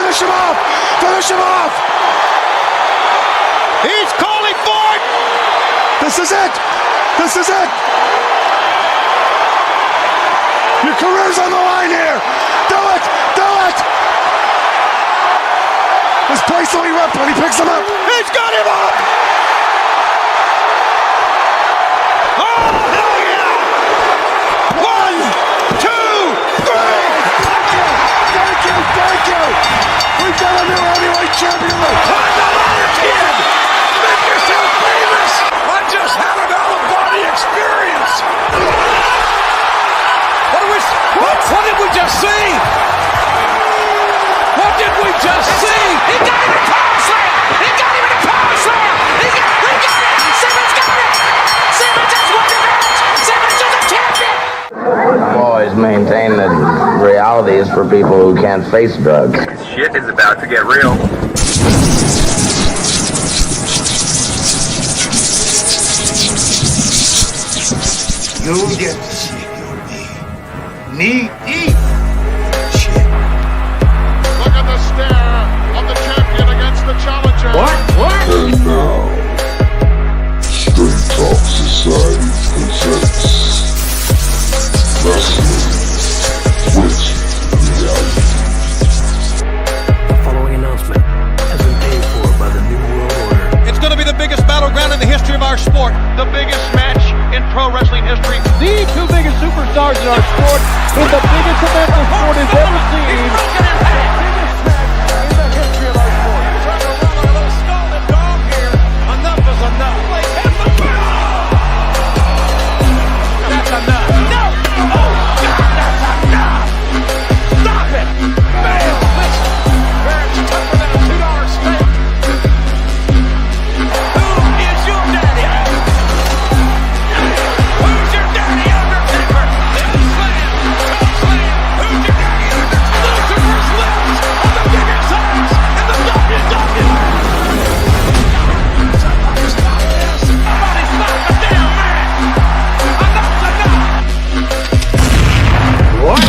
Finish him off! Finish him off! He's calling for it! This is it! This is it! Your career's on the line here! Do it! Do it! This place will erupt when he picks him up! He's got him up! Oh, hell yeah! 1, 2, 3! Thank you! Thank you! We've got a new heavyweight champion! Climb the ladder, kid! Make yourself famous! I just had an out-of-body experience! What did we just see? What did we just see? He got him a power slam! He got him in a power slam! He got it! Simmons got it! Simmons has won the match! Simmons is a champion! I've always maintained that reality is for people who can't face drugs. Shit is about to get real. You get to see your knee deep. Shit. Look at the stare of the champion against the challenger. What? And now, Straight Talk Society presents Wrestling with Reality. The following announcement has been paid for by the New World Order. It's going to be the biggest battleground in the history of our sport. The biggest match in pro wrestling history. The two biggest superstars in our sport in the biggest event the sport has ever seen. The biggest match in the history of our sport. Trying to run a little scalded dog here. Enough is enough. That's enough. No! Oh, God, that's enough! Stop it! Bam! Listen, marriage tougher than a $2 steak. Who is your daddy? Who's your daddy, Undertaker? Slam! Toe slam! Who's your daddy, Undertaker? Lucifer's lips on the biggest size in the WWE! Somebody stop this! Somebody stop the damn man! Enough's enough! What?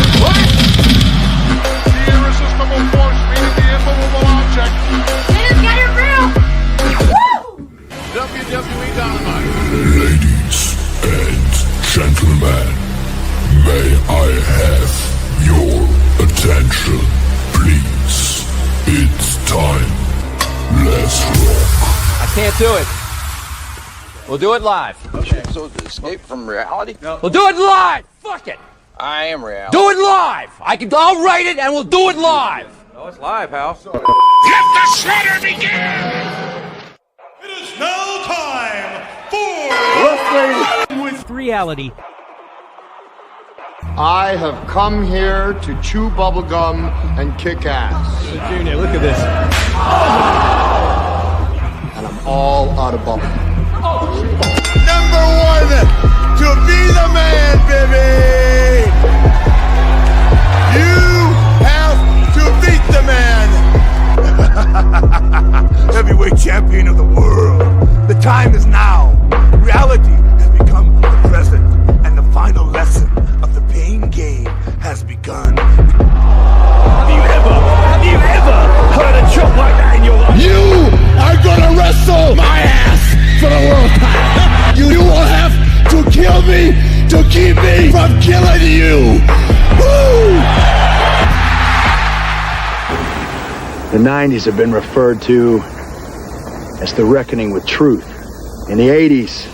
The irresistible force meeting the immovable object. Dennis got it real. Woo! WWE Dynamite. Ladies and gentlemen, may I have your attention, please? It's time. Let's rock. I can't do it. We'll do it live. So to escape from reality? We'll do it live. Fuck it. I am reality. Do it live. I'll write it and we'll do it live. No, it's live, pal. Let the slaughter begin! It is now time for Wrestling! With reality. I have come here to chew bubblegum and kick ass. Junior, look at this. And I'm all out of bubblegum. number one to be the man, baby! You have to beat the man! Heavyweight champion of the world. The time is now. Reality has become the present, and the final lesson of the pain game has begun. Have you ever heard a joke like that in your life? You are gonna wrestle my ass for the world title. You will have to kill me to keep me from killing you. Woo! The 90s have been referred to as the reckoning with truth. In the 80s,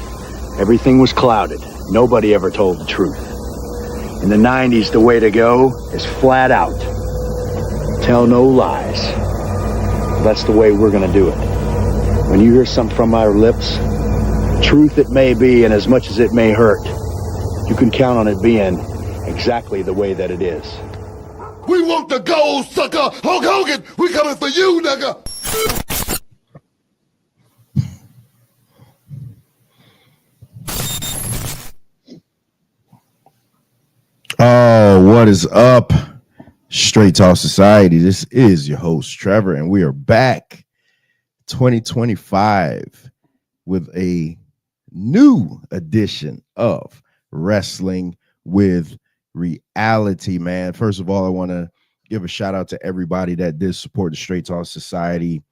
everything was clouded. Nobody ever told the truth. In the 90s, the way to go is flat out. Tell no lies. That's the way we're gonna do it. When you hear something from our lips, truth it may be, and as much as it may hurt, you can count on it being exactly the way that it is. We want the gold, sucker! Hulk Hogan, we coming for you, nigga! Oh, what is up? Straight Talk Society. This is your host, Trevor, and we are back 2025 with a new edition of Wrestling with Reality, man. First of all, I want to give a shout out to everybody that did support the Straight Talk Society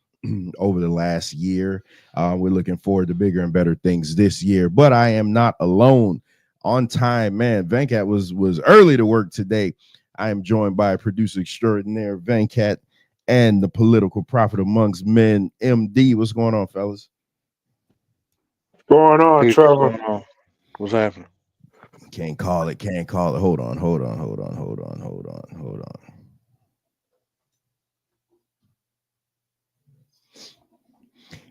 over the last year. We're looking forward to bigger and better things this year, but I am not alone. On time, man. Venkat was early to work today. I am joined by producer extraordinaire Venkat and the political prophet amongst men, MD. What's going on, fellas? Going on, Trevor? What's happening? Can't call it. Hold on.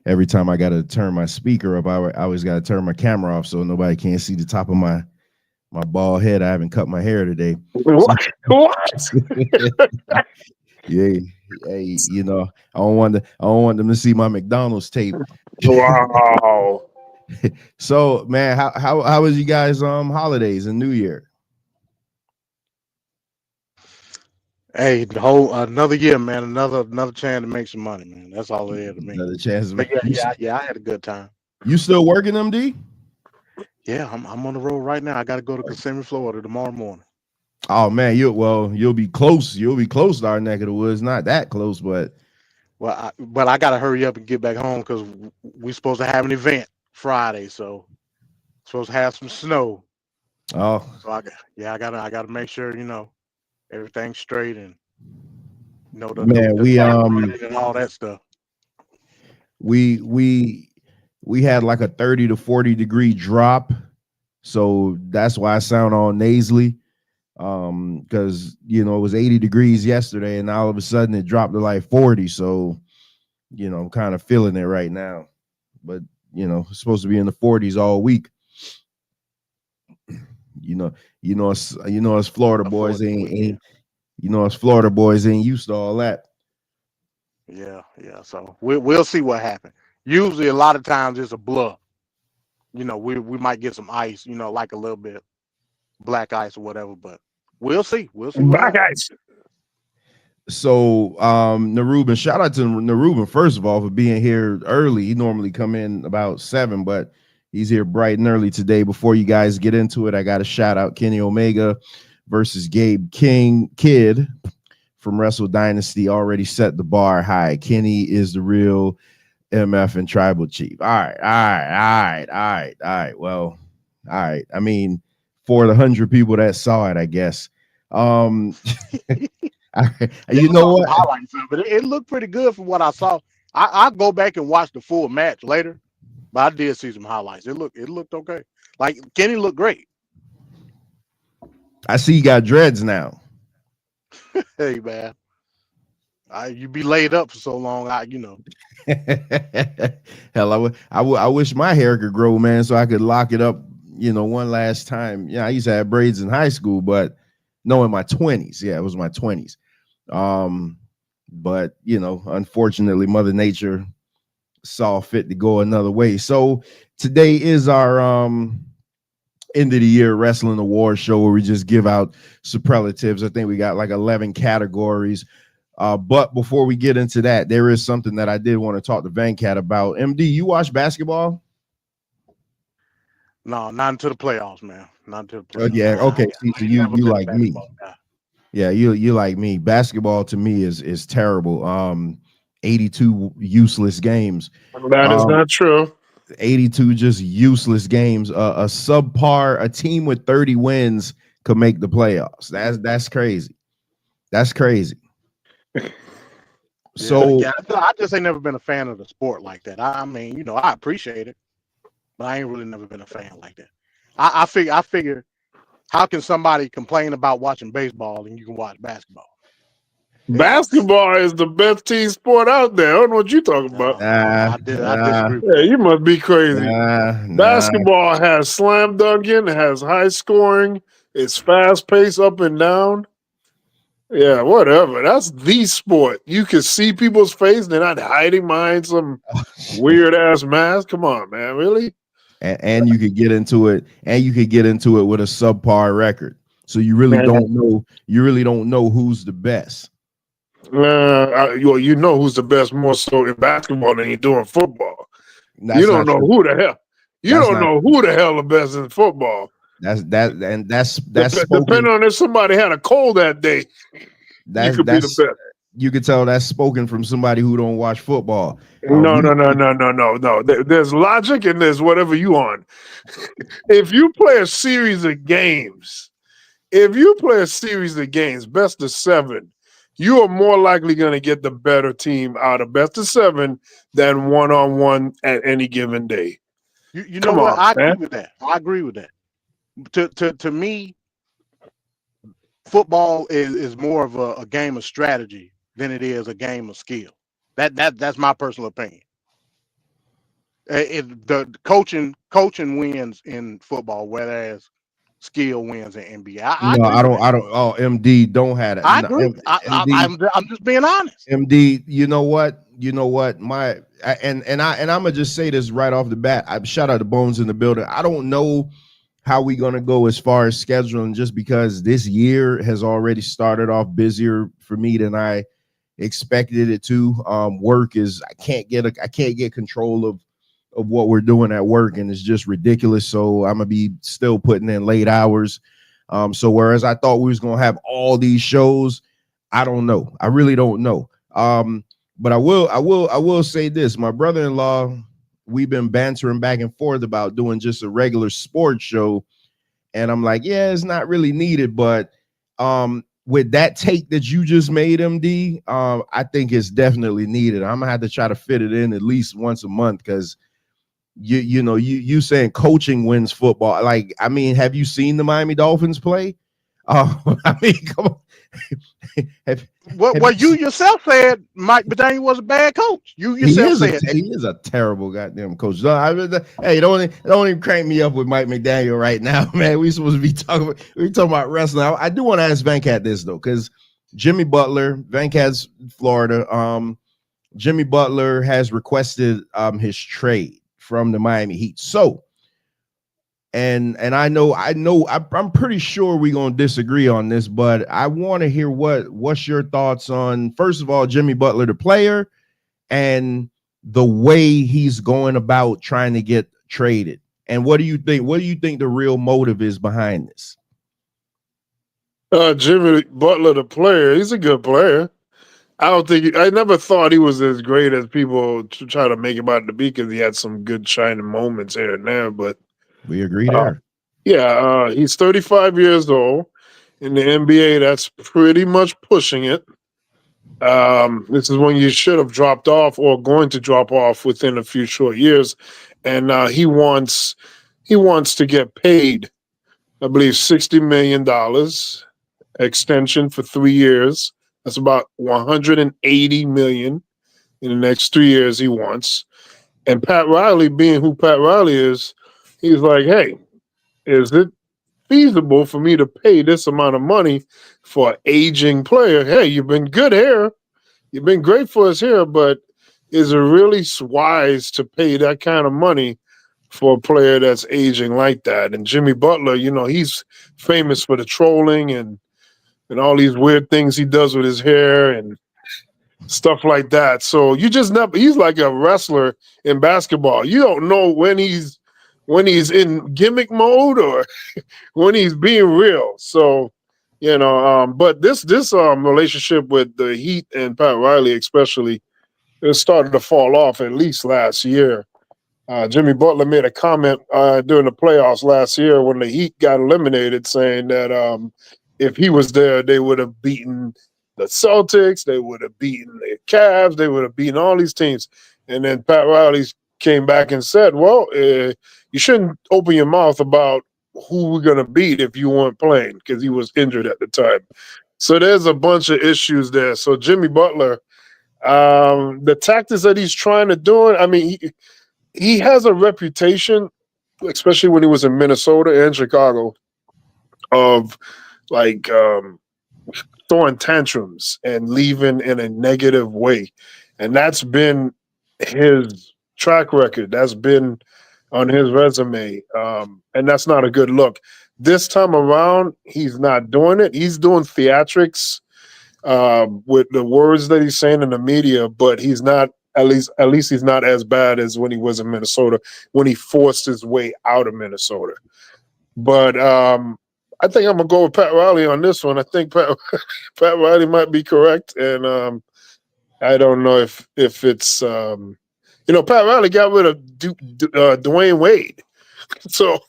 Every time I got to turn my speaker up, I always got to turn my camera off so nobody can't see the top of my bald head. I haven't cut my hair today. What? Yeah, hey, you know, I don't want them to see my McDonald's tape. Wow. So, man, how was you guys holidays and New Year? Hey, the whole another year, man. Another chance to make some money, man. That's all it is to me. Another chance. But yeah, I had a good time. You still working, MD? Yeah, I'm on the road right now. I got to go to Kissimmee, Florida tomorrow morning. Oh man, you'll be close. You'll be close to our neck of the woods. Not that close, but I got to hurry up and get back home because we're supposed to have an event Friday, so supposed to have some snow. Oh, so I gotta make sure everything's straight and we and all that stuff. We had like a 30 to 40 degree drop, so that's why I sound all nasally. Because it was 80 degrees yesterday, and all of a sudden it dropped to like 40. So, I'm kind of feeling it right now. But it's supposed to be in the 40s all week. Us Florida boys ain't Florida boys ain't used to all that. Yeah. So we'll see what happens. Usually, a lot of times it's a bluff. We might get some ice. Like a little bit black ice or whatever. But we'll see. Black ice. So, Naruban, shout out to Naruban first of all for being here early. He normally come in about 7, but he's here bright and early today. Before you guys get into it, I got to shout out Kenny Omega versus Gabe Kidd from Wrestle Dynasty. Already set the bar high. Kenny is the real MF and tribal chief. All right. Well, all right. I mean, for the 100 people that saw it, I guess. You know what? Highlights of it. It looked pretty good from what I saw. I'll go back and watch the full match later, but I did see some highlights. It looked okay. Like Kenny looked great. I see you got dreads now. Hey man, you be laid up for so long. Hell, I wish my hair could grow, man, so I could lock it up. One last time. Yeah, I used to have braids in high school, but no, in my 20s. Yeah, it was my 20s. But unfortunately, Mother Nature saw fit to go another way. So today is our end of the year wrestling award show where we just give out superlatives. I think we got like 11 categories. But before we get into that, there is something that I did want to talk to Venkat about. MD, you watch basketball? No, not until the playoffs, man. Not until the playoffs. Yeah, okay. So you like me. Yeah, you like me. Basketball to me is terrible. 82 useless games. That is not true. 82 just useless games. A team with 30 wins could make the playoffs. That's crazy. That's crazy. So I just ain't never been a fan of the sport like that. I mean, I appreciate it, but I ain't really never been a fan like that. I figure, how can somebody complain about watching baseball and you can watch basketball? Basketball is the best team sport out there. I don't know what you're talking about. I disagree. Yeah, you must be crazy. Basketball has slam dunking, it has high scoring, it's fast paced up and down. Yeah, whatever. That's the sport. You can see people's face; they're not hiding behind some weird ass mask. Come on, man, really? And you could get into it, with a subpar record. So you really don't know. You really don't know who's the best. You know who's the best more so in basketball than you do in football. You don't know who the hell. You don't know who the hell the best in football. That's depending on if somebody had a cold that day. you could be the best. You could tell that's spoken from somebody who don't watch football. No. There's logic and there's whatever you on. If you play a series of games, best of 7, you are more likely going to get the better team out of best of 7 than one-on-one at any given day. You know what? I agree with that. I agree with that. To me, football is more of a game of strategy than it is a game of skill. That's my personal opinion. The coaching wins in football, whereas skill wins in NBA. I don't. Oh, MD don't have it. I agree. I'm just being honest. MD, you know what? I'm gonna just say this right off the bat. I shout out to Bones in the building. I don't know how we gonna go as far as scheduling, just because this year has already started off busier for me than I expected it to. Work is I can't get control of what we're doing at work, and it's just ridiculous. So I'm gonna be still putting in late hours. So whereas I thought we was gonna have all these shows, I don't know. I really don't know. But I will say this: my brother-in-law, we've been bantering back and forth about doing just a regular sports show, and I'm like, yeah, it's not really needed, but with that take that you just made, MD, I think it's definitely needed. I'm gonna have to try to fit it in at least once a month, because you saying coaching wins football. Like, I mean, have you seen the Miami Dolphins play? I mean, come on. You yourself said Mike McDaniel was a bad coach. You yourself said he is a terrible goddamn coach. Hey, don't even crank me up with Mike McDaniel right now, man. We supposed to be talking about wrestling. I do want to ask Venkat this though, because Jimmy Butler, Venkat's Florida. Jimmy Butler has requested his trade from the Miami Heat. So, and I'm pretty sure we're gonna disagree on this, but I want to hear what's your thoughts on, first of all, Jimmy Butler, the player, and the way he's going about trying to get traded. And what do you think? What do you think the real motive is behind this? Jimmy Butler, the player, he's a good player. I never thought he was as great as people try to make him out to be, because he had some good shining moments here and there. But we agree there. He's 35 years old. In the NBA, that's pretty much pushing it. This is when you should have dropped off or going to drop off within a few short years. And he wants to get paid, I believe, $60 million extension for 3 years. That's about $180 million in the next 3 years he wants. And Pat Riley, being who Pat Riley is, he's like, hey, is it feasible for me to pay this amount of money for an aging player? Hey, you've been good here. You've been great for us here, but is it really wise to pay that kind of money for a player that's aging like that? And Jimmy Butler, he's famous for the trolling and all these weird things he does with his hair and stuff like that. So you just never, he's like a wrestler in basketball. You don't know when he's in gimmick mode or when he's being real. So, but this relationship with the Heat and Pat Riley especially, it started to fall off at least last year. Jimmy Butler made a comment during the playoffs last year when the Heat got eliminated, saying that if he was there, they would have beaten the Celtics, they would have beaten the Cavs, they would have beaten all these teams. And then Pat Riley came back and said, well, you shouldn't open your mouth about who we're going to beat if you weren't playing, because he was injured at the time. So there's a bunch of issues there. So Jimmy Butler, the tactics that he's trying to do, I mean, he has a reputation, especially when he was in Minnesota and Chicago, of like throwing tantrums and leaving in a negative way. And that's been his track record. That's been on his resume. And that's not a good look. This time around, he's not doing it. He's doing theatrics with the words that he's saying in the media, but he's not, at least he's not as bad as when he was in Minnesota, when he forced his way out of Minnesota. But I think I'm gonna go with Pat Riley on this one. I think Pat Riley might be correct, and I don't know if it's Pat Riley got rid of Dwayne Wade, so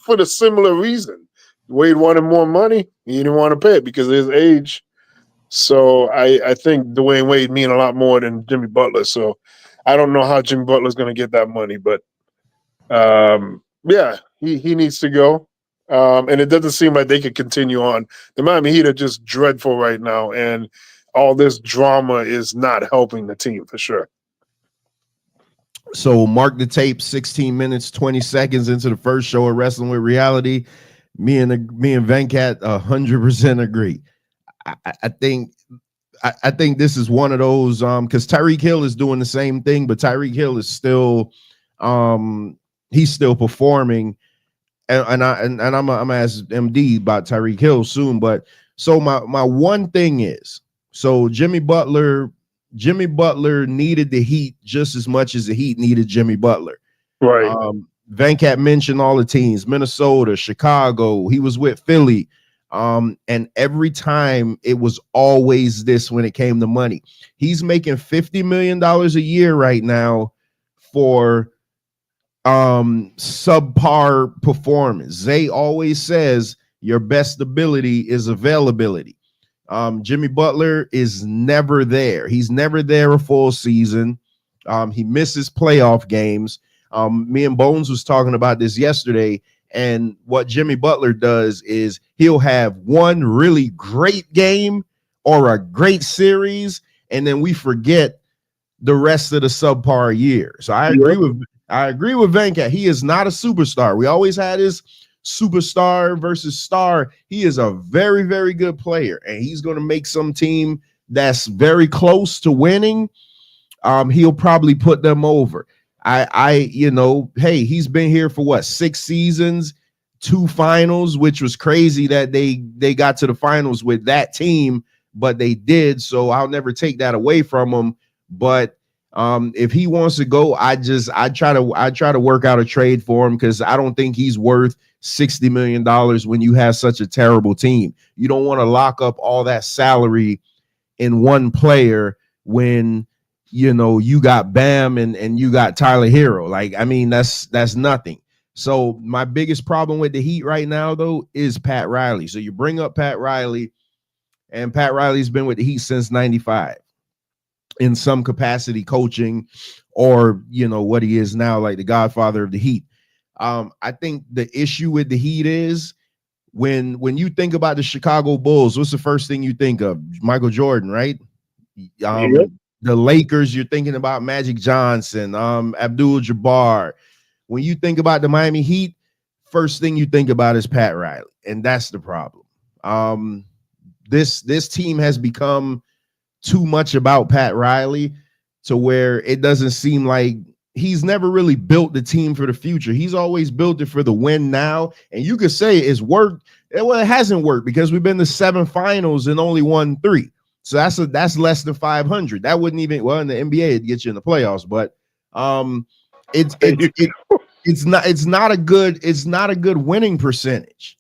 for the similar reason, Wade wanted more money. He didn't want to pay it because of his age. So I think Dwayne Wade mean a lot more than Jimmy Butler. So I don't know how Jimmy Butler's going to get that money, but yeah, he needs to go. And it doesn't seem like they could continue on. The Miami Heat are just dreadful right now, and all this drama is not helping the team for sure. So mark the tape, 16 minutes, 20 seconds into the first show of Wrestling with Reality. Me and Venkat 100% agree. I think this is one of those because Tyreek Hill is doing the same thing, but Tyreek Hill is still he's still performing. And I'm gonna ask MD about Tyreek Hill soon. But so my one thing is, so Jimmy Butler needed the Heat just as much as the Heat needed Jimmy Butler. Right. Venkat mentioned all the teams: Minnesota, Chicago. He was with Philly. And every time it was always this when it came to money. He's making $50 million a year right now for subpar performance. Zay always says your best ability is availability. Jimmy Butler is never there. He's never there a full season. He misses playoff games. Me and Bones was talking about this yesterday. And what Jimmy Butler does is he'll have one really great game or a great series, and then we forget the rest of the subpar year. So I agree with Venkat. He is not a superstar. We always had his superstar versus star. He is a very, very good player, and he's going to make some team that's very close to winning. He'll probably put them over. Hey, he's been here for what, 6 seasons, 2 finals, which was crazy that they got to the finals with that team, but they did. So I'll never take that away from him. But if he wants to go, I try to work out a trade for him because I don't think he's worth $60 million when you have such a terrible team. You don't want to lock up all that salary in one player when you got Bam and you got Tyler Hero. Like, I mean, that's nothing. So my biggest problem with the Heat right now, though, is Pat Riley. So you bring up Pat Riley, and Pat Riley's been with the Heat since 95 in some capacity, coaching or, what he is now, like the godfather of the Heat. I think the issue with the Heat is when you think about the Chicago Bulls, what's the first thing you think of? Michael Jordan, right? The Lakers, you're thinking about Magic Johnson, Abdul-Jabbar. When you think about the Miami Heat, first thing you think about is Pat Riley, and that's the problem. This team has become too much about Pat Riley to where it doesn't seem like he's never really built the team for the future. He's always built it for the win now, and you could say it's worked. Well, it hasn't worked because we've been to 7 finals and only won 3. So that's less than 500. That wouldn't even, well, in the NBA it'd get you in the playoffs, but it's not a good winning percentage.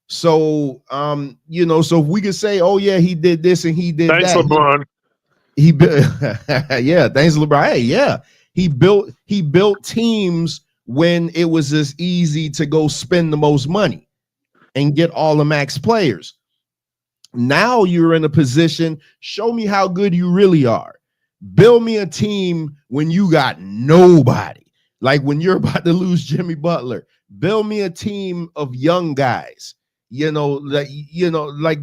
So so if we could say, oh yeah, he did this and he did thanks, that. LeBron. He yeah, thanks LeBron. Hey, yeah. He built teams when it was as easy to go spend the most money and get all the max players. Now you're in a position, show me how good you really are. Build me a team when you got nobody. Like when you're about to lose Jimmy Butler. Build me a team of young guys. Like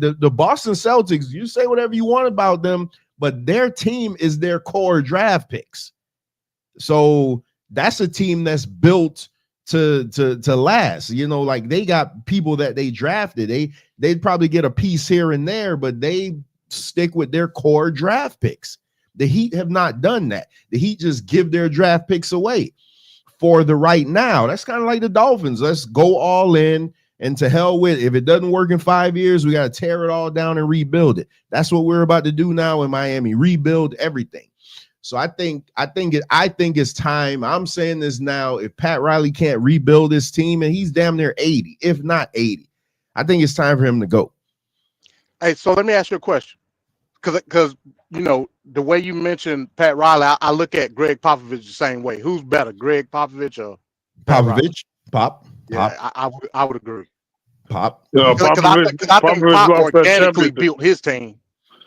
the Boston Celtics, you say whatever you want about them, but their team is their core draft picks. So that's a team that's built to last. Like they got people that they drafted. They'd probably get a piece here and there, but they stick with their core draft picks. The Heat have not done that. The Heat just give their draft picks away for the right now. That's kind of like the Dolphins. Let's go all in and to hell with it. If it doesn't work in 5 years, we got to tear it all down and rebuild it. That's what we're about to do now in Miami, rebuild everything. So I think it's time. I'm saying this now. If Pat Riley can't rebuild his team, and he's damn near 80, if not 80, I think it's time for him to go. Hey, so let me ask you a question, because you know the way you mentioned Pat Riley, I look at Greg Popovich the same way. Who's better, Greg Popovich or Pat Riley? Pop. Yeah, I would agree. Pop. Because I think Pop lost that organically championship. built his team.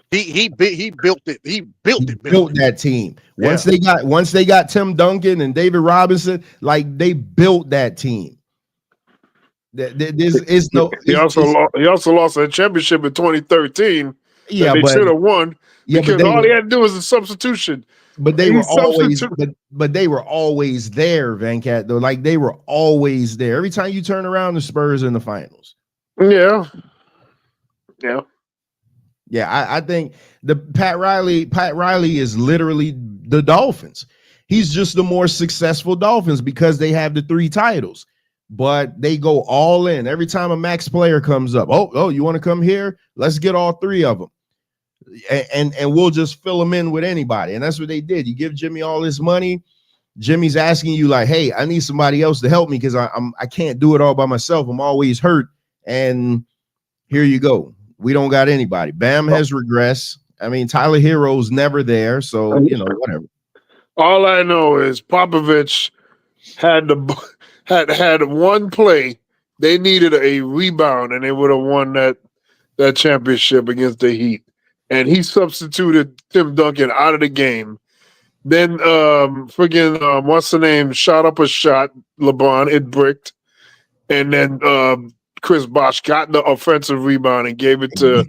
He built it. He built that team. Once they got Tim Duncan and David Robinson, like they built that team. There's no. He also lost a championship in 2013. Yeah, that they should have won. Yeah, because all he had to do was a substitution. But they were always, but they were always there, Venkat. Though, like they were always there. Every time you turn around, the Spurs in the finals. Yeah. I think the Pat Riley is literally the Dolphins. He's just the more successful Dolphins because they have the 3 titles. But they go all in every time a max player comes up. Oh, you want to come here? Let's get all 3 of them. And we'll just fill them in with anybody. And that's what they did. You give Jimmy all this money. Jimmy's asking you like, hey, I need somebody else to help me because I can't do it all by myself. I'm always hurt. And here you go. We don't got anybody. Bam has regressed. I mean, Tyler Hero's never there. So, whatever. All I know is Popovich had one play. They needed a rebound and they would have won that championship against the Heat. And he substituted Tim Duncan out of the game. Then what's the name? Shot up a shot. LeBron, it bricked. And then Chris Bosh got the offensive rebound and gave it to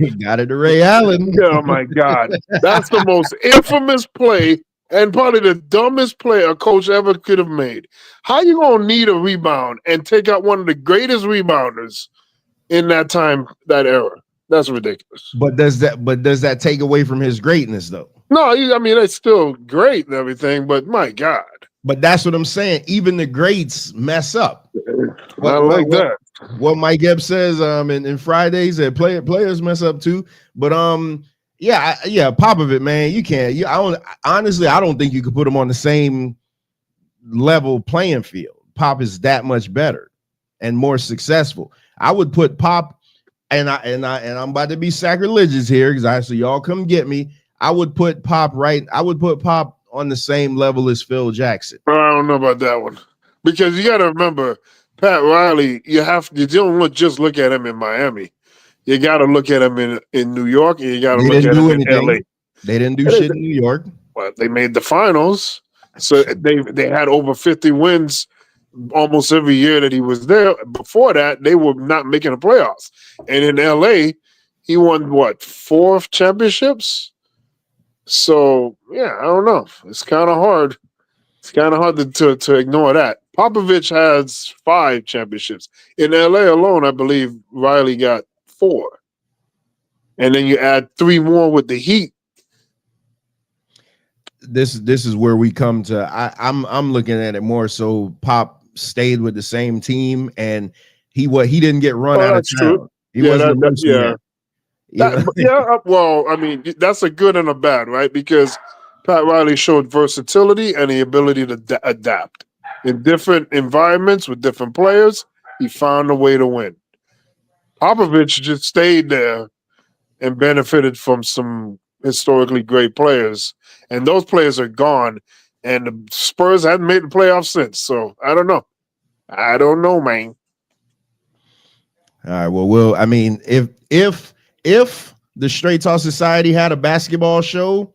Ray Allen. Oh my God. That's the most infamous play and probably the dumbest play a coach ever could have made. How you gonna need a rebound and take out one of the greatest rebounders in that era? That's ridiculous. But does that take away from his greatness though? No, I mean it's still great and everything, but my God. But that's what I'm saying. Even the greats mess up. That. What Mike Epps says in Fridays that players mess up too. But Popovich, man, you can't. I don't think you could put him on the same level playing field. Pop is that much better and more successful. I would put Pop. And I'm about to be sacrilegious here because y'all come get me. I would put Pop on the same level as Phil Jackson. I don't know about that one because you got to remember Pat Riley. You don't just look at him in Miami. You got to look at him in New York, and you got to look at him in LA. They didn't do shit in New York. Well, they made the finals, so they had over 50 wins almost every year that he was there. Before that, they were not making the playoffs. And in LA, he won 4 championships. So I don't know. It's kind of hard. It's kind of hard to ignore that. Popovich has 5 championships. In LA alone, I believe Riley got 4. And then you add 3 more with the Heat. This is where we come to. I'm looking at it more so Pop stayed with the same team and he didn't get run out of town. True. Well, I mean, that's a good and a bad, right? Because Pat Riley showed versatility and the ability to adapt in different environments with different players. He found a way to win. Popovich just stayed there and benefited from some historically great players, and those players are gone. And the Spurs haven't made the playoffs since. So I don't know. Man. All right. Well, I mean, if the Straight Talk Society had a basketball show,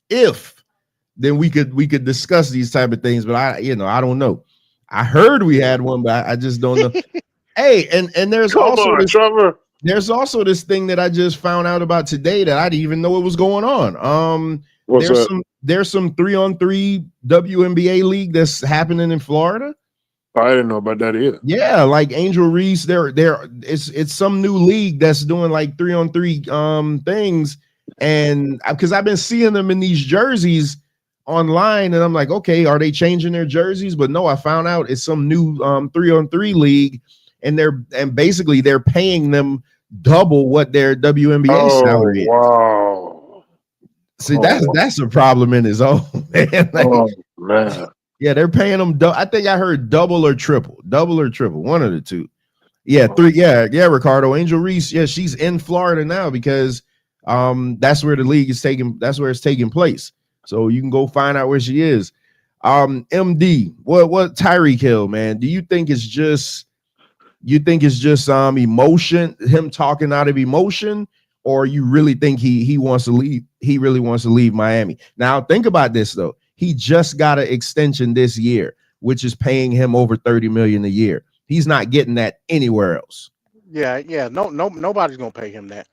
then we could discuss these type of things. But I don't know. I heard we had one, but I just don't know. Hey, and there's there's also this thing that I just found out about today that I didn't even know it was going on. There's some 3-on-3 WNBA league that's happening in Florida. I didn't know about that either. Yeah, like Angel Reese, it's some new league that's doing like 3-on-3 things, and because I've been seeing them in these jerseys online, and I'm like, okay, are they changing their jerseys? But no, I found out it's some new 3-on-3 league, and basically they're paying them double what their WNBA salary is. Wow. See, that's a problem in its own, man. Man. Yeah, they're paying them. I think I heard double or triple, one of the two. Yeah, Ricardo. Angel Reese, yeah, she's in Florida now because that's where the league is taking, that's where it's taking place. So you can go find out where she is. MD, what Tyreek Hill, man? Do you think it's just emotion, him talking out of emotion, or you really think he wants to leave? He really wants to leave Miami. Now think about this though. He just got an extension this year, which is paying him over $30 million a year. He's not getting that anywhere else. Yeah. Nobody's gonna pay him that.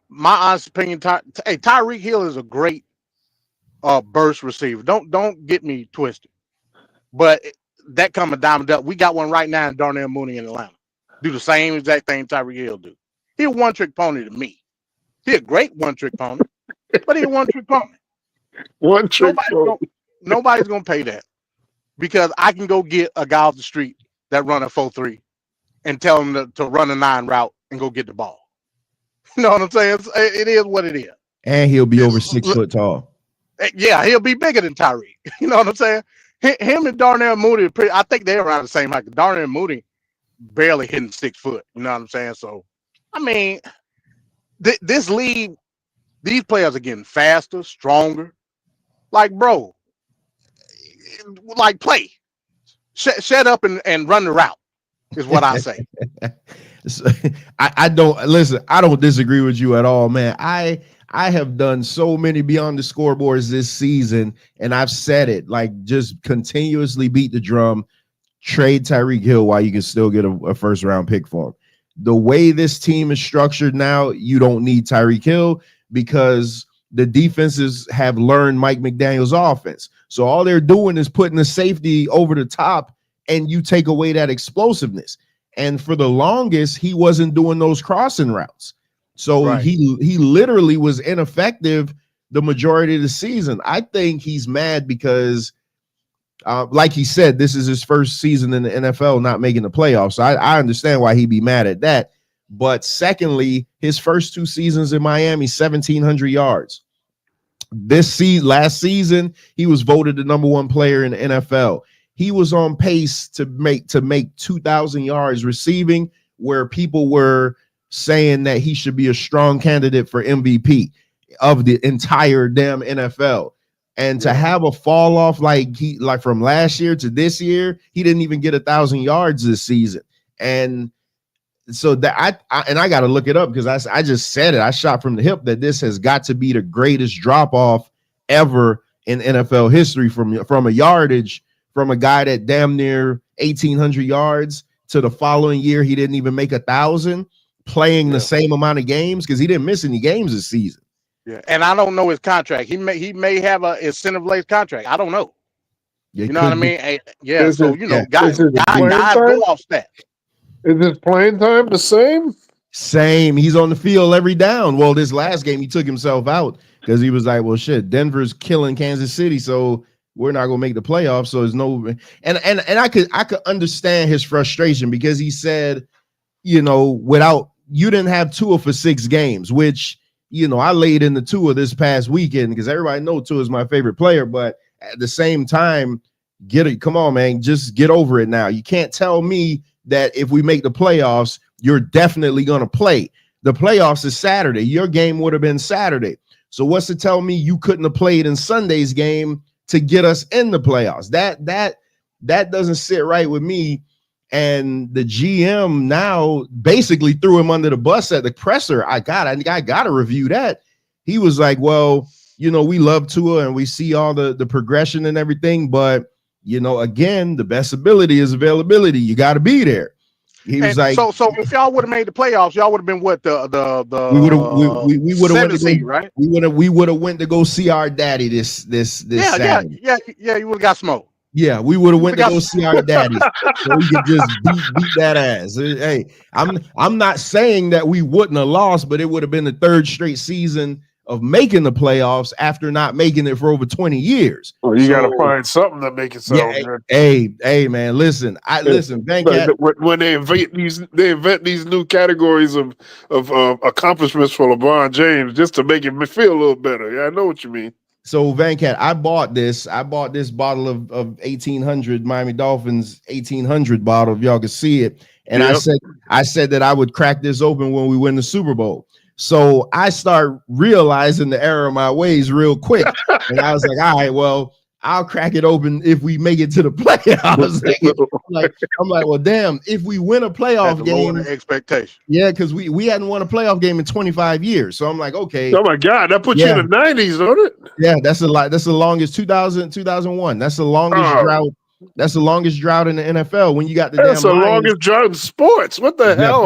My honest opinion, Tyreek Hill is a great burst receiver. Don't get me twisted. But that coming diamond up, we got one right now in Darnell Mooney in Atlanta. Do the same exact thing Tyreek Hill do. He a one-trick pony to me. He a great one-trick pony, but he a one-trick pony. Nobody's gonna pay that because I can go get a guy off the street that run a 4.3 and tell him to run a 9 route and go get the ball. You know what I'm saying? It is what it is. And he'll be over 6 foot tall. Yeah, he'll be bigger than Tyreek. You know what I'm saying? Him and Darnell Mooney, I think they're around the same height. Darnell Mooney barely hitting 6 foot. You know what I'm saying? So, I mean, this league, these players are getting faster, stronger. Like, bro, like play. Shut up and run the route is what I say. I don't disagree with you at all, man. I have done so many Beyond the Scoreboards this season, and I've said it, like, just continuously beat the drum, trade Tyreek Hill while you can still get a first round pick for him. The way this team is structured now, you don't need Tyreek Hill because the defenses have learned Mike McDaniel's offense. So all they're doing is putting the safety over the top, and you take away that explosiveness. And for the longest, he wasn't doing those crossing routes. So right. he literally was ineffective the majority of the season. I think he's mad because, like he said, this is his first season in the NFL not making the playoffs. So I understand why he'd be mad at that. But secondly, his first 2 seasons in Miami, 1,700 yards. Last season, he was voted the #1 player in the NFL. He was on pace to make 2,000 yards receiving, where people were saying that he should be a strong candidate for MVP of the entire damn NFL. And to have a fall off like from last year to this year, he didn't even get 1,000 yards this season. And so that I got to look it up because I just said it. I shot from the hip that this has got to be the greatest drop off ever in NFL history from a yardage, from a guy that damn near 1,800 yards to the following year he didn't even make 1,000, playing the same amount of games because he didn't miss any games this season. Yeah, and I don't know his contract. He may have a incentive-based contract. I don't know. You know what I mean? Guys go off stats. Is his playing time the same? Same. He's on the field every down. Well, this last game, he took himself out because he was like, well, shit, Denver's killing Kansas City, so we're not gonna make the playoffs. So there's no and I could understand his frustration because he said, you didn't have Tua for 6 games, which, I laid in the Tua this past weekend because everybody knows Tua is my favorite player, but at the same time, come on, man, just get over it now. You can't tell me that if we make the playoffs, you're definitely going to play. The playoffs is Saturday. Your game would have been Saturday. So what's to tell me you couldn't have played in Sunday's game to get us in the playoffs? That doesn't sit right with me. And the GM now basically threw him under the bus at the presser. I gotta review that. He was like, well, we love Tua and we see all the progression and everything, but again, the best ability is availability. You got to be there. He was like, so if y'all would have made the playoffs, y'all would have been what the we would have went to go, right? We would have went to go see our daddy this Saturday. Yeah, you would have got smoked. Yeah, we would have went to go see our daddy so we could just beat that ass. Hey, I'm not saying that we wouldn't have lost, but it would have been the 3rd straight season of making the playoffs after not making it for over 20 years. Well, you got to find something that make it sound good. Hey, man, listen. When they invent these new categories of accomplishments for LeBron James just to make him feel a little better. Yeah, I know what you mean. So Vancat, I bought this bottle of 1800 Miami Dolphins 1800 bottle, if y'all can see it. And Yep. I said that I would crack this open when we win the Super Bowl. So I start realizing the error of my ways real quick. And I was like, all right, well, I'll crack it open if we make it to the playoffs. I'm like, well, damn, if we win a playoff game, expectation. Yeah, because we hadn't won a playoff game in 25 years. So I'm like, okay. Oh my God, that put you in the 90s, don't it? Yeah, that's a lot. That's the longest 2001. That's the longest drought. That's the longest drought in the NFL when you got the That's damn the Lions. longest drought in sports. What the hell?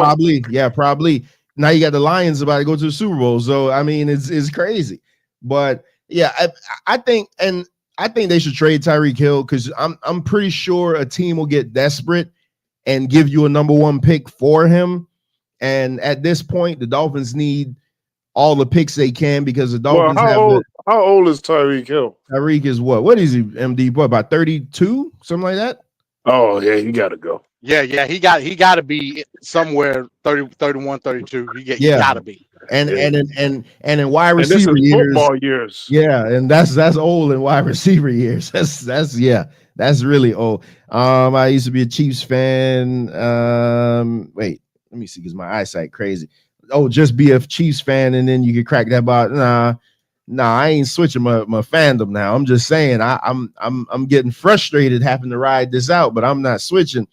Probably. Now you got the Lions about to go to the Super Bowl. So I mean, it's crazy. But yeah, I think they should trade Tyreek Hill because I'm pretty sure a team will get desperate and give you a number 1 pick for him. And at this point, the Dolphins need all the picks they can because the Dolphins how old is Tyreek Hill? Tyreek is what is he, MD? What, about 32, something like that? Oh yeah, you got to go. Yeah, he got to be somewhere 30, 31, 32. He got to be. And in wide receiver and this is years, football years. Yeah, and that's old in wide receiver years. That's really old. I used to be a Chiefs fan. Wait, let me see, because my eyesight crazy. Oh, just be a Chiefs fan and then you can crack that bot. Nah, I ain't switching my fandom now. I'm just saying I'm getting frustrated having to ride this out, but I'm not switching.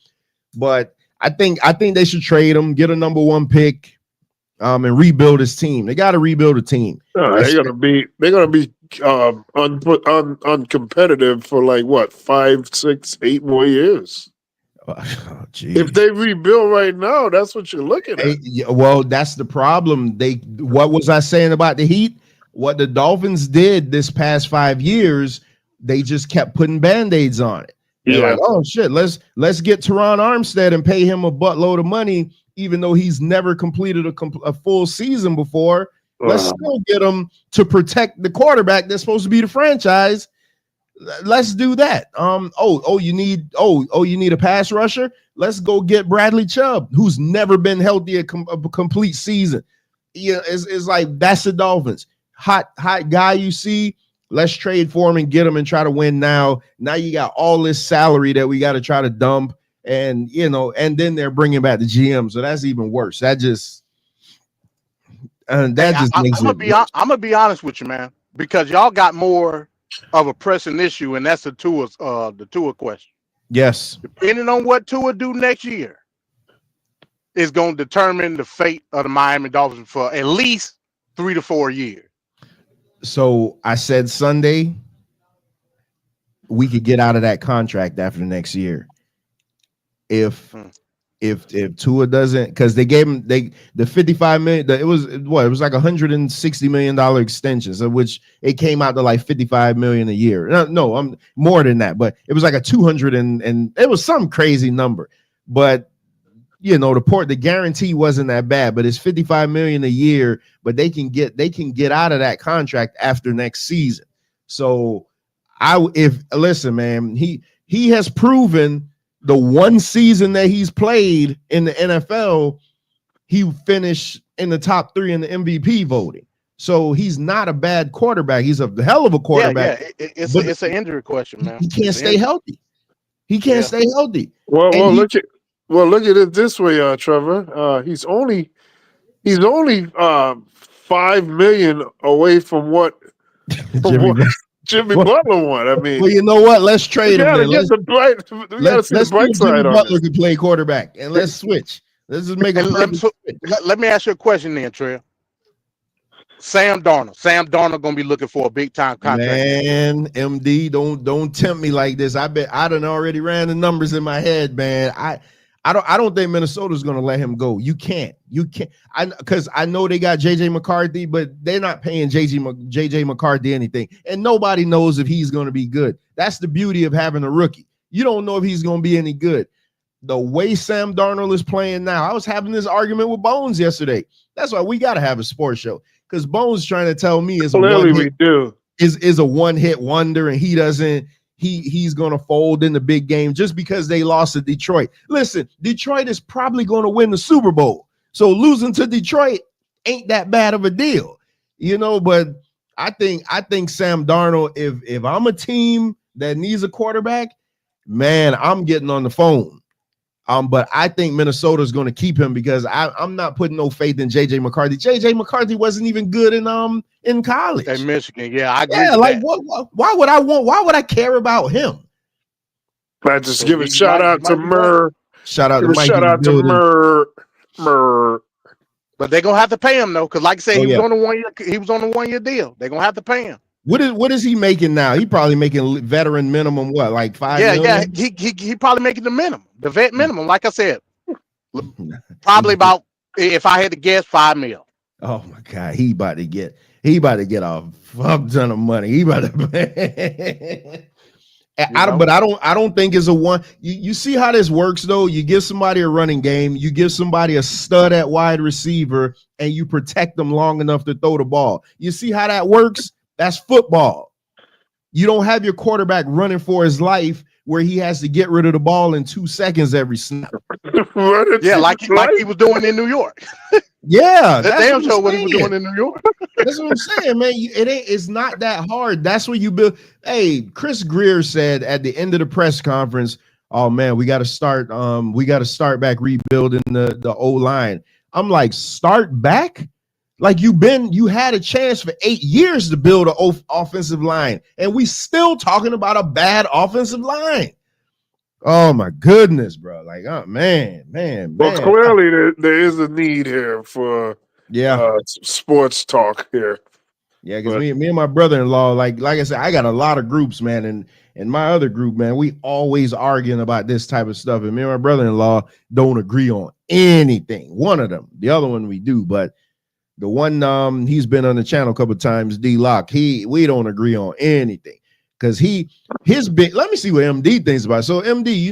But I think they should trade him, get a number 1 pick, and rebuild his team. They got to rebuild a team. They're gonna be uncompetitive for like what 5, 6, 8 more years. Oh, if they rebuild right now, that's what you're looking at. Well, that's the problem. What was I saying about the Heat? What the Dolphins did this past 5 years, they just kept putting band-aids on it. They're like, oh shit, let's get Teron Armstead and pay him a buttload of money, even though he's never completed a full season before. Let's still get him to protect the quarterback that's supposed to be the franchise. Let's do that. You need a pass rusher. Let's go get Bradley Chubb, who's never been healthy a complete season. Yeah, it's like that's the Dolphins. Hot guy you see. Let's trade for him and get him and try to win now. Now you got all this salary that we got to try to dump, and then they're bringing back the GM, so that's even worse. That just makes it. I'm gonna be honest with you, man, because y'all got more of a pressing issue, and that's the Tua question. Yes, depending on what Tua do next year, is going to determine the fate of the Miami Dolphins for at least 3 to 4 years. So I said Sunday we could get out of that contract after the next year. If Tua doesn't, because they gave him the 55 million, it was like $160 million extension, so which it came out to like 55 million a year. No, I'm more than that, but it was like a 200 and it was some crazy number. But the guarantee wasn't that bad, but it's 55 million a year, but they can get out of that contract after next season. So listen, man, he has proven the one season that he's played in the NFL, he finished in the top 3 in the MVP voting. So he's not a bad quarterback. He's a hell of a quarterback. Yeah. It's an injury question, man. He can't stay healthy. He can't stay healthy. Look at it this way, Trevor. He's only 5 million away from what Jimmy Butler won. I mean, well, you know what? Let's trade him. Let's see the bright side on Butler can play quarterback, and let's switch. Let's just make let me ask you a question, then, Trey. Sam Darnold gonna be looking for a big time contract. Man, MD, don't tempt me like this. I bet I done already ran the numbers in my head, man. I don't think Minnesota's gonna let him go. You can't. Because I know they got JJ McCarthy, but they're not paying JJ McCarthy anything, and nobody knows if he's gonna be good. That's the beauty of having a rookie. You don't know if he's gonna be any good. The way Sam Darnold is playing now, I was having this argument with Bones yesterday. That's why we gotta have a sports show, because Bones trying to tell me is a one-hit wonder, and he doesn't. He's going to fold in the big game just because they lost to Detroit. Listen, Detroit is probably going to win the Super Bowl. So losing to Detroit ain't that bad of a deal, but I think Sam Darnold, if I'm a team that needs a quarterback, man, I'm getting on the phone. But I think Minnesota's going to keep him because I'm not putting no faith in JJ McCarthy. JJ McCarthy wasn't even good in college. In Michigan, yeah, I agree. Yeah, like why would I care about him? I just give a shout out to Murr. Shout out to Mike. Shout out to Murr. But they're gonna have to pay him though, because like I said, he was on a 1 year deal. They're gonna have to pay him. What is he making now? He probably making veteran minimum, what, like $5 million? Yeah. He probably making the minimum, the vet minimum. Like I said, probably about, if I had to guess, $5 million. Oh my God, he about to get a fuck ton of money. He about to. But I don't think it's a one. You see how this works though. You give somebody a running game, you give somebody a stud at wide receiver, and you protect them long enough to throw the ball. You see how that works? That's football. You don't have your quarterback running for his life where he has to get rid of the ball in 2 seconds every snap. Yeah, like he was doing in New York. Yeah, that damn show what he was doing in New York. That's what I'm saying, man. It's not that hard. That's what you build. Hey, Chris Greer said at the end of the press conference, "Oh man, we got to start back rebuilding the O-line." I'm like, start back? Like you had a chance for 8 years to build an offensive line, and we still talking about a bad offensive line. Oh my goodness, bro! Like, oh man. Well, clearly there is a need here for sports talk here. Yeah, because me and my brother-in-law, like I said, I got a lot of groups, man, and in my other group, man, we always arguing about this type of stuff, and me and my brother-in-law don't agree on anything. One of them, the other one we do, but the one he's been on the channel a couple of times, D-Lock, we don't agree on anything. Because his big, let me see what MD thinks about it. So MD,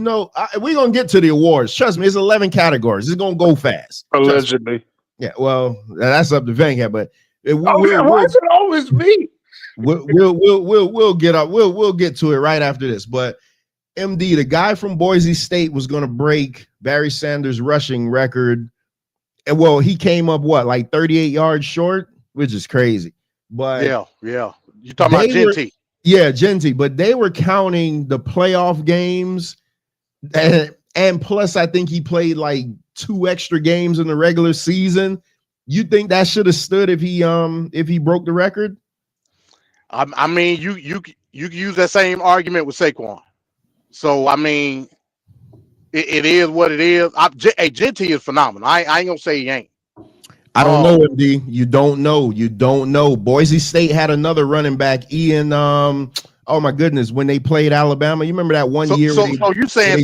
we're gonna get to the awards. Trust me, it's 11 categories. It's gonna go fast. Allegedly. Yeah, well, that's up to Vanguard, but why is it always me? We'll get up. We'll get to it right after this. But MD, the guy from Boise State, was gonna break Barry Sanders' rushing record. And well, he came up like 38 yards short, which is crazy. But yeah. You talking about Genty? Yeah, Genty, but they were counting the playoff games, and plus I think he played like 2 extra games in the regular season. You think that should have stood if he broke the record? I mean, you could use that same argument with Saquon. So I mean, it is what it is. Genty is phenomenal. I ain't gonna say he ain't. I don't know, MD. You don't know. Boise State had another running back, Ian. Oh my goodness, when they played Alabama, you remember that one year? You saying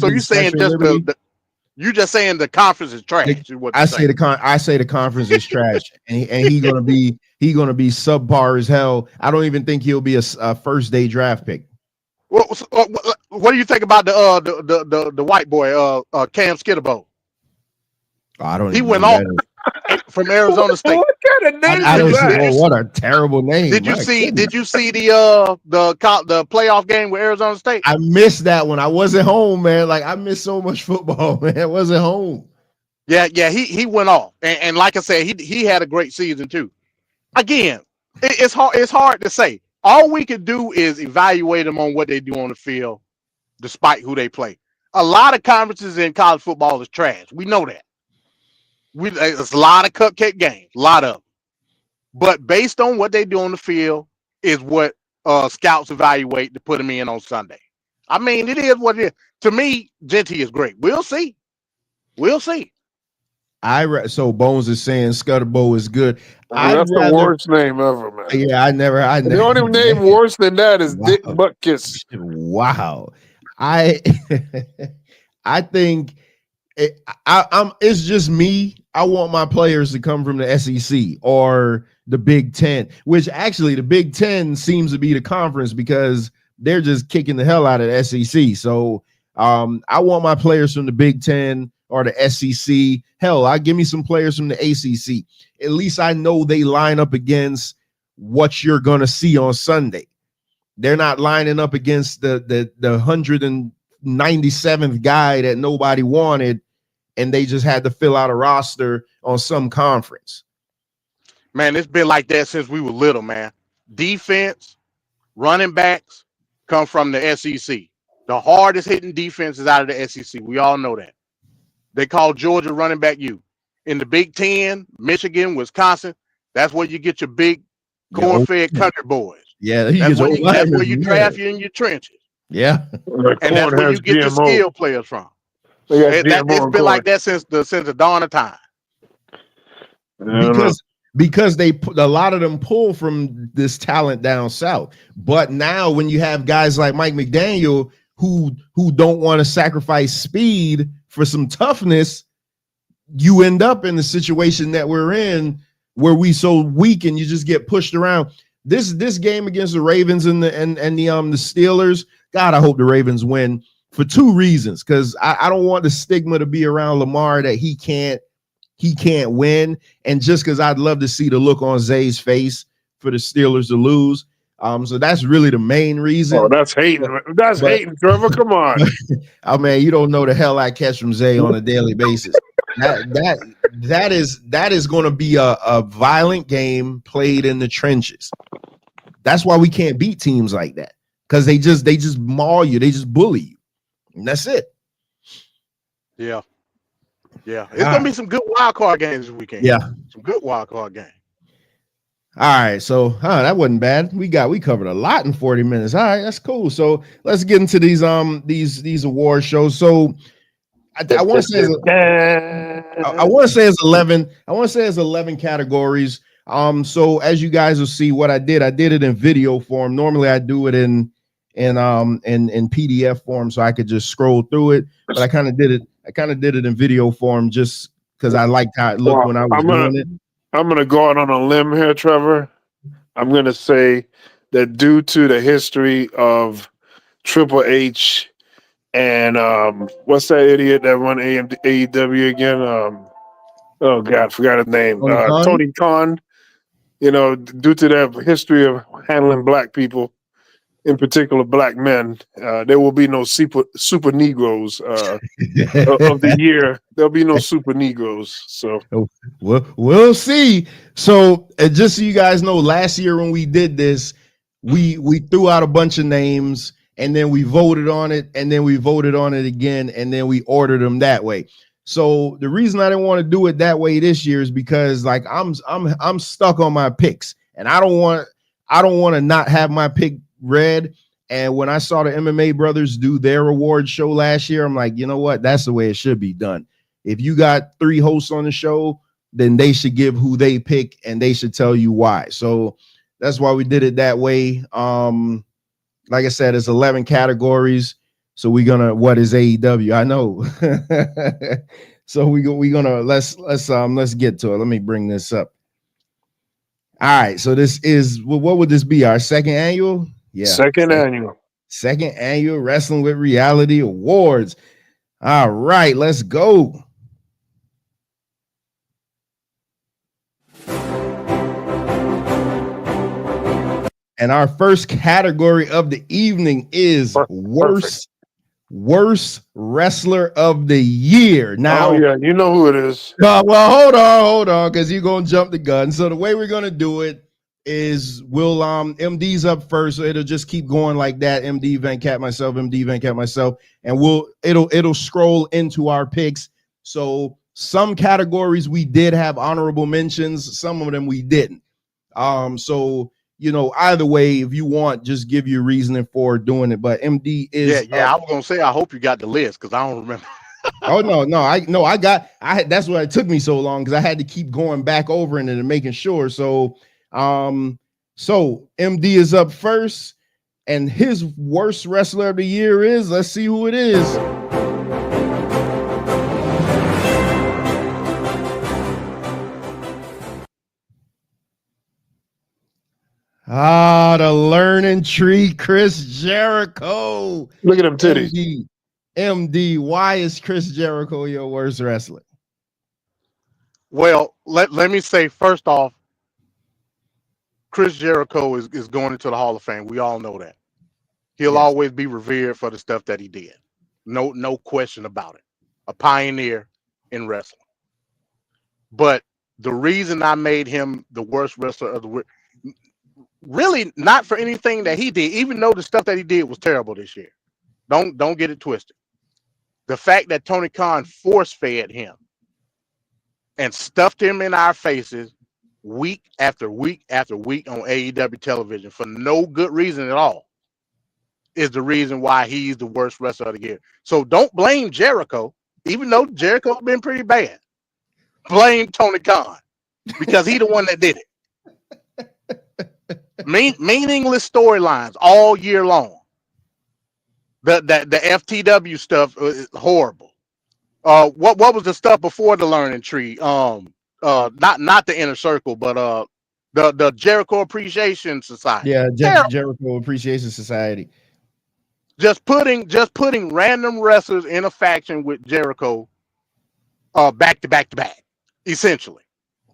the conference is trash? I say the conference is trash, and he's gonna be subpar as hell. I don't even think he'll be a first day draft pick. What do you think about the white boy, Cam Skidabo? I don't. He went off from Arizona State. What kind of name is that? What a terrible name! Did you see the playoff game with Arizona State? I missed that one. I wasn't home, man. Like I missed so much football, man. I wasn't home. Yeah. He went off, and like I said, he had a great season too. Again, it's hard to say. All we can do is evaluate them on what they do on the field, despite who they play. A lot of conferences in college football is trash. We know that. It's a lot of cupcake games, a lot of them. But based on what they do on the field is what scouts evaluate to put them in on Sunday. I mean, it is what it is. To me, Genty is great. We'll see. So Bones is saying Scudderbo is good. That's the worst name ever, man. Yeah, I never. The only name worse than that is Dick Buttkiss. Wow. I think it's just me. I want my players to come from the SEC or the Big Ten, which actually the Big Ten seems to be the conference because they're just kicking the hell out of the SEC. So I want my players from the Big Ten or the SEC. Hell, I give me some players from the ACC. At least I know they line up against what you're going to see on Sunday. They're not lining up against the 197th guy that nobody wanted, and they just had to fill out a roster on some conference. Man, it's been like that since we were little, man. defense, running backs come from the SEC. The hardest hitting defense is out of the SEC. We all know that. They call Georgia running back U. In the Big Ten, Michigan, Wisconsin, that's where you get your big corn-fed country boys. Yeah, that's where you draft you in your trenches. Yeah, and that's where you get your skill players from. It's been like that since the dawn of time. Because they put a lot of them pull from this talent down south. But now when you have guys like Mike McDaniel who don't want to sacrifice speed for some toughness, you end up in the situation that we're in where we so weak and you just get pushed around. This game against the Ravens and the Steelers, God, I hope the Ravens win for two reasons. Because I don't want the stigma to be around Lamar that he can't win, and just because I'd love to see the look on Zay's face for the Steelers to lose. So that's really the main reason. Oh, that's hating. That's hating, Trevor. Come on. Oh man, you don't know the hell I catch from Zay on a daily basis. That is going to be a violent game played in the trenches. That's why we can't beat teams like that, because they just maul you, they just bully you, and that's it. Yeah. It's gonna be some good wild card games this weekend. Yeah, some good wild card games. All right, so that wasn't bad. We covered a lot in 40 minutes. All right, that's cool. So let's get into these award shows. So I want to say it's 11. I want to say it's 11 categories. So as you guys will see, what I did it in video form. Normally I do it in PDF form, so I could just scroll through it. But I kind of did it in video form just because I liked how it looked when I was doing it. I'm going to go out on a limb here, Trevor. I'm going to say that due to the history of Triple H and what's that idiot that won AEW again? Oh God, forgot his name. Tony Khan. You know, due to their history of handling black people, in particular black men, there will be no super Negroes of the year. There'll be no super Negroes. So we'll see. So just so you guys know, last year when we did this, we threw out a bunch of names and then we voted on it, and then we voted on it again, and then we ordered them that way. So the reason I didn't want to do it that way this year is because like I'm stuck on my picks, and I don't want to not have my pick read. And when I saw the MMA brothers do their award show last year, I'm like, you know what? That's the way it should be done. If you got 3 hosts on the show, then they should give who they pick and they should tell you why. So that's why we did it that way. Like I said, it's 11 categories. So we're gonna, what is AEW? I know. So we're gonna let's get to it. Let me bring this up. All right, so this is, what would this be? Our second annual? Yeah. Second annual Wrestling with Reality Awards. All right, let's go. And our first category of the evening is worst wrestler of the year. Now, you know who it is. Well, hold on, because you're gonna jump the gun. So the way we're gonna do it is we'll MD's up first, so it'll just keep going like that. MD, Venkat, myself, MD, Venkat, myself, and it'll scroll into our picks. So some categories we did have honorable mentions, some of them we didn't. So you know, either way, if you want, just give you reasoning for doing it. But MD is I was gonna say I hope you got the list because I don't remember. Oh no, I that's why it took me so long, because I had to keep going back over it and making sure. So so MD is up first, and his worst wrestler of the year is, let's see who it is. The learning tree, Chris Jericho. Look at him titties. MD, why is Chris Jericho your worst wrestler? Well, let me say first off, Chris Jericho is going into the Hall of Fame. We all know that. He'll always be revered for the stuff that he did. No question about it. A pioneer in wrestling. But the reason I made him the worst wrestler of the really not for anything that he did, even though the stuff that he did was terrible this year. Don't get it twisted. The fact that Tony Khan force-fed him and stuffed him in our faces week after week after week on AEW television for no good reason at all is the reason why he's the worst wrestler of the year. So don't blame Jericho, even though Jericho's been pretty bad. Blame Tony Khan because he's the one that did it. Meaningless storylines all year long. The FTW stuff is horrible. What was the stuff before the Learning Tree? Not the Inner Circle, but the Jericho Appreciation Society. Yeah, Jericho Appreciation Society. Just putting random wrestlers in a faction with Jericho, back to back to back, essentially,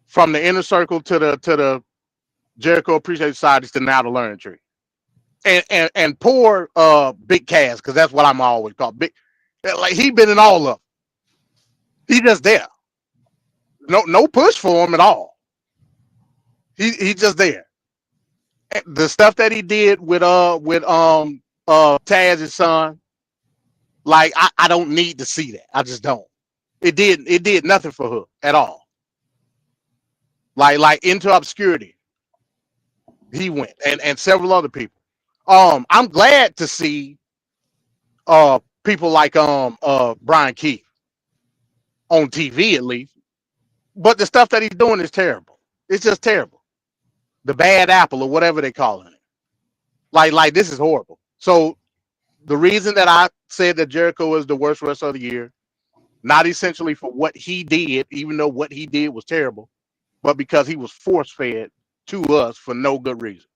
from the Inner Circle to the Jericho Appreciation Society to now the Learning Tree, and poor Big Cass, because that's what I'm always called Big. Like he been in all of them. He just there. No push for him at all. He just there. The stuff that he did with Taz's son, like I don't need to see that. I just don't. It did nothing for her at all. Like into obscurity. He went and several other people. I'm glad to see people like Brian Keith on TV at least. But the stuff that he's doing is terrible. It's just terrible. The bad apple or whatever they call it. Like this is horrible. So the reason that I said that Jericho is the worst wrestler of the year, not essentially for what he did, even though what he did was terrible, but because he was force-fed to us for no good reason.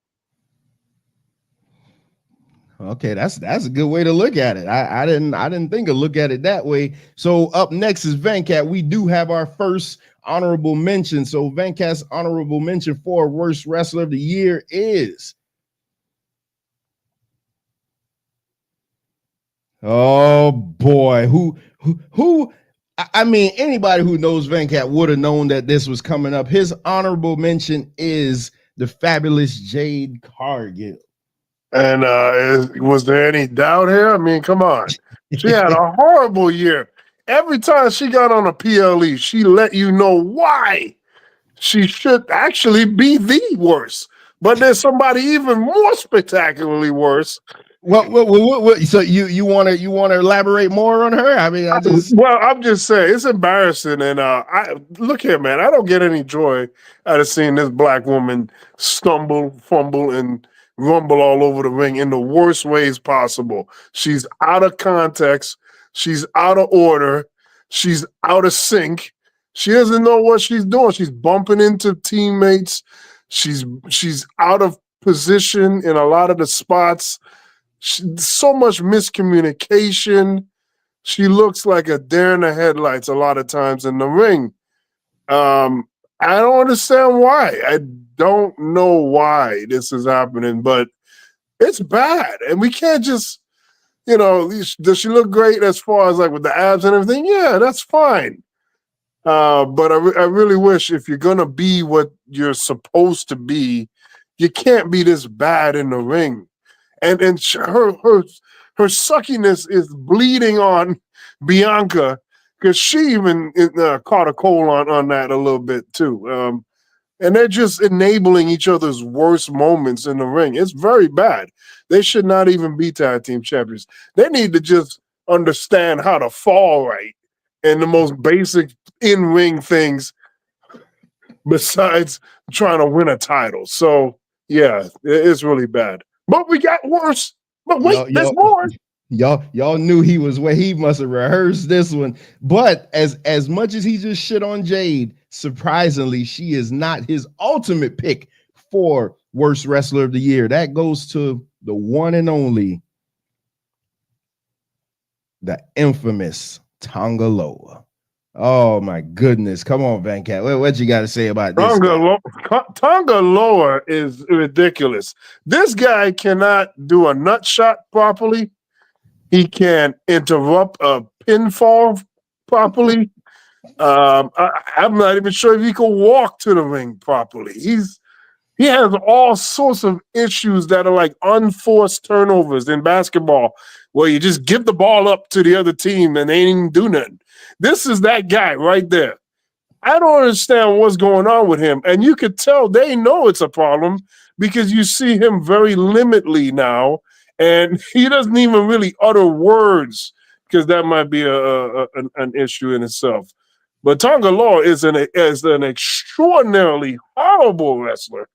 Okay, that's a good way to look at it. I didn't think of look at it that way. So up next is Venkat. We do have our first honorable mention. So Venkat's honorable mention for worst wrestler of the year is, oh boy, who I mean, anybody who knows Venkat would have known that this was coming up. His honorable mention is the fabulous Jade Cargill. And was there any doubt here? I mean, come on. She had a horrible year. Every time she got on a PLE, she let you know why she should actually be the worst. But there's somebody even more spectacularly worse. What so you want to elaborate more on her? I mean, I'm just saying it's embarrassing. And I look here, man. I don't get any joy out of seeing this black woman stumble, fumble, and rumble all over the ring in the worst ways possible. She's out of context. She's out of order. She's out of sync. She doesn't know what she's doing. She's bumping into teammates. She's out of position in a lot of the spots. So much miscommunication. She looks like a deer in the headlights a lot of times in the ring. I don't understand why. I don't know why this is happening, but it's bad. And we can't just, does she look great as far as like with the abs and everything? Yeah, that's fine. But I really wish if you're going to be what you're supposed to be, you can't be this bad in the ring. And her suckiness is bleeding on Bianca because she even caught a cold on that a little bit too. And they're just enabling each other's worst moments in the ring. It's very bad. They should not even be tag team champions. They need to just understand how to fall right and the most basic in-ring things besides trying to win a title. So, yeah, it's really bad. But we got worse. But wait, there's more. Y'all knew he was where he must have rehearsed this one. But as much as he just shit on Jade, surprisingly, she is not his ultimate pick for worst wrestler of the year. That goes to the one and only, the infamous Tonga Loa. Oh my goodness. Come on, Venkat. What you got to say about this? Tonga Loa is ridiculous. This guy cannot do a nut shot properly. He can't interrupt a pinfall properly. I'm not even sure if he can walk to the ring properly. He has all sorts of issues that are like unforced turnovers in basketball, where you just give the ball up to the other team and they ain't even do nothing. This is that guy right there. I don't understand what's going on with him. And you could tell they know it's a problem because you see him very limitedly now, and he doesn't even really utter words because that might be an issue in itself. But Tonga Law is an extraordinarily horrible wrestler.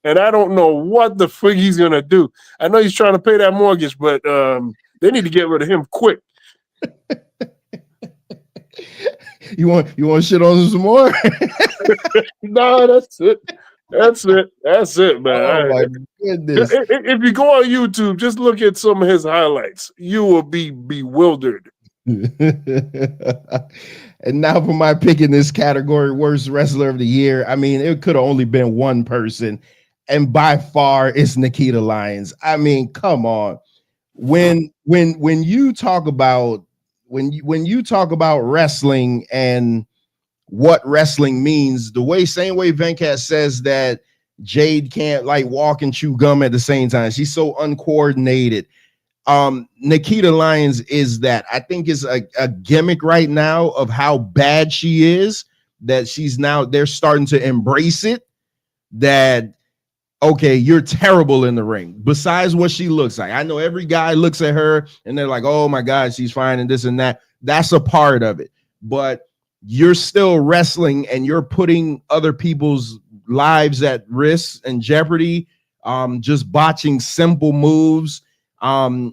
And I don't know what the frig he's going to do. I know he's trying to pay that mortgage, but they need to get rid of him quick. You want to shit on him some more? No, that's it. That's it, man. Oh my goodness. If you go on YouTube, just look at some of his highlights. You will be bewildered. And now for my pick in this category, worst wrestler of the year. I mean, it could have only been one person, and by far it's Nikita Lyons. I mean, come on. When you talk about wrestling and what wrestling means, same way Venkat says that Jade can't like walk and chew gum at the same time. She's so uncoordinated. Nikita Lyons is that. I think is a gimmick right now of how bad she is, that they're starting to embrace it, that okay, you're terrible in the ring besides what she looks like. I know every guy looks at her and they're like, oh my God, she's fine and this and that. That's a part of it, but you're still wrestling and you're putting other people's lives at risk and jeopardy, just botching simple moves. I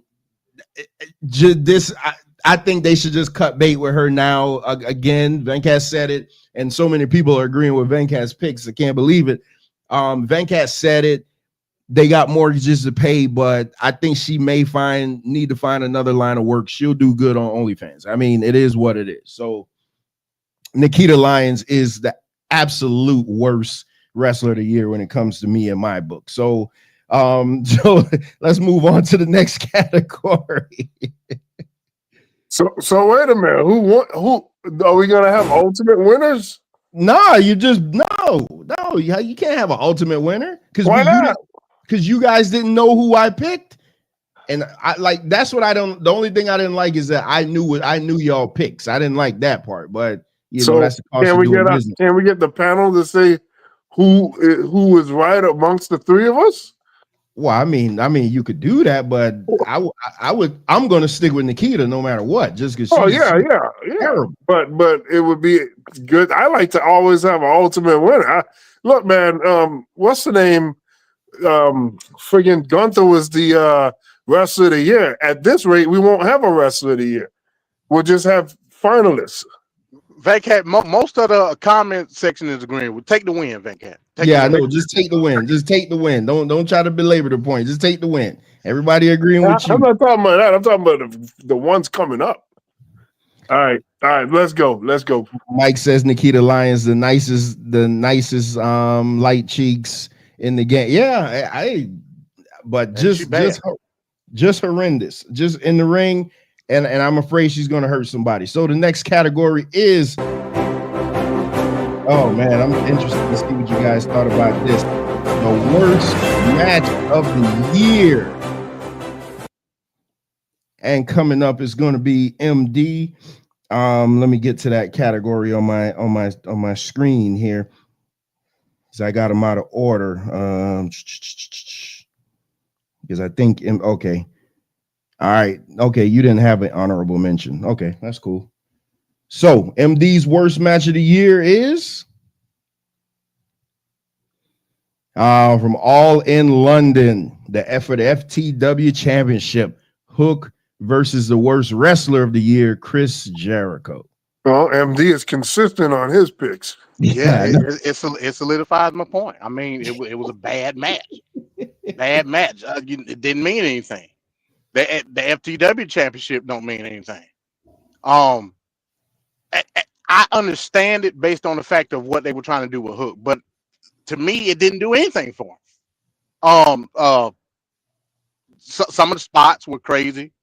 think they should just cut bait with her now. Again, Venkat said it, and so many people are agreeing with Venkat's picks. I can't believe it. Venkat said it. They got mortgages to pay, but I think she may need to find another line of work. She'll do good on OnlyFans. I mean, it is what it is. So Nikita Lyons is the absolute worst wrestler of the year when it comes to me in my book. So let's move on to the next category. So wait a minute. Who are we gonna have ultimate winners? No, you can't have an ultimate winner because you guys didn't know who I picked. And that's what the only thing I didn't like is that I knew y'all picks. I didn't like that part, but that's the cost of doing business. Can we get the panel to say who is right amongst the three of us? Well, I mean, you could do that, but I'm going to stick with Nikita no matter what, just because. Oh yeah. But it would be good. I like to always have an ultimate winner. Look, man, what's the name? Friggin' Gunther was the wrestler of the year. At this rate, we won't have a wrestler of the year. We'll just have finalists. Venkat, most of the comment section is agreeing. We'll take the win, Venkat. I know. Just take the win. Just take the win. Don't try to belabor the point. Just take the win. Everybody agreeing with you. I'm not talking about that. I'm talking about the ones coming up. All right. Let's go. Mike says Nikita Lyons the nicest light cheeks in the game. Yeah, but just horrendous. Just in the ring. And I'm afraid she's going to hurt somebody. So the next category is, oh man, I'm interested to see what you guys thought about this. The worst match of the year. And coming up is going to be MD. Let me get to that category on my screen here, because I got them out of order. Because I think okay. All right. Okay. You didn't have an honorable mention. Okay. That's cool. So MD's worst match of the year is from All in London, the FTW Championship, Hook versus the worst wrestler of the year, Chris Jericho. Well, MD is consistent on his picks. Yeah, it solidifies my point. I mean, it was a bad match. Bad match. It didn't mean anything. The FTW Championship don't mean anything. I understand it based on the fact of what they were trying to do with Hook, but to me, it didn't do anything for him. Some of the spots were crazy,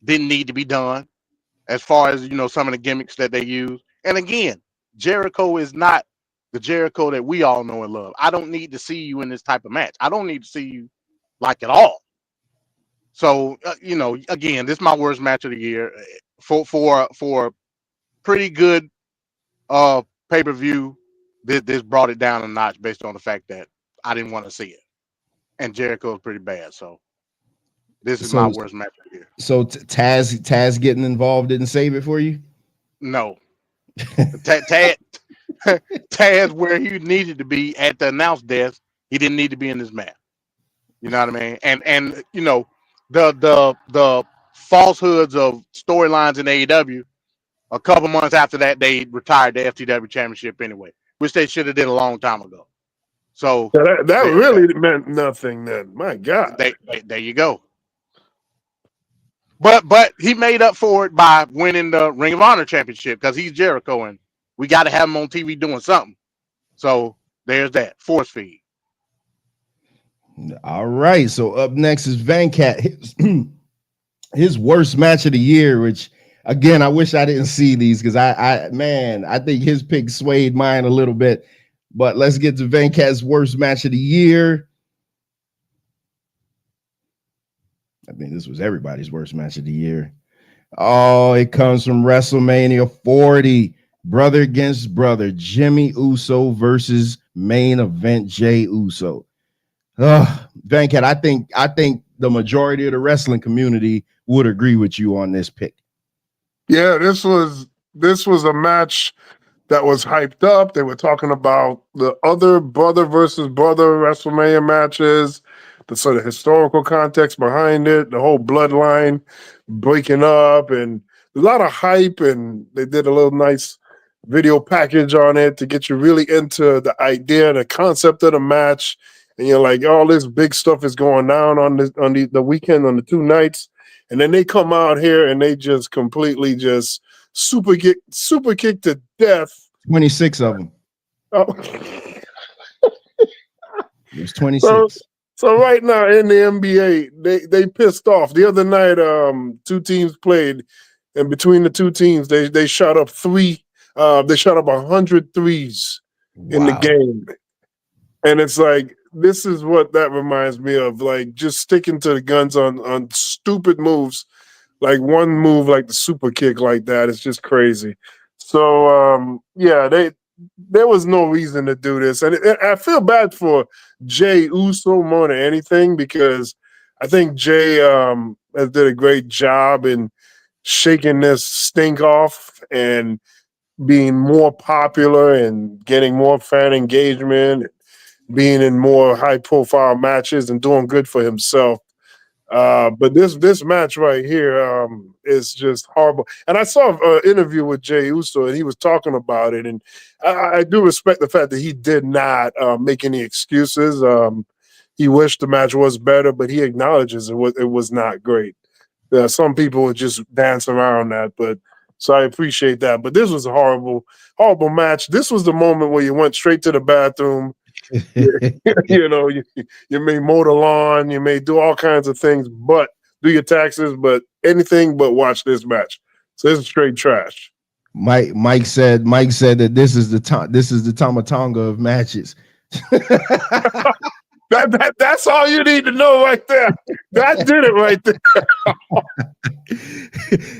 didn't need to be done, as far as some of the gimmicks that they use. And again, Jericho is not the Jericho that we all know and love. I don't need to see you in this type of match. I don't need to see you like at all. So again, this is my worst match of the year for pretty good pay-per-view. This brought it down a notch based on the fact that I didn't want to see it, and Jericho was pretty bad. So this is my worst match of the year. So Taz getting involved didn't save it for you? No. Taz where he needed to be at the announce desk. He didn't need to be in this match. You know what I mean? And the falsehoods of storylines in AEW. A couple months after that, they retired the FTW Championship anyway, which they should have did a long time ago. So that really meant nothing. Then, my God, there you go. But he made up for it by winning the Ring of Honor Championship because he's Jericho and we got to have him on TV doing something. So there's that force feed. All right. So up next is Venkat. His worst match of the year, which again, I wish I didn't see these because I think his pick swayed mine a little bit. But let's get to Venkat's worst match of the year. I think this was everybody's worst match of the year. Oh, it comes from WrestleMania 40. Brother against brother. Jimmy Uso versus main event Jey Uso. Venkat, I think the majority of the wrestling community would agree with you on this pick. Yeah, this was a match that was hyped up. They were talking about the other brother versus brother WrestleMania matches, the sort of historical context behind it, the whole bloodline breaking up, and a lot of hype. And they did a little nice video package on it to get you really into the idea and the concept of the match. And you're like, all this big stuff is going down on the weekend, on the 2 nights. And then they come out here and they just completely just super kick to death. 26 of them. Oh. It was 26. So right now in the NBA, they pissed off. The other night, 2 teams played, and between the 2 teams, they shot up 100 threes in the game. And it's like, this is what that reminds me of, like just sticking to the guns on stupid moves, like one move like the super kick like that. It's just crazy. So there was no reason to do this, and I feel bad for Jey Uso more than anything because I think Jey has did a great job in shaking this stink off and being more popular and getting more fan engagement, being in more high-profile matches and doing good for himself. But this match right here is just horrible. And I saw an interview with Jey Uso, and he was talking about it. And I do respect the fact that he did not make any excuses. He wished the match was better, but he acknowledges it was not great. Some people would just dance around that, so I appreciate that. But this was a horrible, horrible match. This was the moment where you went straight to the bathroom. You may mow the lawn, you may do all kinds of things, but do your taxes, but anything but watch this match. So this is straight trash. Mike said that this is the Tamatonga of matches. That's all you need to know right there. That did it right there.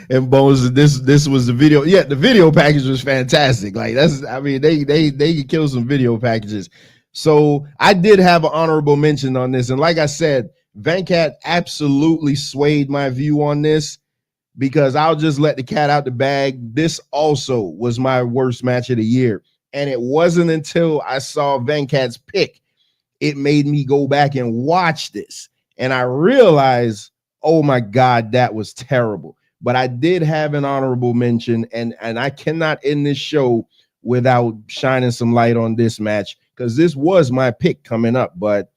And Bones, this was the video. Yeah, the video package was fantastic. Like they could kill some video packages. So I did have an honorable mention on this. And like I said, Venkat absolutely swayed my view on this because I'll just let the cat out the bag. This also was my worst match of the year. And it wasn't until I saw Venkat's pick, it made me go back and watch this. And I realized, oh my God, that was terrible. But I did have an honorable mention, and I cannot end this show without shining some light on this match, because this was my pick coming up, but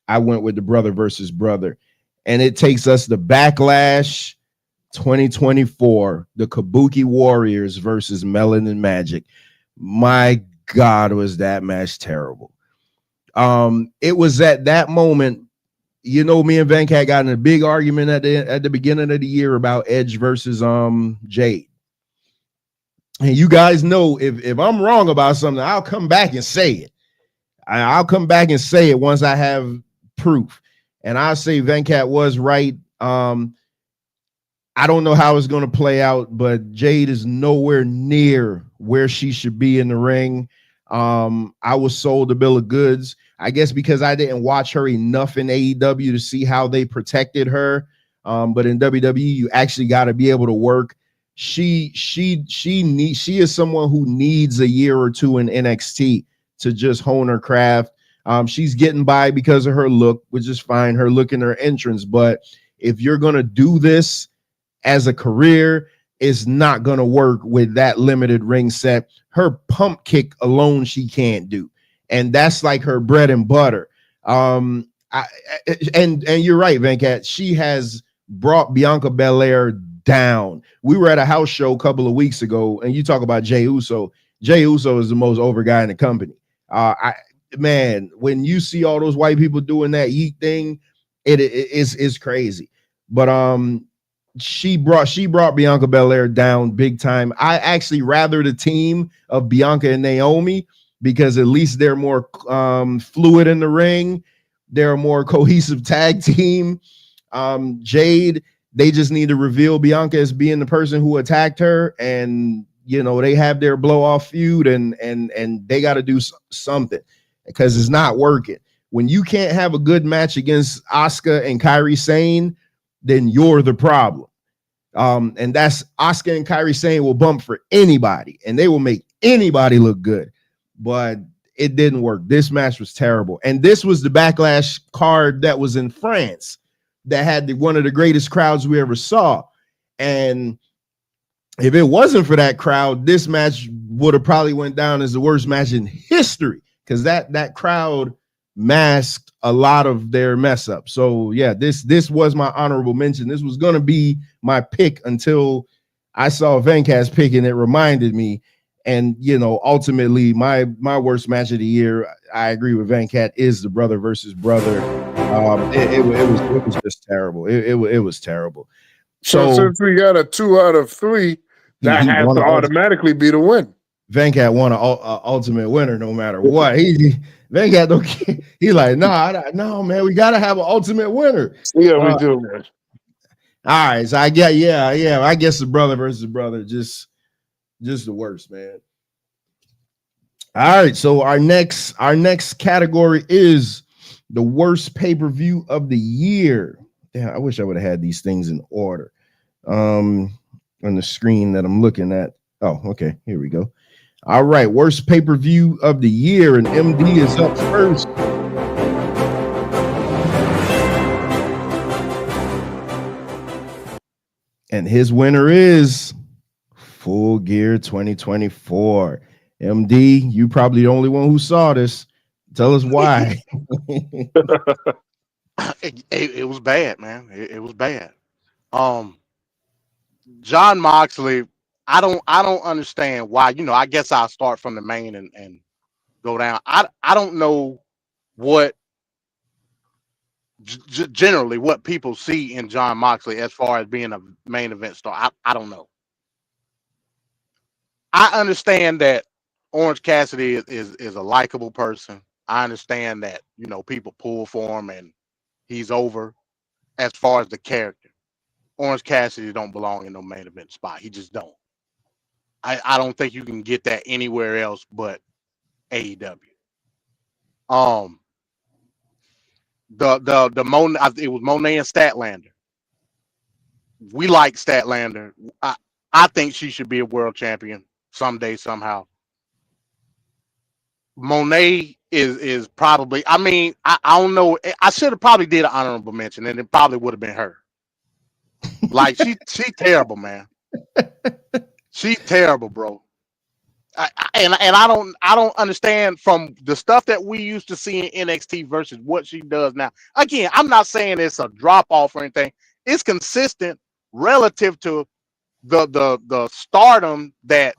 I went with the brother versus brother. And it takes us to Backlash 2024, the Kabuki Warriors versus Melanin Magic. My God, was that match terrible. It was at that moment, me and Venkat got in a big argument at the beginning of the year about Edge versus Jade. And you guys know if I'm wrong about something, I'll come back and say it. I'll come back and say it once I have proof. And I'll say Venkat was right. I don't know how it's going to play out, but Jade is nowhere near where she should be in the ring. I was sold a bill of goods, I guess, because I didn't watch her enough in AEW to see how they protected her. But in WWE, you actually got to be able to work. She is someone who needs a year or two in NXT to just hone her craft. She's getting by because of her look, which is fine. Her look and her entrance. But if you're going to do this as a career, is not going to work with that limited ring set. Her pump kick alone, she can't do. And that's like her bread and butter. And you're right, Venkat. She has brought Bianca Belair down. We were at a house show a couple of weeks ago, and you talk about Jey Uso. Jey Uso is the most over guy in the company. Man, when you see all those white people doing that yeet thing, it is crazy. But she brought Bianca Belair down big time. I actually rather the team of Bianca and Naomi because at least they're more fluid in the ring. They're a more cohesive tag team. Jade, they just need to reveal Bianca as being the person who attacked her, and you know they have their blow off feud, and they got to do something because it's not working. When you can't have a good match against Asuka and Kairi Sane, then you're the problem. And that's Asuka and Kairi Sane will bump for anybody, and they will make anybody look good. But it didn't work. This match was terrible. And this was the Backlash card that was in France that had one of the greatest crowds we ever saw. And if it wasn't for that crowd, this match would have probably went down as the worst match in history because that crowd masked a lot of their mess up. So yeah, this was my honorable mention. This was going to be my pick until I saw Venkat's pick and it reminded me. And you know, ultimately, my worst match of the year, I agree with Venkat, is the brother versus brother. It was just terrible. It was terrible. So since we got a 2 out of 3, that has to automatically be the win. Venkat won an ultimate winner no matter what. Venkat don't care. He's like, no, man, we gotta have an ultimate winner. Yeah, we do, man. All right, so I guess the brother versus brother, just the worst, man. All right, so our next category is the worst pay-per-view of the year. Damn, I wish I would have had these things in order on the screen that I'm looking at. Oh, okay, here we go. All right, worst pay-per-view of the year, and MD is up first. And his winner is Full Gear 2024. MD, you probably the only one who saw this. Tell us why. It was bad, man. It was bad. John Moxley, I don't understand why. You know, I guess I'll start from the main and go down. I don't know what generally what people see in John Moxley as far as being a main event star. I don't know. I understand that Orange Cassidy is a likable person. I understand that, you know, people pull for him and he's over. As far as the character, Orange Cassidy don't belong in no main event spot. He just don't. I don't think you can get that anywhere else but AEW. It was Monet and Statlander. We like Statlander. I think she should be a world champion someday, somehow. Monet is probably, I mean, I don't know. I should have probably did an honorable mention, and it probably would have been her. Like she terrible, man. She's terrible, bro. I don't understand from the stuff that we used to see in NXT versus what she does now. Again, I'm not saying it's a drop off or anything. It's consistent relative to the stardom that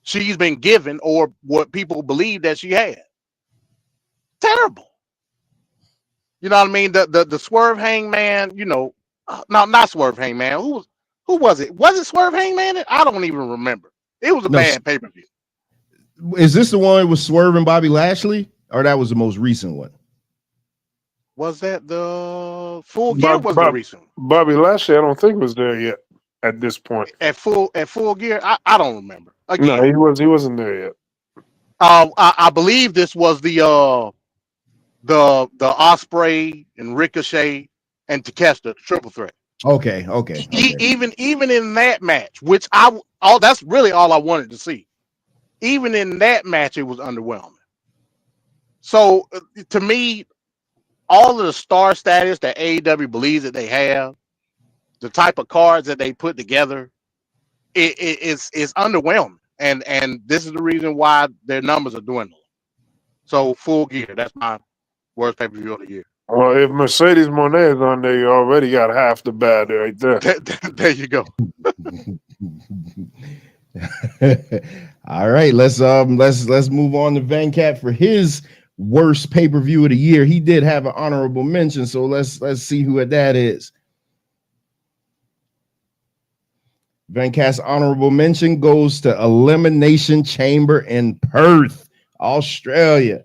she's been given or what people believe that she had. Terrible. You know what I mean? The Swerve Hangman, you know, no, not Swerve Hangman. Who was it? Was it Swerve Hangman? I don't even remember. It was a bad pay-per-view. Is this the one with Swerve and Bobby Lashley, or that was the most recent one? Was that the Full Gear? Was the recent one? Bobby Lashley, I don't think was there yet at this point. At Full Gear, I don't remember. Again, No, he wasn't there yet. I believe this was the Osprey and Ricochet and Takeshita triple threat. Okay. Even in that match, which that's really all I wanted to see. Even in that match, it was underwhelming. So to me, all of the star status that AEW believes that they have, the type of cards that they put together, it's underwhelming. And this is the reason why their numbers are dwindling. So Full Gear, that's my worst pay-per-view of the year. Well, if Mercedes Moné is on there, you already got half the bad right there. There you go. All right, let's move on to Venkat for his worst pay-per-view of the year. He did have an honorable mention, so let's see who that is. Venkat's honorable mention goes to Elimination Chamber in Perth, Australia.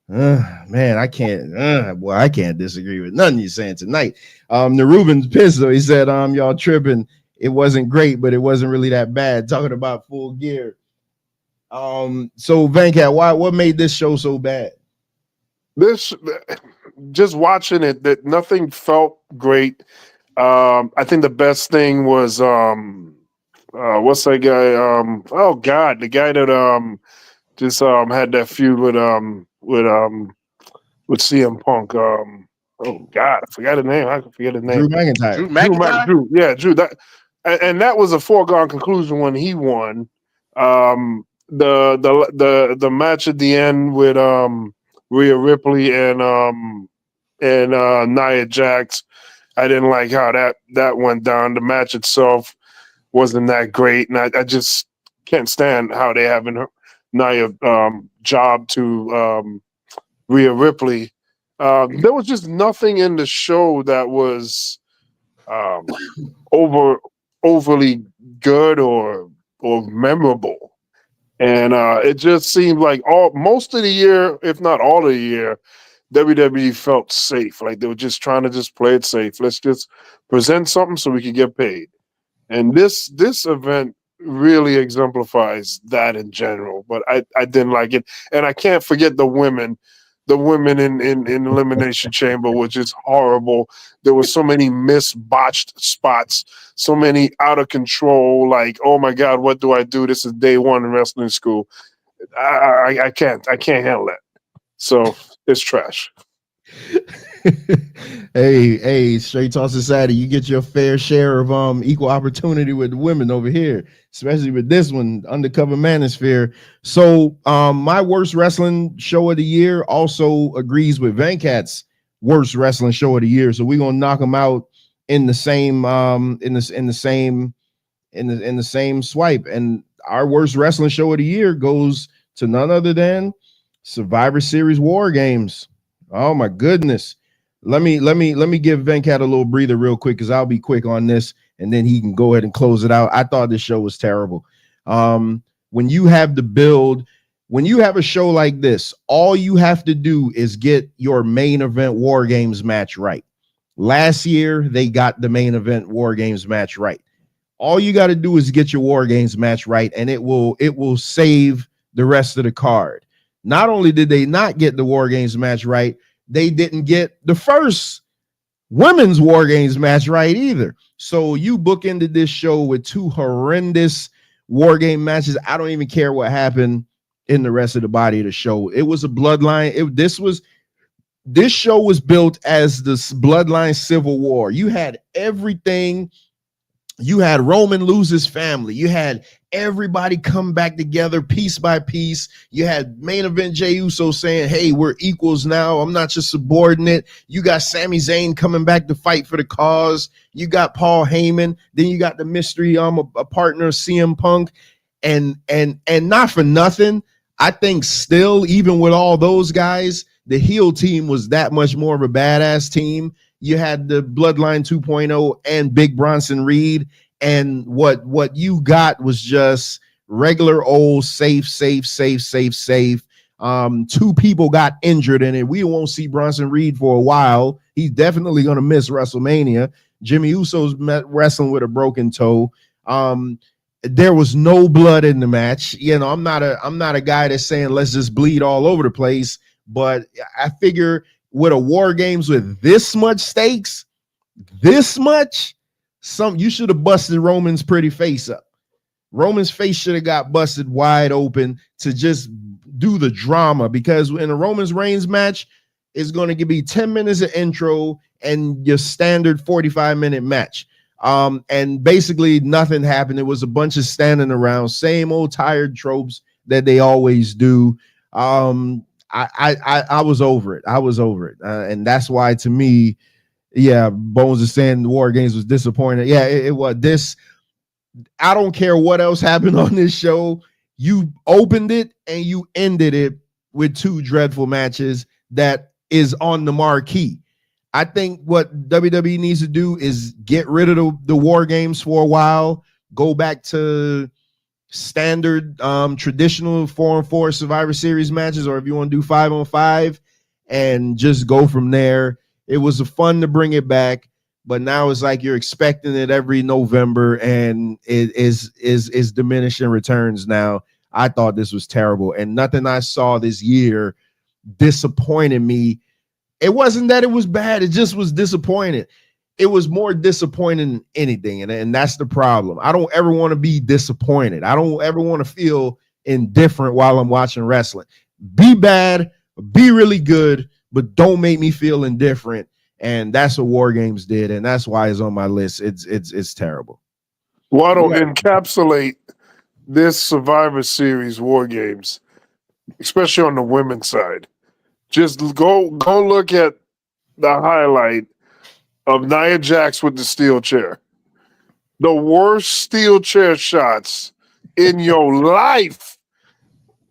Man, I can't disagree with nothing you're saying tonight. Ruben's pissed though. He said, y'all tripping. It wasn't great, but it wasn't really that bad. Talking about Full Gear. So Venkat, what made this show so bad? This, just watching it, that nothing felt great. I think the best thing was what's that guy? Oh God, the guy that just had that feud with CM Punk. Oh God, I forgot his name. I can forget his name. Drew McIntyre. Drew. Yeah, Drew. That and that was a foregone conclusion when he won. The match at the end with Rhea Ripley and Nia Jax, I didn't like how that went down. The match itself wasn't that great, and I just can't stand how they having Nia job to Rhea Ripley. There was just nothing in the show that was overly good or memorable. And it just seemed like most of the year, if not all of the year, WWE felt safe. Like they were just trying to just play it safe. Let's just present something so we can get paid. And this event really exemplifies that in general. But I didn't like it. And I can't forget the women. The women in Elimination Chamber was just horrible. There were so many botched spots, so many out of control. Like, oh my God, what do I do? This is day one in wrestling school. I can't handle that. So it's trash. Hey, Straight Talk Society, you get your fair share of equal opportunity with the women over here, especially with this one, Undercover Manosphere. So my worst wrestling show of the year also agrees with Venkat's worst wrestling show of the year. So we're gonna knock them out in the same in the same swipe. And our worst wrestling show of the year goes to none other than Survivor Series War Games. Oh my goodness. Let me give Venkat a little breather real quick, because I'll be quick on this and then he can go ahead and close it out. I thought this show was terrible. When you have the build, when you have a show like this, all you have to do is get your main event War Games match right. Last year, they got the main event War Games match right. All you got to do is get your War Games match right, and it will save the rest of the card. Not only did they not get the War Games match right, they didn't get the first women's War Games match right either. So you bookended this show with two horrendous War Game matches. I don't even care what happened in the rest of the body of the show. It was a bloodline. This show was built as this bloodline civil war. You had everything. You had Roman lose his family. You had everybody come back together piece by piece. You had main event Jey Uso saying, hey, we're equals now. I'm not your subordinate. You got Sami Zayn coming back to fight for the cause. You got Paul Heyman. Then you got the mystery a partner, CM Punk. And not for nothing, I think still, even with all those guys, the heel team was that much more of a badass team. You had the Bloodline 2.0 and Big Bronson Reed. And what you got was just regular old safe. 2 people got injured in it. We won't see Bronson Reed for a while. He's definitely going to miss WrestleMania. Jimmy Uso's wrestling with a broken toe. There was no blood in the match. You know, I'm not a guy that's saying let's just bleed all over the place, but I figure with a War Games with this much stakes, you should have busted Roman's pretty face up. Roman's face should have got busted wide open to just do the drama, because in a Roman's Reigns match, it's going to give me 10 minutes of intro and your standard 45-minute match. And basically nothing happened. It was a bunch of standing around, same old tired tropes that they always do. I was over it. And that's why, to me, yeah, Bones is saying the War Games was disappointing. Yeah, it was. This, I don't care what else happened on this show. You opened it and you ended it with 2 dreadful matches that is on the marquee. I think what WWE needs to do is get rid of the War Games for a while, go back to standard traditional 4-on-4 Survivor Series matches, or if you want to do 5-on-5, and just go from there. It was fun to bring it back, but now it's like you're expecting it every November, and it is diminishing returns now. I thought this was terrible, and nothing I saw this year disappointed me. It wasn't that it was bad, it just was disappointing. It was more disappointing than anything, and that's the problem. I don't ever want to be disappointed. I don't ever want to feel indifferent while I'm watching wrestling. Be bad, be really good, but don't make me feel indifferent. And that's what War Games did, and that's why it's on my list. It's terrible. Why don't encapsulate this Survivor Series War Games, especially on the women's side? Just go look at the highlight of Nia Jax with the steel chair. The worst steel chair shots in your life.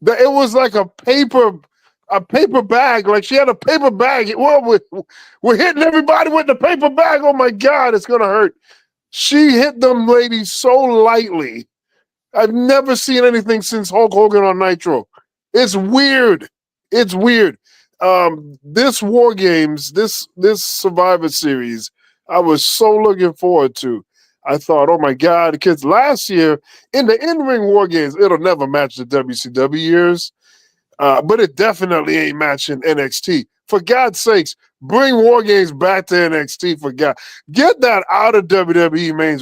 It was like a paper bag. Like she had a paper bag. Well, we're hitting everybody with the paper bag. Oh my God, it's gonna hurt. She hit them ladies so lightly. I've never seen anything since Hulk Hogan on Nitro. It's weird. It's weird. This War Games, this Survivor Series, I was so looking forward to. I thought, oh my God, because last year in the in-ring War Games, it'll never match the WCW years, but it definitely ain't matching NXT. For God's sakes, bring War Games back to NXT. For God, get that out of WWE main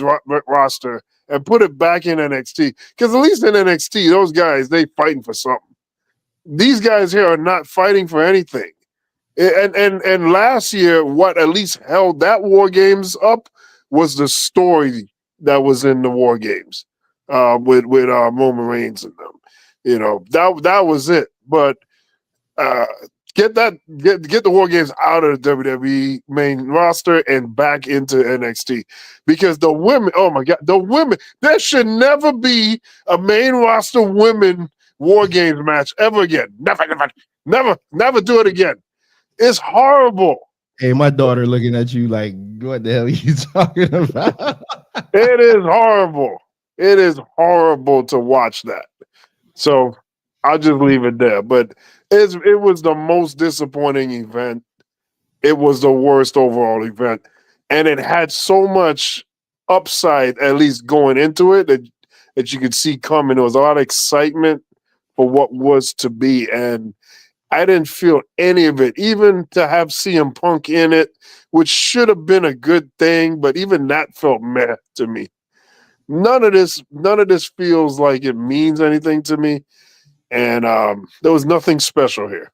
roster and put it back in NXT. Because at least in NXT, those guys, they fighting for something. These guys here are not fighting for anything. And last year, what at least held that War Games up was the story that was in the War Games with Roman Reigns and them. You know, that was it. But get the War Games out of the WWE main roster and back into NXT, because the women, oh my God, the women, there should never be a main roster women War Games match ever again. Never do it again. It's horrible. Hey, my daughter looking at you like, what the hell are you talking about? It is horrible. It is horrible to watch that. So I'll just leave it there. But it was the most disappointing event. It was the worst overall event. And it had so much upside, at least going into it, that you could see coming. There was a lot of excitement for what was to be. And I didn't feel any of it, even to have CM Punk in it, which should have been a good thing, but even that felt meh to me. None of this feels like it means anything to me, and there was nothing special here.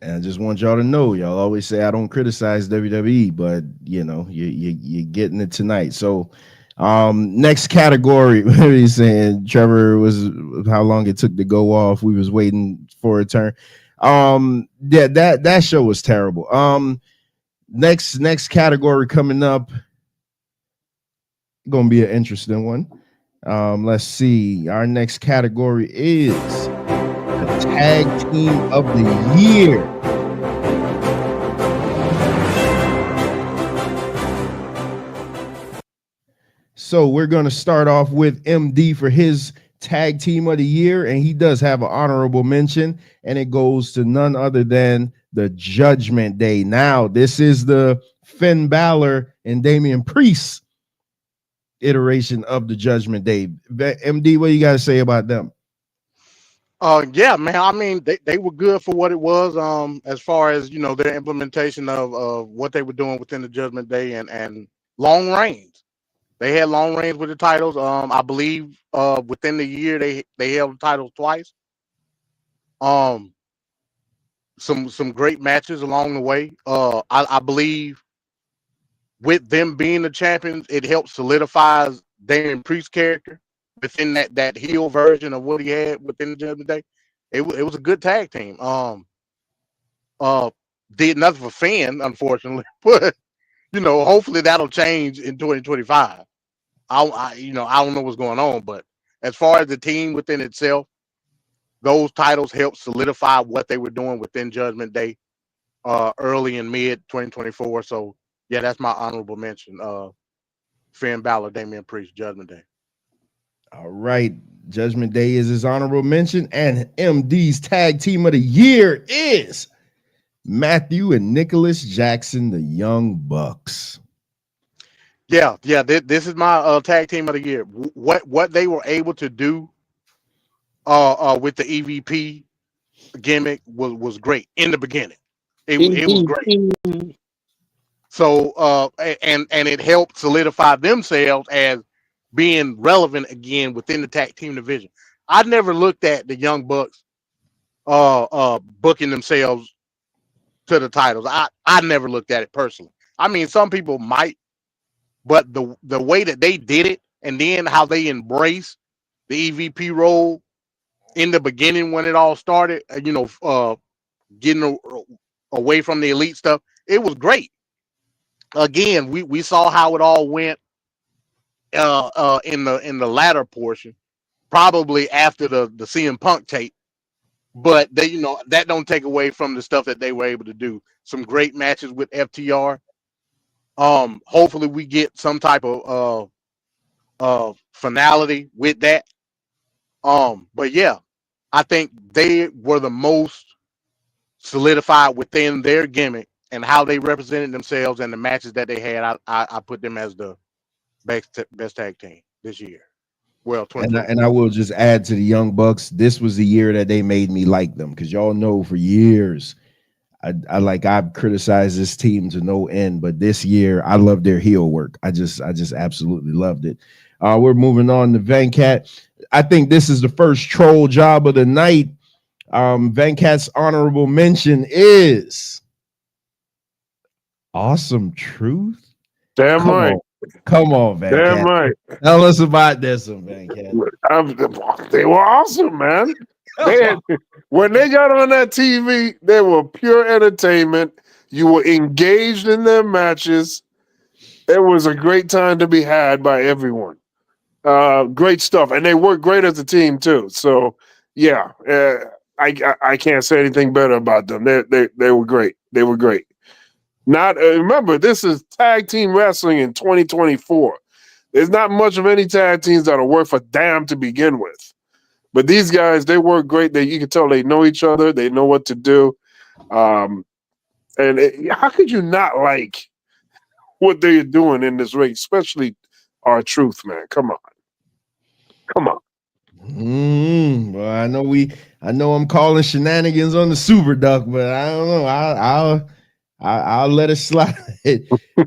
And I just want y'all to know, y'all always say I don't criticize WWE, but you know, you're getting it tonight. So next category, he's saying Trevor was how long it took to go off. We was waiting for a turn. Yeah, that show was terrible. Next category coming up, gonna be an interesting one. Let's see. Our next category is the Tag Team of the Year. So we're going to start off with MD for his tag team of the year, and he does have an honorable mention, and it goes to none other than the Judgment Day. Now, this is the Finn Balor and Damian Priest iteration of the Judgment Day. MD, what you got to say about them? Yeah, man. I mean, they were good for what it was. As far as their implementation of what they were doing within the Judgment Day and long reigns. They had long reigns with the titles. I believe within the year they held the titles twice. Some great matches along the way. I believe with them being the champions, it helps solidifies Damian Priest's character within that heel version of what he had within the Judgment Day. It was a good tag team. Did nothing for Finn, unfortunately, but hopefully that'll change in 2025. I don't know what's going on, but as far as the team within itself, those titles helped solidify what they were doing within Judgment Day, early and mid 2024. So yeah, that's my honorable mention. Finn Balor, Damian Priest, Judgment Day. All right. Judgment Day is his honorable mention, and MD's tag team of the year is Matthew and Nicholas Jackson, the Young Bucks. Yeah. This is my tag team of the year. What they were able to do with the EVP gimmick was great in the beginning. It was great. So and it helped solidify themselves as being relevant again within the tag team division. I never looked at the Young Bucks booking themselves to the titles. I never looked at it personally. I mean, some people might, but the way that they did it and then how they embraced the EVP role in the beginning when it all started, getting away from the elite stuff, it was great. Again, we saw how it all went in the latter portion, probably after the CM Punk tape. But they, that don't take away from the stuff that they were able to do. Some great matches with FTR. Hopefully we get some type of finality with that. But yeah, I think they were the most solidified within their gimmick and how they represented themselves and the matches that they had. I put them as the best tag team this year. Well, and I will just add to the Young Bucks. This was the year that they made me like them, because y'all know for years I've criticized this team to no end, but this year I love their heel work. I just absolutely loved it. We're moving on to Venkat. I think this is the first troll job of the night. Venkat's honorable mention is Awesome Truth. Damn right. Come on, Venkat. Damn right. Tell us about this one, Venkat. They were awesome, man. When they got on that TV, they were pure entertainment. You were engaged in their matches. It was a great time to be had by everyone. Great stuff, and they worked great as a team too. So, yeah, I can't say anything better about them. They were great. They were great. Not remember, this is tag team wrestling in 2024. There's not much of any tag teams that'll work for damn to begin with. But these guys, they work great. You can tell they know each other. They know what to do. How could you not like what they're doing in this ring, especially R-Truth, man? Come on. Well, I know I'm calling shenanigans on the Super Duck, but I don't know. I'll let it slide.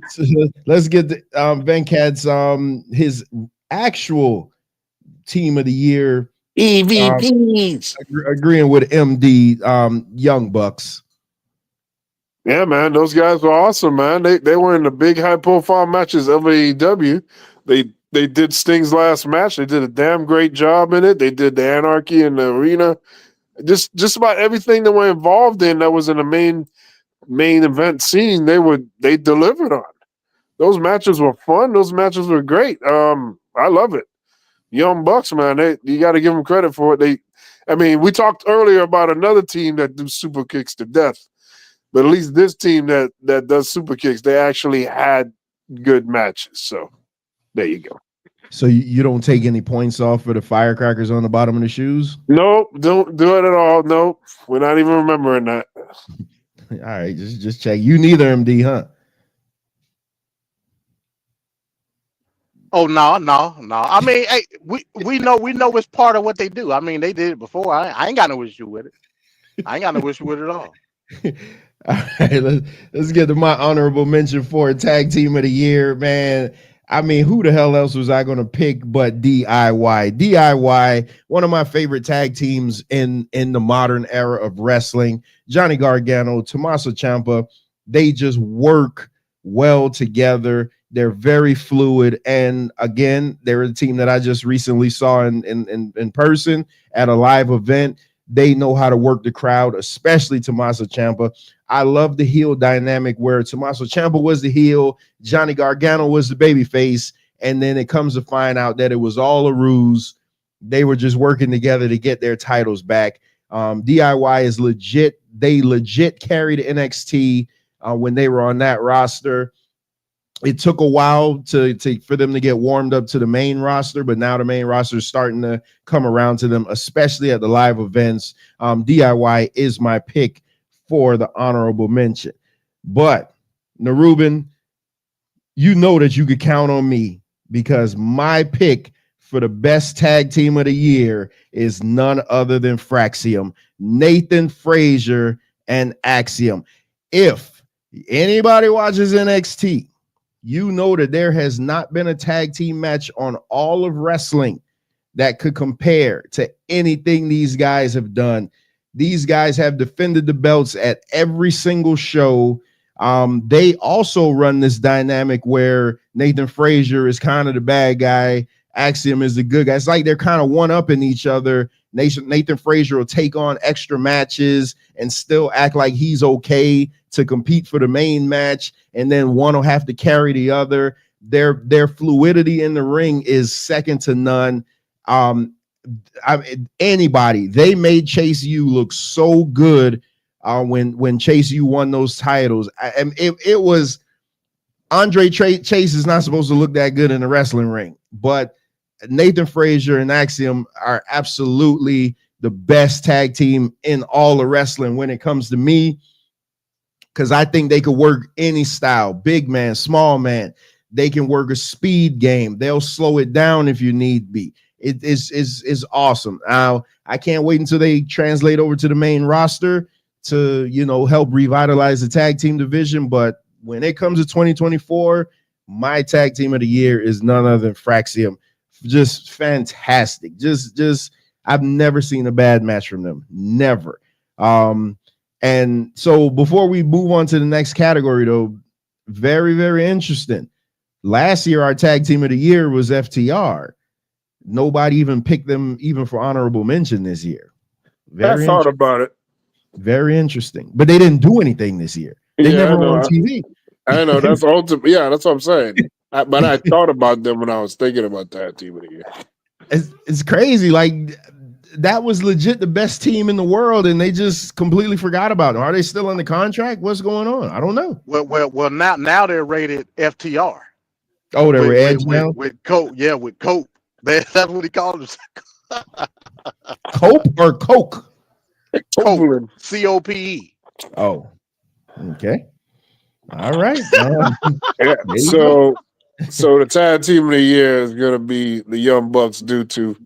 So let's get the Venkat's his actual team of the year. EVPs. Agreeing with MD, Young Bucks. Yeah, man, those guys were awesome, man. They were in the big high profile matches of AEW. They did Sting's last match. They did a damn great job in it. They did the Anarchy in the arena. Just about everything that were involved in that was in the main event scene, they delivered on. Those matches were fun. Those matches were great. I love it. Young Bucks, man, you got to give them credit for it. We talked earlier about another team that do super kicks to death, but at least this team that does super kicks, they actually had good matches. So there you go. So you don't take any points off for the firecrackers on the bottom of the shoes? Nope, don't do it at all. Nope, we're not even remembering that. All right, just check. You neither, MD, huh? Oh no. I mean, hey, we know it's part of what they do. I mean, they did it before. I ain't got no issue with it. I ain't got no issue with it at all. All right, let's get to my honorable mention for a tag team of the year, man. I mean, who the hell else was I going to pick but DIY? DIY, one of my favorite tag teams in the modern era of wrestling. Johnny Gargano, Tommaso Ciampa, they just work well together. They're very fluid. And again, they're a team that I just recently saw in person at a live event. They know how to work the crowd, especially Tommaso Ciampa. I love the heel dynamic where Tommaso Ciampa was the heel, Johnny Gargano was the babyface, and then it comes to find out that it was all a ruse. They were just working together to get their titles back. DIY is legit. They legit carried NXT when they were on that roster. It took a while for them to get warmed up to the main roster, but now the main roster is starting to come around to them, especially at the live events. DIY is my pick for the honorable mention. But Narubin, you know that you could count on me because my pick for the best tag team of the year is none other than Fraxium, Nathan Frazier and Axiom. If anybody watches NXT, you know that there has not been a tag team match on all of wrestling that could compare to anything these guys have done. These guys have defended the belts at every single show. They also run this dynamic where Nathan Frazier is kind of the bad guy. Axiom is the good guy. It's like they're kind of one-upping each other. Nathan Frazier will take on extra matches and still act like he's okay to compete for the main match, and then one will have to carry the other. Their fluidity in the ring is second to none. They made Chase U look so good when Chase U won those titles. It was Andre Chase is not supposed to look that good in the wrestling ring, but Nathan Frazier and Axiom are absolutely the best tag team in all of wrestling when it comes to me, because I think they could work any style, big man, small man. They can work a speed game. They'll slow it down if you need be. It is awesome. Now, I can't wait until they translate over to the main roster to, help revitalize the tag team division. But when it comes to 2024, my tag team of the year is none other than Fraxium. Just fantastic. Just I've never seen a bad match from them. Never. And so before we move on to the next category, though, very, very interesting. Last year, our tag team of the year was FTR. Nobody even picked them even for honorable mention this year. I thought about it. Very interesting. But they didn't do anything this year. They never were on TV. I know. That's ultimate. Yeah, that's what I'm saying. But I thought about them when I was thinking about tag team of the year. It's crazy. Like, that was legit the best team in the world, and they just completely forgot about them. Are they still under contract? What's going on? I don't know. Well, now they're rated FTR. Oh, they were Edge now? With Cope. Yeah, with Cope. That's what he called us. Cope or Coke? Cope. COPE. Oh, okay. All right. Yeah, so the tag team of the year is going to be the Young Bucks due to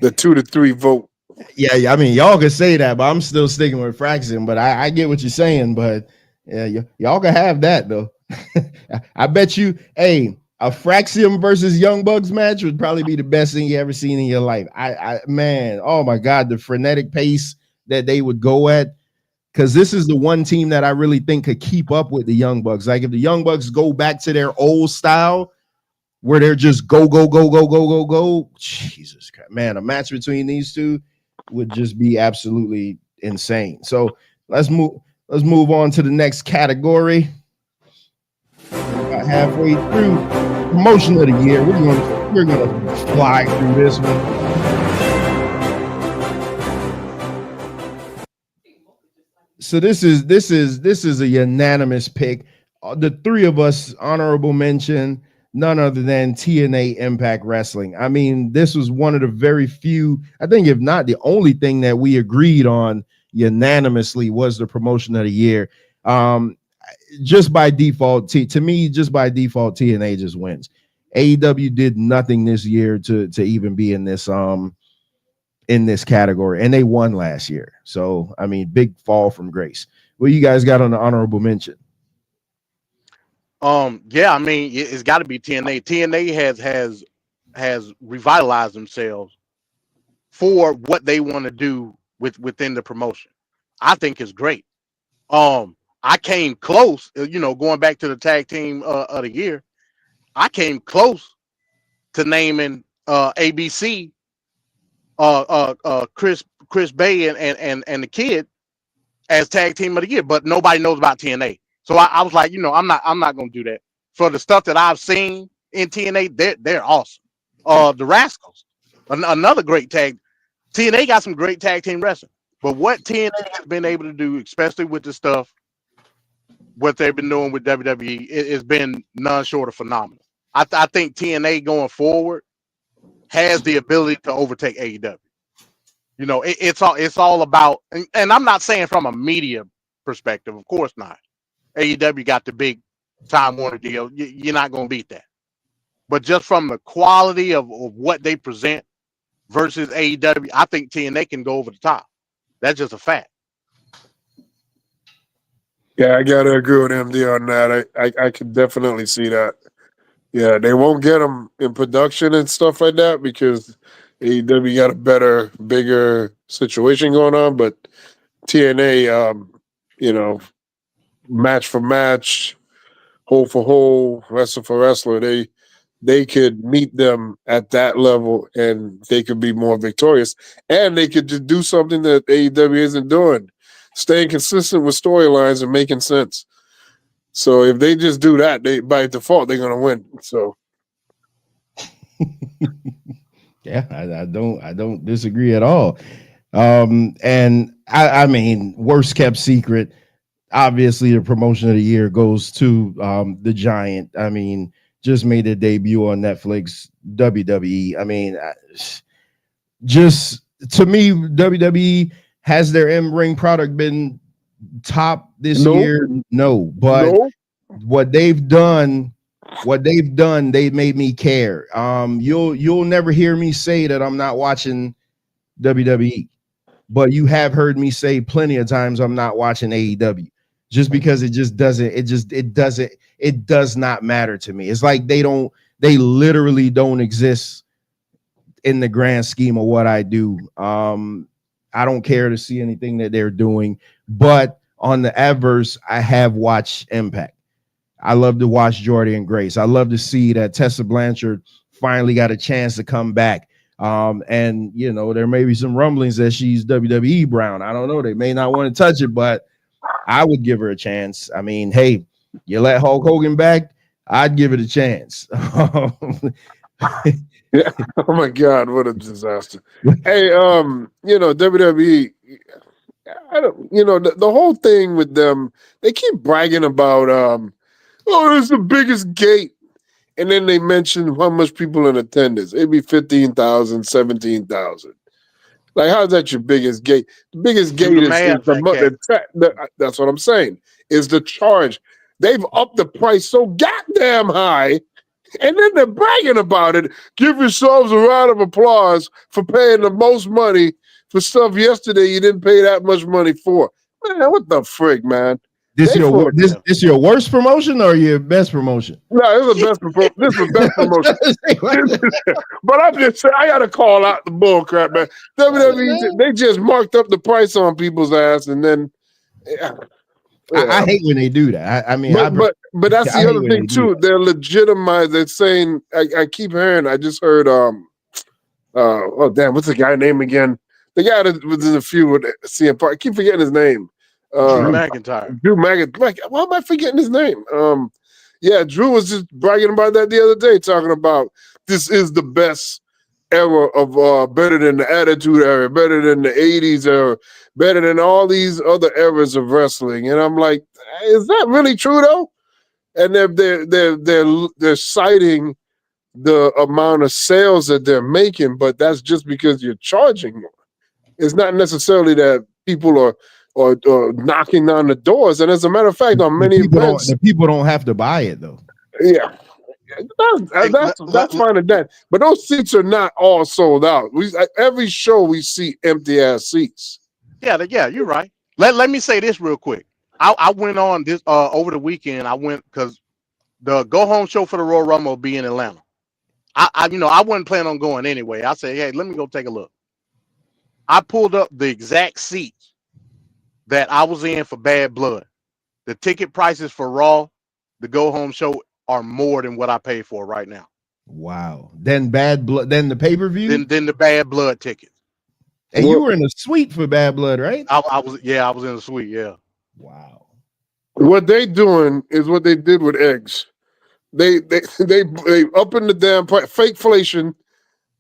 the 2-3 vote. Yeah. I mean, y'all can say that, but I'm still sticking with Fraxium. But I get what you're saying. But yeah, y'all can have that though. I bet you, a Fraxium versus Young Bucks match would probably be the best thing you ever seen in your life. Man, oh my God, the frenetic pace that they would go at. Because this is the one team that I really think could keep up with the Young Bucks. Like if the Young Bucks go back to their old style where they're just go, Jesus Christ, man, a match between these two would just be absolutely insane. So let's move on to the next category. About halfway through promotion of the year. We're gonna fly through this one. So this is a unanimous pick. The three of us honorable mention. none other than TNA Impact Wrestling. I mean, this was one of the very few, I think, if not the only thing that we agreed on unanimously was the promotion of the year. Just by default, to me, just by default, TNA just wins. AEW did nothing this year to even be in this category, and they won last year. So, I mean, big fall from grace. What you guys got on the honorable mention? Yeah, I mean, it's got to be TNA. TNA has revitalized themselves for what they want to do within the promotion. I think it's great. I came close, going back to the tag team of the year. I came close to naming ABC, Chris Bay and the Kid as tag team of the year, but nobody knows about TNA. So I was like, I'm not gonna do that. For the stuff that I've seen in TNA, they're awesome. The Rascals, another great tag. TNA got some great tag team wrestling, but what TNA has been able to do, especially with the stuff, what they've been doing with WWE, it's been none short of phenomenal. I think TNA going forward has the ability to overtake AEW. It's all about, and I'm not saying from a media perspective, of course not. AEW got the big Time Warner deal. You're not going to beat that. But just from the quality of what they present versus AEW, I think TNA can go over the top. That's just a fact. Yeah, I gotta agree with MD on that. I can definitely see that. Yeah, they won't get them in production and stuff like that because AEW got a better, bigger situation going on. But TNA, match for match, hole for hole, wrestler for wrestler, they could meet them at that level and they could be more victorious. And they could just do something that AEW isn't doing, staying consistent with storylines and making sense. So if they just do that, by default, they're going to win. So. Yeah, I don't disagree at all. And I mean, worst kept secret, obviously the promotion of the year goes to the Giant. I mean, just made a debut on Netflix, WWE. I mean, just to me, WWE has their in-ring product been top this year? No, but what they've done, they made me care. You'll never hear me say that I'm not watching WWE, but you have heard me say plenty of times I'm not watching AEW. Just because it does not matter to me. It's like they literally don't exist in the grand scheme of what I do. I don't care to see anything that they're doing, but on the adverse, I have watched Impact. I love to watch Jordy and Grace. I love to see that Tessa Blanchard finally got a chance to come back. And there may be some rumblings that she's WWE Brown. I don't know. They may not want to touch it, but I would give her a chance. I mean, hey, you let Hulk Hogan back, I'd give it a chance. Yeah. Oh my God, what a disaster. Hey, WWE, the whole thing with them, they keep bragging about it's the biggest gate. And then they mention how much people in attendance. It'd be 15,000, 17,000. Like, how's that your biggest gate? The biggest gate is that's what I'm saying, is the charge. They've upped the price so goddamn high, and then they're bragging about it. Give yourselves a round of applause for paying the most money for stuff yesterday you didn't pay that much money for. Man, what the frig, man? This your worst promotion or your best promotion? No, this is the best promotion. But I'm just saying, I gotta call out the bull crap, man. WWE, they just marked up the price on people's ass, and then I hate when they do that. But that's the other thing too. They're legitimized. They're saying, I keep hearing. I just heard. Oh damn, what's the guy name again? The guy that was in the feud with CM Punk. I keep forgetting his name. Drew McIntyre. Like, why am I forgetting his name? Yeah, Drew was just bragging about that the other day, talking about this is the best era of better than the Attitude Era, better than the 80s era, better than all these other eras of wrestling. And I'm like, is that really true though? and they're citing the amount of sales that they're making, but that's just because you're charging more. It's not necessarily that people are knocking on the doors. And as a matter of fact, on many events, the people don't have to buy it though. Yeah, that's fine and that. But those seats are not all sold out. Every show we see empty ass seats. Yeah, you're right. Let me say this real quick. I went on this over the weekend. I went because the go home show for the Royal Rumble will be in Atlanta. I wasn't planning on going anyway. I said, hey, let me go take a look. I pulled up the exact seats that I was in for Bad Blood. The ticket prices for Raw, the go home show, are more than what I paid for right now. Wow. Then Bad Blood, then the pay-per-view? Then the Bad Blood tickets. And you were in a suite for Bad Blood, right? I was in a suite, yeah. Wow. What they doing is what they did with eggs. They up in the damn fake inflation.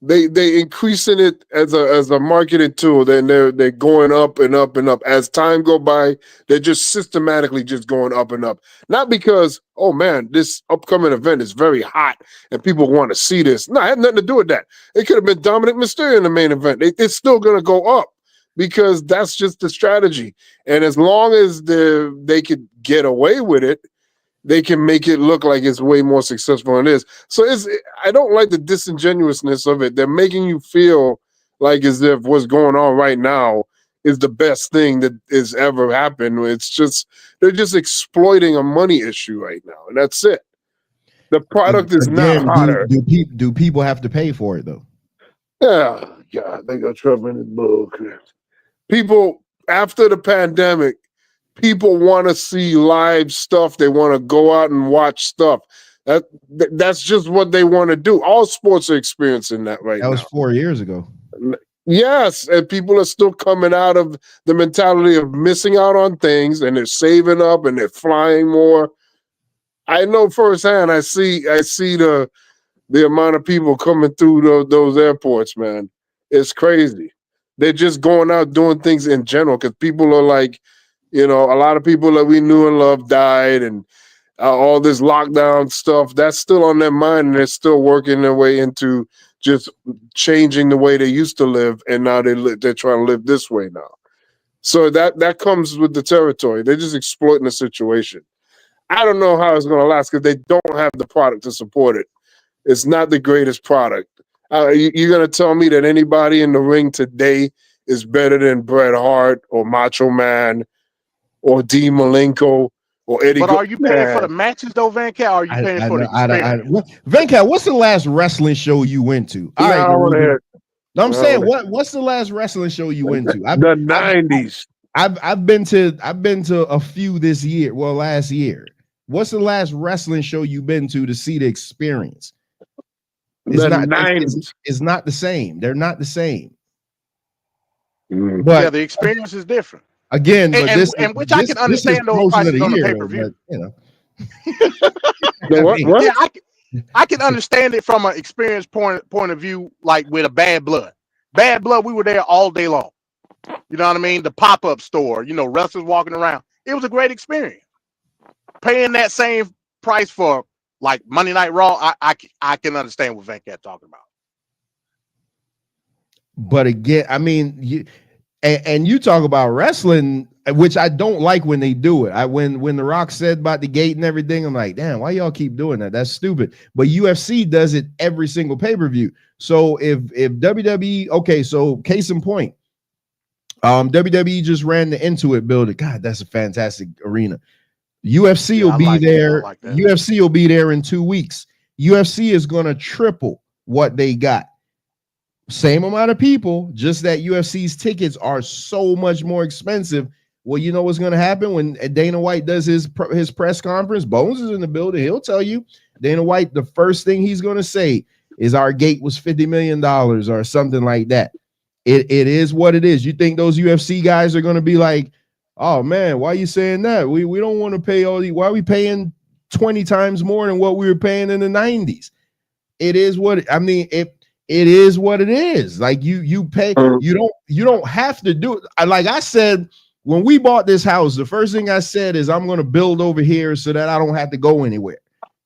They increasing it as a marketing tool. Then they're going up and up and up as time go by. They're just systematically just going up and up. Not because, oh man, this upcoming event is very hot and people want to see this. No, it had nothing to do with that. It could have been Dominic Mysterio in the main event. It's still going to go up because that's just the strategy. And as long as they could get away with it, they can make it look like it's way more successful than it is. So I don't like the disingenuousness of it. They're making you feel like as if what's going on right now is the best thing that has ever happened. It's just, they're just exploiting a money issue right now. And that's it. The product is not hotter. Do people have to pay for it though? Yeah. God, they got trouble in the book. People, after the pandemic, people want to see live stuff. They want to go out and watch stuff. That's just what they want to do. All sports are experiencing that right now. That was 4 years ago. Yes, and people are still coming out of the mentality of missing out on things, and they're saving up and they're flying more. I know firsthand. I see the amount of people coming through those airports, man. It's crazy. They're just going out doing things in general because people are like, a lot of people that we knew and loved died, and all this lockdown stuff, that's still on their mind, and they're still working their way into just changing the way they used to live, and now they're trying to live this way now. So that comes with the territory. They're just exploiting the situation. I don't know how it's going to last because they don't have the product to support it. It's not the greatest product. You're going to tell me that anybody in the ring today is better than Bret Hart or Macho Man or Dean Malenko or Eddie? But are you paying for the matches though, Van Cat? Or are you paying for the experience? Van Cat, what's the last wrestling show you went to? I'm saying, what's the last wrestling show you went to? The 90s. I've been to a few this year. Well, last year. What's the last wrestling show you've been to see the experience? It's not the same. They're not the same. But the experience is different. Again, but which I can understand those prices on the pay-per-view. I can understand it from an experience point of view, like with a Bad Blood. Bad Blood, we were there all day long. You know what I mean? The pop-up store, wrestlers walking around. It was a great experience. Paying that same price for like Monday Night Raw, I can understand what Van Cat talking about. But again, I mean, you talk about wrestling, which I don't like when they do it. When The Rock said about the gate and everything, I'm like, damn, why y'all keep doing that? That's stupid. But UFC does it every single pay-per-view. So if WWE, okay, so case in point, WWE just ran the Intuit building. God, that's a fantastic arena. UFC will be there. UFC will be there in 2 weeks. UFC is going to triple what they got. Same amount of people, just that UFC's tickets are so much more expensive. Well, you know what's going to happen when Dana White does his press conference? Bones is in the building. He'll tell you, Dana White, the first thing he's going to say is our gate was $50 million or something like that. It is what it is. You think those UFC guys are going to be like, oh man, why are you saying that? We don't want to pay all the, why are we paying 20 times more than what we were paying in the 90s? It is what it is what it is. Like you pay, you don't have to do it. Like I said, when we bought this house, the first thing I said is I'm going to build over here so that I don't have to go anywhere,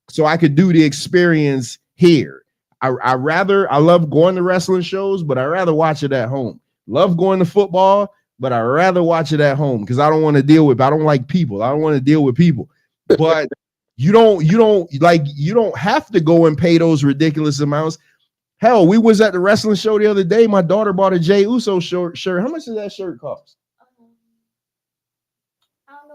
so I could do the experience here. I love going to wrestling shows, but I rather watch it at home. Love going to football, but I rather watch it at home because I don't want to deal with. I don't like people. I don't want to deal with people. But you don't have to go and pay those ridiculous amounts. Hell, we was at the wrestling show the other day. My daughter bought a Jey Uso shirt. How much did that shirt cost?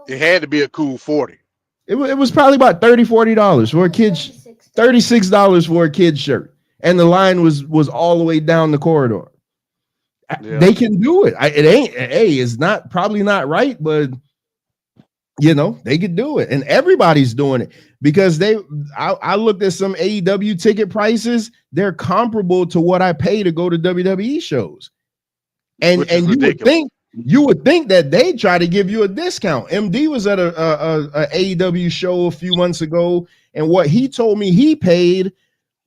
It had to be a cool 40. It was probably about $30-$40 for a kid's $36 for a kid's shirt. And the line was all the way down the corridor. Yeah. They can do it. It's not probably not right, but they could do it. And everybody's doing it because I looked at some AEW ticket prices. They're comparable to what I pay to go to WWE shows. And you would think that they try to give you a discount. MD was at a AEW show a few months ago, and what he told me he paid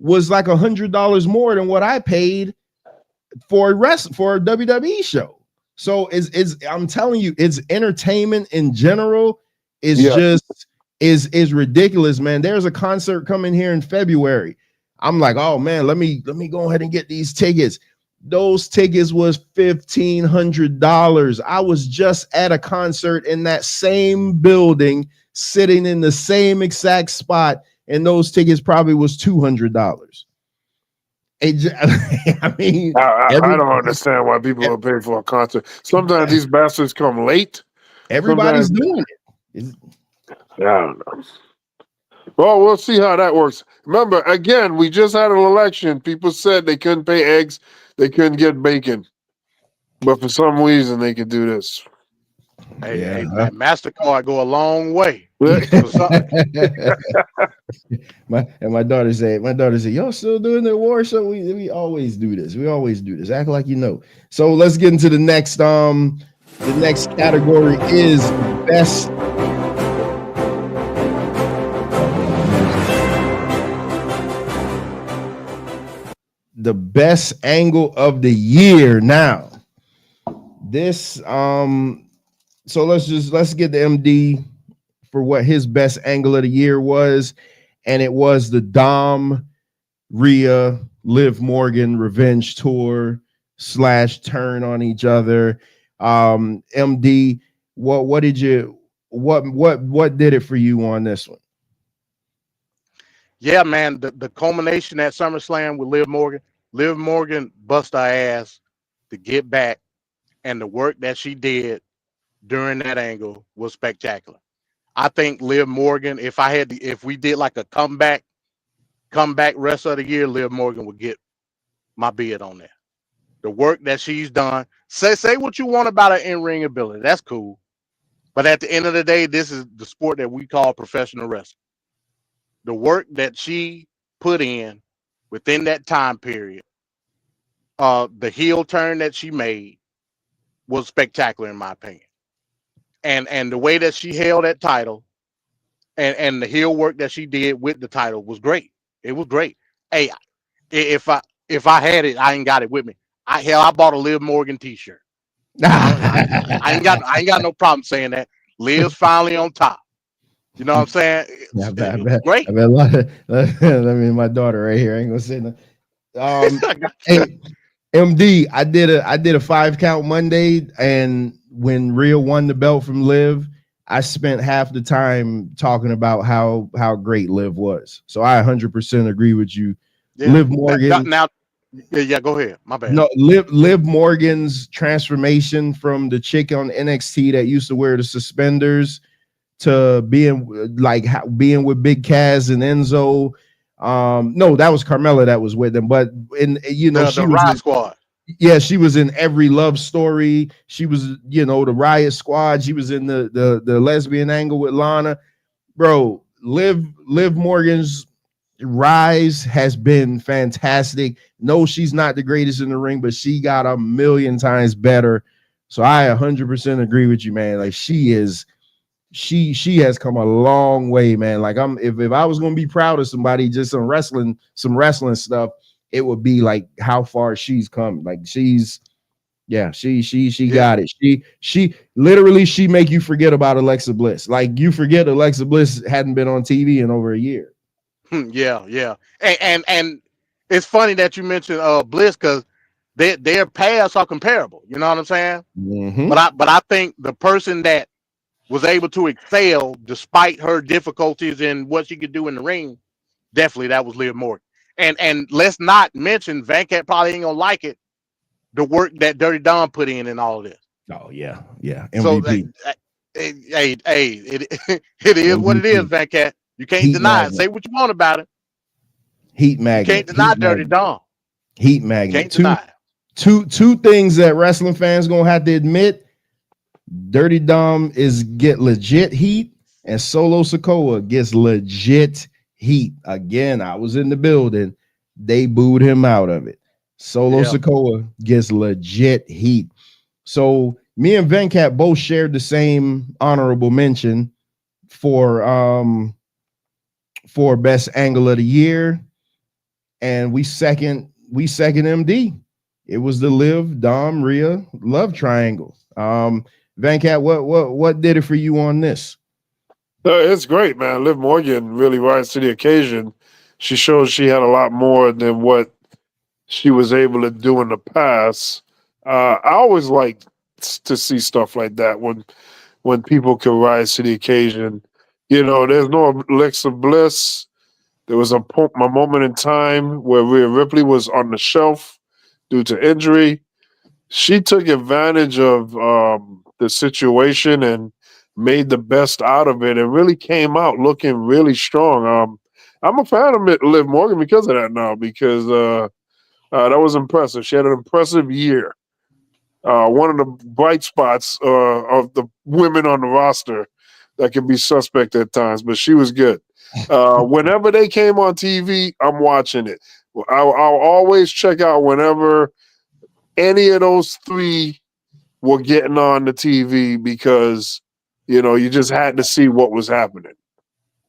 was like $100 more than what I paid for a WWE show. So I'm telling you, it's entertainment in general is ridiculous, man. There's a concert coming here in February. I'm like, oh man, let me go ahead and get these tickets. Those tickets was $1,500. I was just at a concert in that same building, sitting in the same exact spot, and those tickets probably was $200. I mean, I don't understand why people are paying for a concert. Sometimes these bastards come late. Everybody's doing it. I don't know. Well, we'll see how that works. Remember, again, we just had an election. People said they couldn't pay eggs, they couldn't get bacon, but for some reason they could do this. Hey, MasterCard go a long way. my daughter said, y'all still doing the award show? We always do this. We always do this. Act like you know. So let's get into the next. The next category is best. The best angle of the year. Now, this so let's get the MD for what his best angle of the year was, and it was the Dom Rhea Liv Morgan revenge tour / turn on each other. MD, what did it for you on this one? Yeah, man, the culmination at SummerSlam with Liv Morgan. Liv Morgan bust her ass to get back, and the work that she did during that angle was spectacular. I think Liv Morgan, if we did like a comeback rest of the year, Liv Morgan would get my bid on that. The work that she's done. Say what you want about her in-ring ability. That's cool. But at the end of the day, this is the sport that we call professional wrestling. The work that she put in within that time period, the heel turn that she made was spectacular in my opinion. And the way that she held that title and the heel work that she did with the title was great. It was great. Hey, if I had it, I ain't got it with me. I bought a Liv Morgan t-shirt. I ain't got no problem saying that. Liv's finally on top. You know what I'm saying? Yeah, great. I mean, my daughter right here. I ain't gonna say nothing. Hey, MD, I did a 5-count Monday, and when Rhea won the belt from Liv, I spent half the time talking about how great Liv was. So I 100% agree with you. Yeah. Liv Morgan. Now, go ahead. My bad. No, Liv Morgan's transformation from the chick on NXT that used to wear the suspenders to being with Big Cass and Enzo. No, that was Carmella that was with them, but she was the Riot Squad. Yeah, she was in every love story. She was, the Riot Squad. She was in the lesbian angle with Lana. Bro, Liv Morgan's rise has been fantastic. No, she's not the greatest in the ring, but she got a million times better. So I 100% agree with you, man. Like she has come a long way, man. Like if I was gonna be proud of somebody, just some wrestling stuff, it would be like how far she's come. Like she's Yeah, she got it. She literally she make you forget about Alexa Bliss. Like you forget Alexa Bliss hadn't been on TV in over a year. Yeah. And it's funny that you mentioned Bliss because their paths are comparable. You know what I'm saying? Mm-hmm. But I think the person that was able to excel despite her difficulties in what she could do in the ring, definitely that was Liv Morgan. And let's not mention Vancat probably ain't gonna like it, the work that Dirty Dom put in and all of this. Oh yeah. MVP. So it is what it is, Vancat. You can't Heat deny magnet. it. Say what you want about it. Heat magnet. You can't deny Dirty Dom. Heat magnet. Can't deny it. Two things that wrestling fans gonna have to admit. Dirty Dom get legit heat, and Solo Sikoa gets legit heat. Again, I was in the building. They booed him out of it. Solo Sikoa gets legit heat. So me and Venkat both shared the same honorable mention for best angle of the year, and we second MD. It was the Liv Dom Rhea love triangle. Venkat, what did it for you on this? It's great, man. Liv Morgan really rise to the occasion. She showed she had a lot more than what she was able to do in the past. I always like to see stuff like that when people can rise to the occasion. You know, there's no Alexa Bliss. There was a moment in time where Rhea Ripley was on the shelf due to injury. She took advantage of the situation and made the best out of it and really came out looking really strong. I'm a fan of Liv Morgan because of that now, because that was impressive. She had an impressive year. One of the bright spots of the women on the roster that can be suspect at times, but she was good. Whenever they came on TV, I'm watching it. I'll always check out whenever any of those three were getting on the TV because, you know, you just had to see what was happening.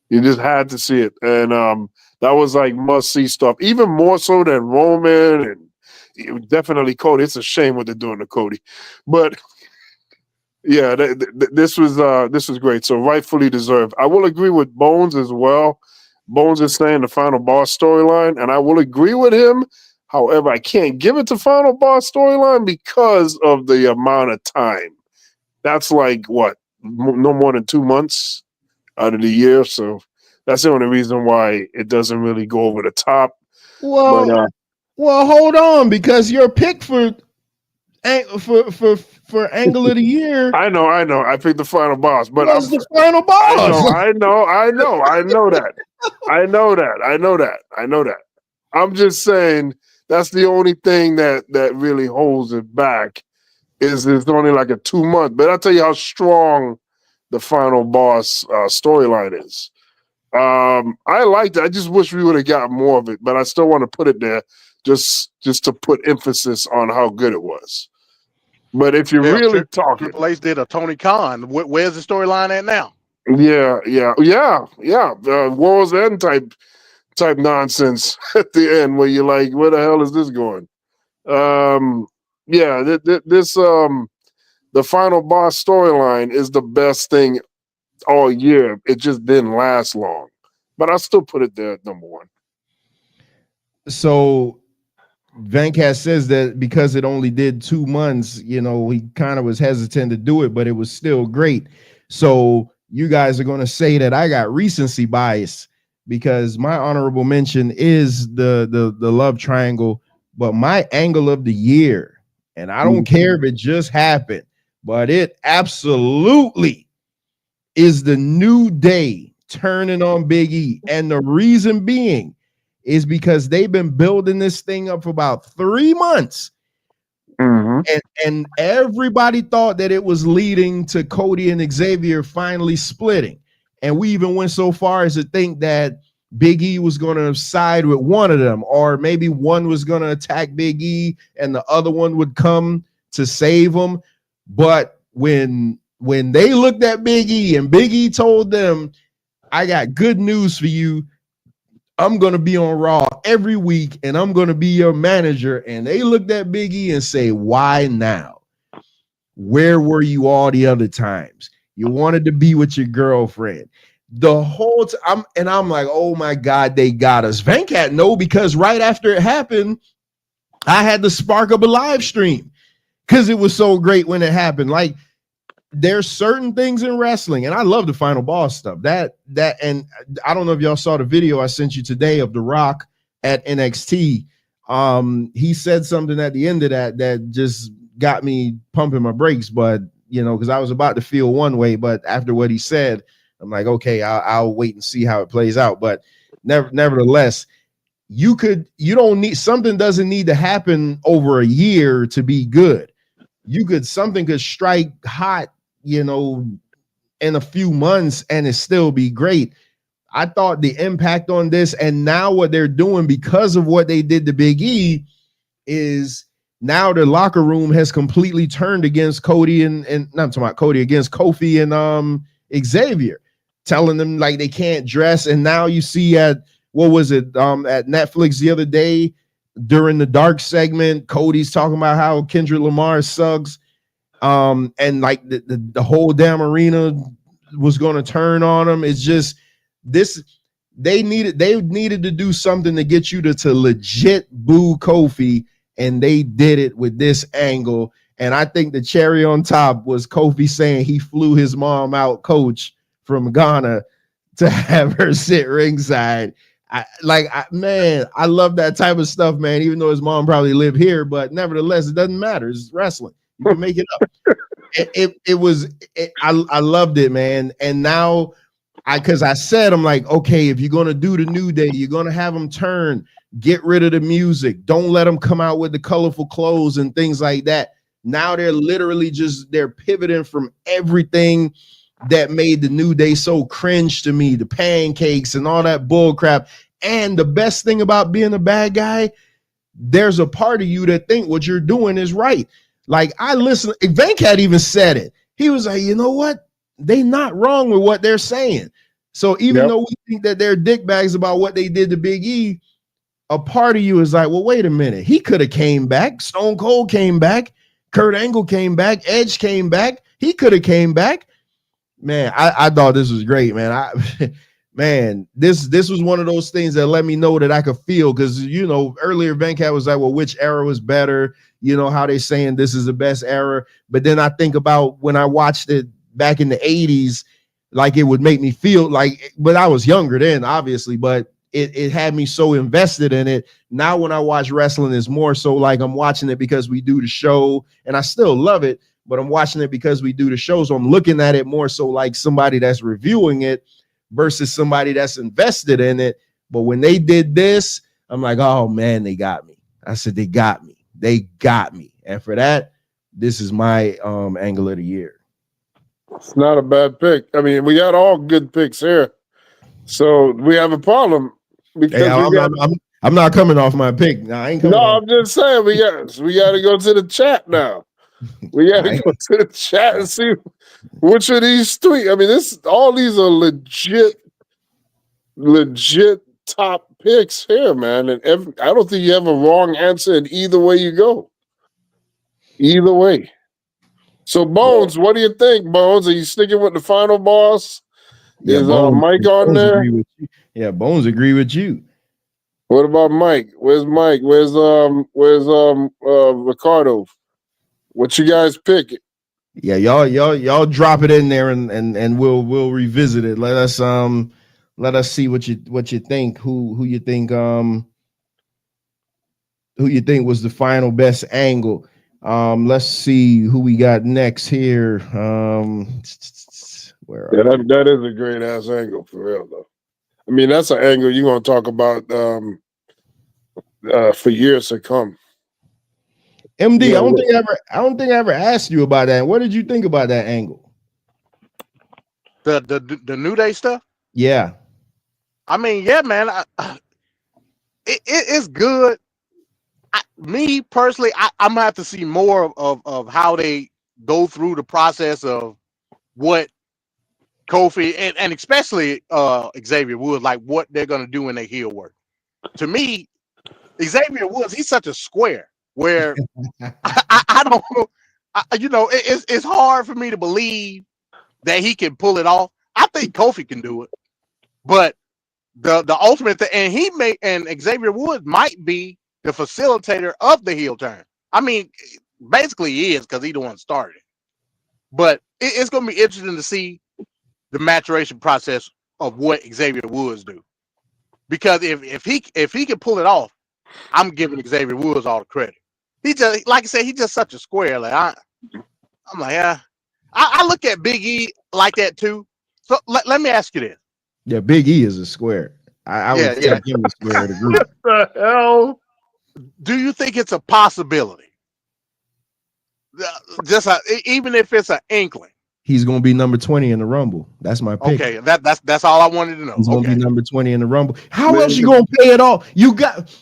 You just had to see it. And that was like must-see stuff, even more so than Roman and definitely Cody. It's a shame what they're doing to Cody. But, yeah, this was great. So rightfully deserved. I will agree with Bones as well. Bones is saying the Final Boss storyline, and I will agree with him. However, I can't give it to Final Boss storyline because of the amount of time. That's like, what, no more than 2 months out of the year. So that's the only reason why it doesn't really go over the top. Well, hold on, because your pick for angle of the year. I know. I picked the Final Boss, but was the Final Boss. I know that. I'm just saying that's the only thing that really holds it back is it's only like a 2 month. But I'll tell you how strong the Final Boss storyline is. I liked it. I just wish we would have got more of it, but I still want to put it there just to put emphasis on how good it was. But if you're really talking, Triple H did a Tony Khan. Where's the storyline at now? Yeah. World's End type nonsense at the end where you're like, where the hell is this going? The Final Boss storyline is the best thing all year. It just didn't last long, but I still put it there at number one. So Venkat says that because it only did 2 months, you know, he kind of was hesitant to do it, but it was still great. So you guys are going to say that I got recency bias because my honorable mention is the love triangle, but my angle of the year, and I don't care if it just happened, but it absolutely is the New Day turning on Big E. And the reason being is because they've been building this thing up for about 3 months. And everybody thought that it was leading to Cody and Xavier finally splitting. And we even went so far as to think that Big E was going to side with one of them, or maybe one was going to attack Big E and the other one would come to save him. But when they looked at Big E and Big E told them, I got good news for you, I'm going to be on Raw every week and I'm going to be your manager. And they looked at Big E and say, why now? Where were you all the other times? You wanted to be with your girlfriend. The whole time, I'm like, oh my God, they got us. Venkat, no, because right after it happened, I had the spark of a live stream because it was so great when it happened. Like, there's certain things in wrestling, and I love the final boss stuff. That and I don't know if y'all saw the video I sent you today of The Rock at NXT. He said something at the end of that just got me pumping my brakes, but because I was about to feel one way, but after what he said, I'm like, okay, I'll wait and see how it plays out. But nevertheless, something doesn't need to happen over a year to be good. Something could strike hot, in a few months and it still be great. I thought the impact on this, and now what they're doing because of what they did to Big E, is now the locker room has completely turned against Cody and not talking about Cody, against Kofi and Xavier, telling them like they can't dress. And now you see at what was it at Netflix the other day during the dark segment, Cody's talking about how Kendrick Lamar sucks. And like the whole damn arena was going to turn on him. It's just this. They needed to do something to get you to legit boo Kofi, and they did it with this angle. And I think the cherry on top was Kofi saying he flew his mom out, coach, from Ghana to have her sit ringside. I love that type of stuff, man. Even though his mom probably lived here, but nevertheless, it doesn't matter. It's wrestling. You can make it up. I loved it, man. And now because I said, I'm like, okay, if you're going to do the New Day, you're going to have them turn, get rid of the music. Don't let them come out with the colorful clothes and things like that. Now they're literally they're pivoting from everything that made the New Day so cringe to me, the pancakes and all that bull crap. And the best thing about being a bad guy, there's a part of you that think what you're doing is right. Like, I listen, Venkat even said it. He was like, you know what? They not wrong with what they're saying. So even though we think that they're dickbags about what they did to Big E, a part of you is like, well, wait a minute. He could have came back. Stone Cold came back. Kurt Angle came back. Edge came back. He could have came back. Man, I thought this was great, man. This was one of those things that let me know that I could feel, because earlier Venkat was like, well, which era was better? How they saying this is the best era. But then I think about when I watched it back in the 80s, like it would make me feel like, but I was younger then, obviously, but it had me so invested in it. Now when I watch wrestling, it's more so like I'm watching it because we do the show, and I still love it, but I'm watching it because we do the show. So I'm looking at it more so like somebody that's reviewing it versus somebody that's invested in it. But when they did this, I'm like, oh man, they got me. I said, they got me. And for that, this is my angle of the year. It's not a bad pick. I mean, we got all good picks here. So we have a problem because I'm not coming off my pick. No, I ain't coming off. I'm just saying we got to go to the chat now. We got to go to the chat and see which of these three. I mean, all these are legit top picks here, man. And I don't think you have a wrong answer in either way you go. Either way. So Bones, what do you think, Bones? Are you sticking with the final boss? Yeah, Is Bones, Mike on there? Yeah, Bones agree with you. What about Mike? Where's Mike? Where's Ricardo? What you guys pick? Yeah, y'all drop it in there and we'll revisit it. Let us see what you think. Who you think was the final best angle. Let's see who we got next here. That is a great ass angle for real though. I mean, that's an angle you're gonna talk about for years to come. MD, I don't think I ever asked you about that. What did you think about that angle? The New Day stuff? Yeah. I mean, yeah, man. It's good. Me personally, I'm gonna have to see more of how they go through the process of what Kofi and especially Xavier Woods, like what they're gonna do in their heel work. To me, Xavier Woods, he's such a square where I don't know. It's hard for me to believe that he can pull it off. I think Kofi can do it, but the ultimate thing, and Xavier Woods might be the facilitator of the heel turn. I mean, basically he is because he's the one started it. But it's going to be interesting to see the maturation process of what Xavier Woods do, because if he can pull it off, I'm giving Xavier Woods all the credit. He just, like I said, he's just such a square. Like I'm like, yeah. I look at Big E like that too. So let me ask you this. Yeah, Big E is a square. I would take him a square of the group. What the hell? Do you think it's a possibility? Even if it's an inkling. He's gonna be number 20 in the Rumble. That's my pick. Okay, that's all I wanted to know. He's gonna be number 20 in the Rumble. How else you gonna pay it all? You got,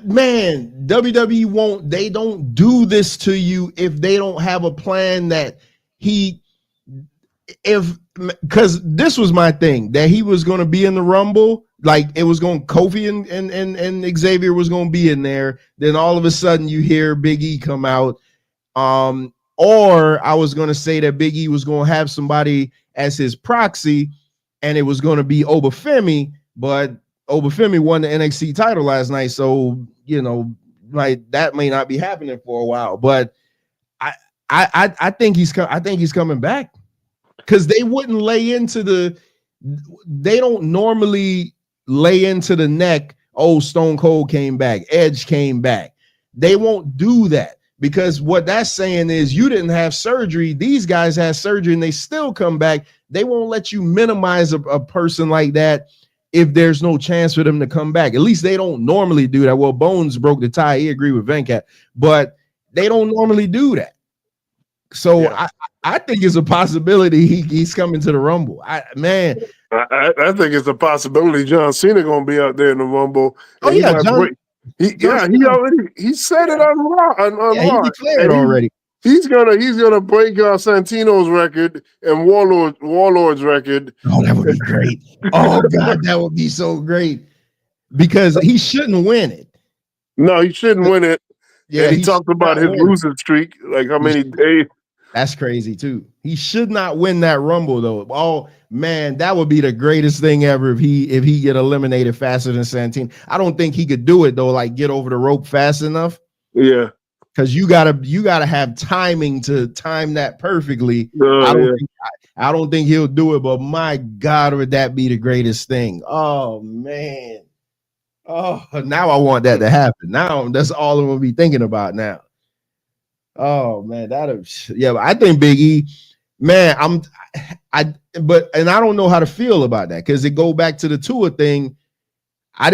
man, WWE won't, they don't do this to you if they don't have a plan that because this was my thing, that he was gonna be in the Rumble, like it was going Kofi and Xavier was gonna be in there. Then all of a sudden you hear Big E come out. Or I was going to say that Big E was going to have somebody as his proxy, and it was going to be Obafemi, but Obafemi won the NXT title last night, so like that may not be happening for a while. But I think he's coming back, because they wouldn't lay into they don't normally lay into the neck. Oh, Stone Cold came back, Edge came back. They won't do that. Because what that's saying is you didn't have surgery. These guys had surgery and they still come back. They won't let you minimize a person like that if there's no chance for them to come back. At least they don't normally do that. Well, Bones broke the tie. He agreed with Venkat, but they don't normally do that. So yeah. I think it's a possibility he's coming to the Rumble. I think it's a possibility John Cena gonna be out there in the Rumble. Oh yeah, he said it on Raw. He declared already. He's gonna break Santino's record and Warlord's record. Oh, that would be great. Oh God, that would be so great. Because he shouldn't win it. No, he shouldn't win it. Yeah, and he talked about his losing streak, like how many days. That's crazy too. He should not win that Rumble though. Oh man, that would be the greatest thing ever if he get eliminated faster than Santino. I don't think he could do it though, like get over the rope fast enough. Yeah. Because you gotta have timing to time that perfectly. I don't think he'll do it, but my God, would that be the greatest thing? Oh man. Oh, now I want that to happen. Now that's all I'm gonna be thinking about now. Oh man, but I think Big E, man, I don't know how to feel about that, because it go back to the Tua thing. I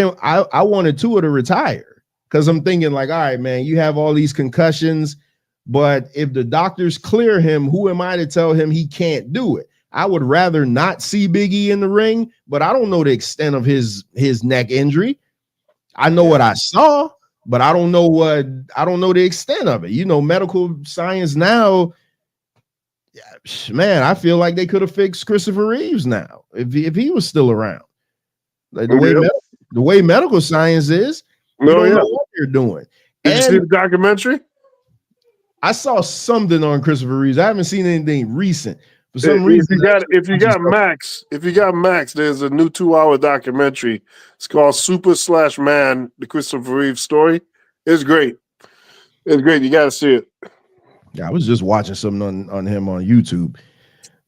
wanted Tua to retire, because I'm thinking like, all right, man, you have all these concussions, but if the doctors clear him, who am I to tell him he can't do it? I would rather not see Big E in the ring, but I don't know the extent of his neck injury. I know what I saw, but I don't know the extent of it. Medical science now, man, I feel like they could have fixed Christopher Reeves now if he was still around. Like the way medical science is, you don't know what you're doing. Did you see the documentary? I saw something on Christopher Reeves. I haven't seen anything recent. For some reason, if you got Max, there's a new 2-hour documentary. It's called Super/Man, the Christopher Reeves story. It's great. It's great. You got to see it. Yeah, I was just watching something on him on YouTube.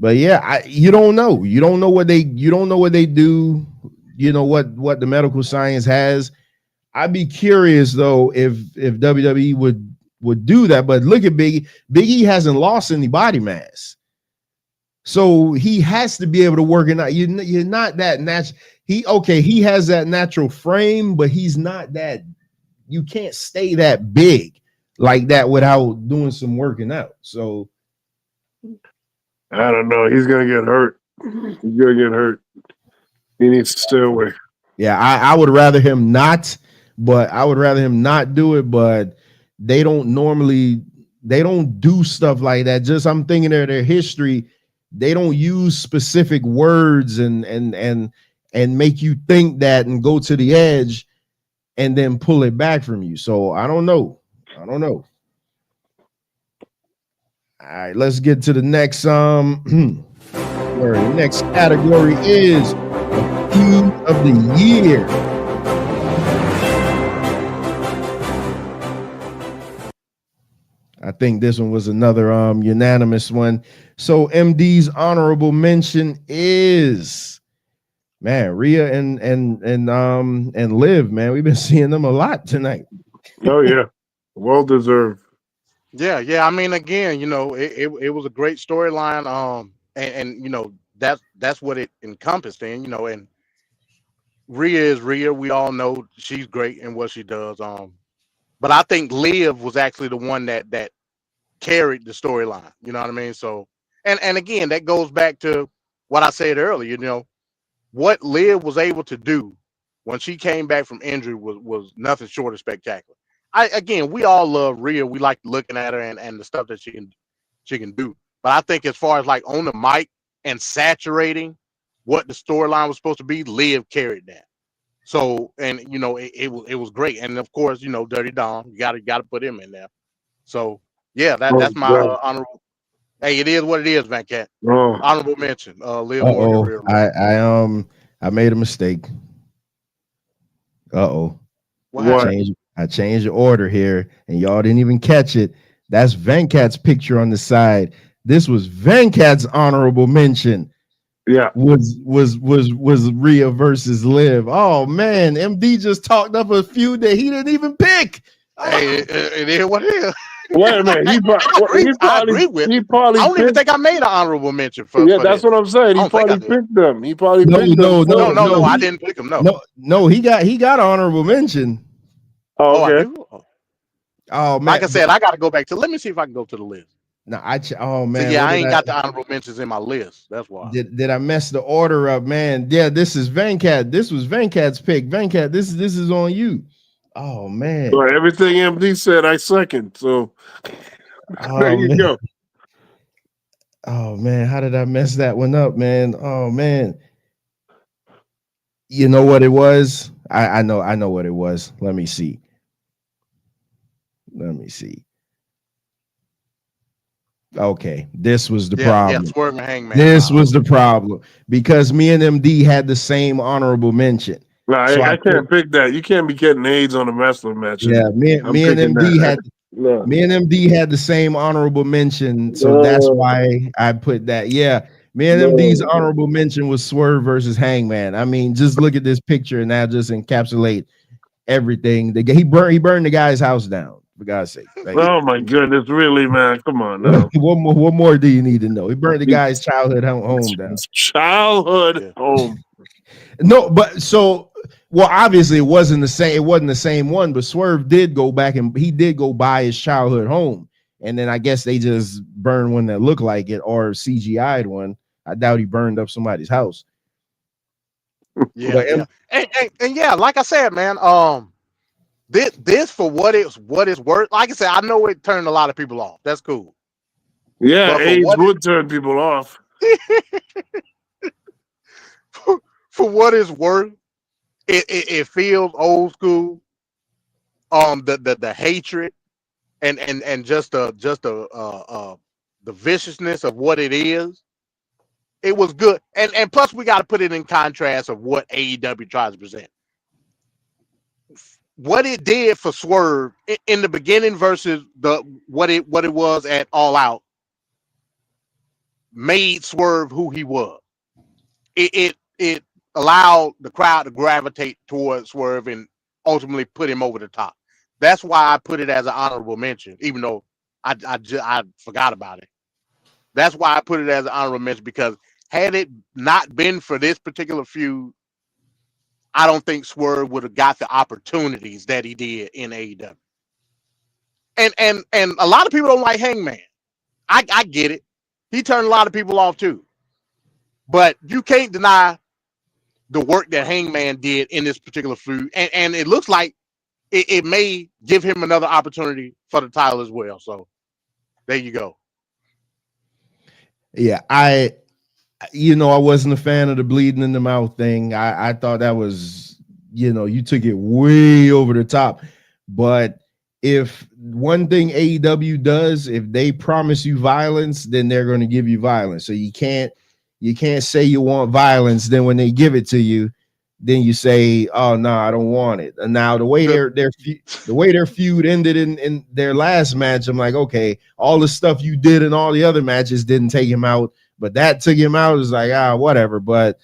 But yeah, you don't know. You don't know what they do. You know what the medical science has. I'd be curious though if WWE would do that. But look at Big E. Big E hasn't lost any body mass. So he has to be able to work it out. You're not that natural. He has that natural frame, but he's not that. You can't stay that big like that without doing some working out. So I don't know. He's gonna get hurt. He's gonna get hurt. He needs to stay away. Yeah, I would rather him not, do it. But they don't do stuff like that. I'm thinking of their history. they don't use specific words and make you think that and go to the edge and then pull it back from you. So I don't know. All right, let's get to the next where the next category is feud of the year. I think this one was another unanimous one. So MD's honorable mention is, man, Rhea and Liv, man. We've been seeing them a lot tonight. Oh yeah, well deserved. Yeah. I mean, again, you know, it was a great storyline. And you know, that's what it encompassed in, you know, and Rhea is Rhea. We all know she's great in what she does. But I think Liv was actually the one that carried the storyline. You know what I mean? So, and again, that goes back to what I said earlier. You know, what Liv was able to do when she came back from injury was nothing short of spectacular. We all love Rhea. We like looking at her and the stuff that she can do. But I think as far as like on the mic and saturating what the storyline was supposed to be, Liv carried that. So, and you know, it was great. And of course, you know, Dirty Dom, you gotta put him in there. So yeah, that's my honorable. Hey, it is what it is, Van Cat. Honorable mention. Liv Morgan. Real I made a mistake. I changed the order here, and y'all didn't even catch it. That's Venkat's picture on the side. This was Venkat's honorable mention. Yeah, was Rhea versus Liv. Oh man, MD just talked up a feud that he didn't even pick. Hey, it is what it is. Wait a minute. I agree with. I don't even think I made an honorable mention for. Yeah, for that's this. what I'm saying. He probably picked them. He probably picked them. No, I didn't pick them. No, he got honorable mention. Oh, okay. I do? Oh man, like I said, I got to go back to. Let me see if I can go to the list. No, oh man. So, yeah, I ain't got the honorable mentions in my list. That's why. Did I mess the order up, man? Yeah, this is Venkat. This was Venkat's pick. Venkat, this is on you. Oh man. So everything MD said, I second. So there you go. Oh man, how did I mess that one up, man? Oh man. You know what it was? I know what it was. Let me see. Okay, this was the problem. Yeah, Swerve and Hangman. This was the problem because me and MD had the same honorable mention. No, so I can't pick that. You can't be getting AIDS on the wrestling match. Yeah, me and MD had the same honorable mention, so that's why I put that. Yeah, me and MD's honorable mention was Swerve versus Hangman. I mean, just look at this picture and that just encapsulate everything. He burned the guy's house down. For God's sake. Oh my goodness, really, man. Come on now. What more do you need to know? He burned the guy's childhood home down. Childhood home. No, but obviously it wasn't the same one, but Swerve did go back and he did go buy his childhood home. And then I guess they just burned one that looked like it or CGI'd one. I doubt he burned up somebody's house. Yeah. And yeah, like I said, man, This for what it's worth. Like I said, I know it turned a lot of people off. That's cool. Yeah, AIDS would turn people off. For what it's worth, it feels old school. The hatred and just the viciousness of what it is. It was good, and plus we got to put it in contrast of what AEW tries to present. What it did for Swerve in the beginning versus what it was at All Out made Swerve who he was. It allowed the crowd to gravitate towards Swerve and ultimately put him over the top. That's why I put it as an honorable mention, even though I forgot about it. That's why I put it as an honorable mention, because had it not been for this particular feud, I don't think Swerve would have got the opportunities that he did in AEW. And a lot of people don't like Hangman. I get it. He turned a lot of people off too. But you can't deny the work that Hangman did in this particular feud. And it looks like it may give him another opportunity for the title as well. So there you go. Yeah, I I wasn't a fan of the bleeding in the mouth thing. I thought that was, you took it way over the top. But if one thing AEW does, if they promise you violence, then they're going to give you violence. So you can't say you want violence, then when they give it to you, then you say, "Oh no, I don't want it." And now the way their feud ended in their last match, I'm like, okay, all the stuff you did in all the other matches didn't take him out, but that took him out. Is like, whatever. But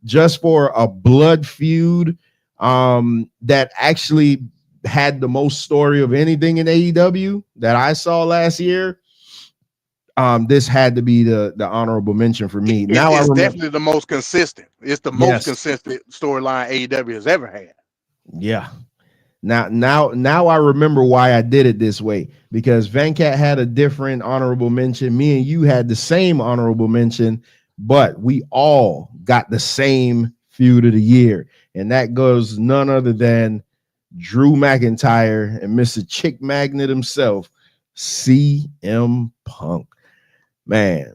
just for a blood feud, that actually had the most story of anything in AEW that I saw last year, this had to be the honorable mention for me. Now I It's remember. definitely the most consistent. It's the most Yes. consistent storyline AEW has ever had. Yeah. Now I remember why I did it this way, because Venkat had a different honorable mention. Me and you had the same honorable mention, but we all got the same feud of the year, and that goes none other than Drew McIntyre and Mr. Chick Magnet himself, CM Punk. Man,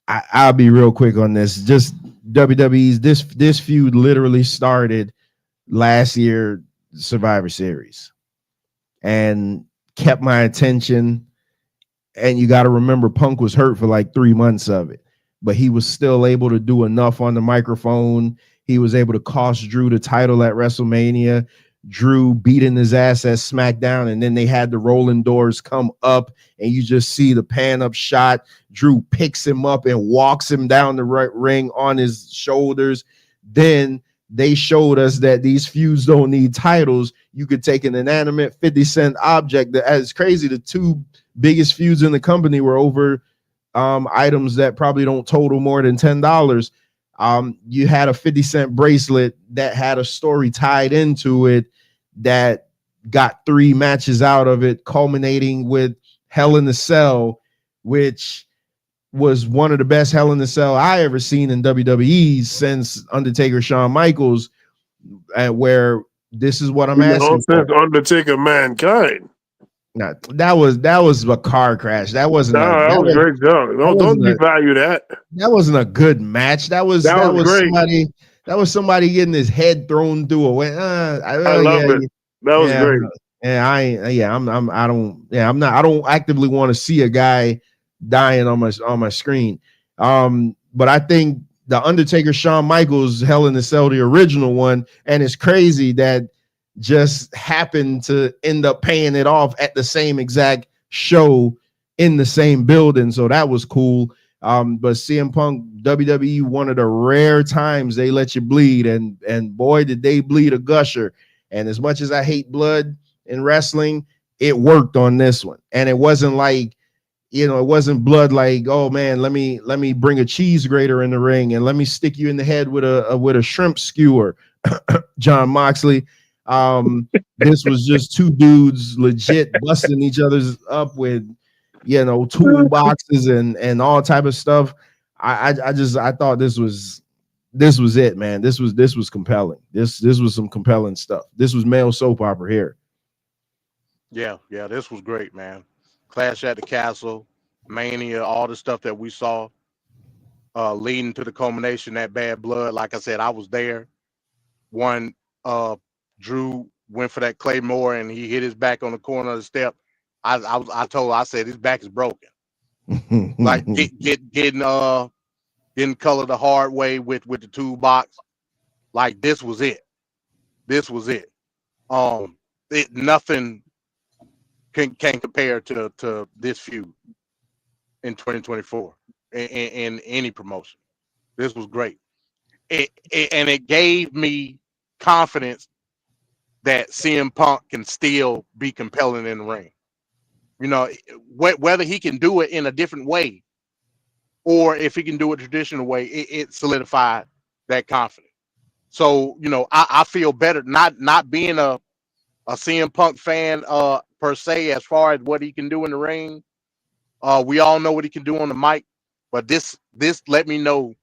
I'll be real quick on this. Just WWE's this feud literally started last year Survivor Series and kept my attention. And you got to remember, Punk was hurt for like 3 months of it, but he was still able to do enough on the microphone. He was able to cost Drew the title at WrestleMania. Drew beating his ass at SmackDown, and then they had the rolling doors come up, and you just see the pan up shot. Drew picks him up and walks him down the ring on his shoulders. Then they showed us that these feuds don't need titles. You could take an inanimate 50-cent object. As crazy, the two biggest feuds in the company were over items that probably don't total more than $10. You had a 50-cent bracelet that had a story tied into it that got 3 matches out of it, culminating with Hell in the Cell, which was one of the best Hell in the Cell I ever seen in WWE since Undertaker Shawn Michaels, where this is what I'm asking for. Since Undertaker Mankind. Now, that was a car crash. That wasn't that was great job. Don't devalue that. That wasn't a good match. That was great. Somebody getting his head thrown through a way. I love it. That was great. Yeah, I don't actively want to see a guy dying on my screen. But I think the Undertaker Shawn Michaels Hell in the Cell, the original one, and it's crazy that just happened to end up paying it off at the same exact show in the same building. So that was cool. But CM Punk, WWE, one of the rare times they let you bleed, and boy, did they bleed a gusher. And as much as I hate blood in wrestling, it worked on this one. And it wasn't like, it wasn't blood like, oh man, let me bring a cheese grater in the ring and let me stick you in the head with a shrimp skewer, John Moxley. This was just two dudes legit busting each other's up with, toolboxes and all type of stuff. I thought this was it, man. This was compelling. This was some compelling stuff. This was male soap opera here. Yeah, this was great, man. Clash at the Castle, Mania, all the stuff that we saw leading to the culmination, that Bad Blood. Like I said, I was there. Drew went for that Claymore and he hit his back on the corner of the step. I said his back is broken. Like getting colored the hard way with the toolbox. Like this was it. Nothing can compare to this feud in 2024 in any promotion. This was great. And it gave me confidence that CM Punk can still be compelling in the ring. Whether he can do it in a different way or if he can do it traditional way, it solidified that confidence. So, I feel better not being a CM Punk fan per se as far as what he can do in the ring. We all know what he can do on the mic, but this let me know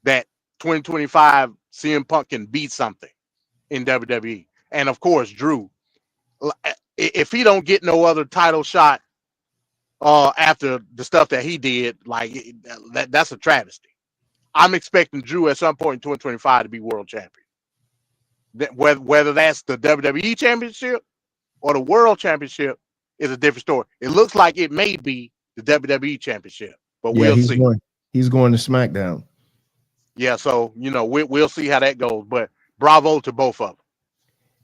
that 2025 CM Punk can be something in WWE. And of course, Drew, if he don't get no other title shot after the stuff that he did, like that's a travesty. I'm expecting Drew at some point in 2025 to be world champion. Whether that's the WWE championship or the world championship is a different story. It looks like it may be the WWE championship, but Yeah, we'll see. He's going to SmackDown. Yeah, so we'll see how that goes. But bravo to both of them.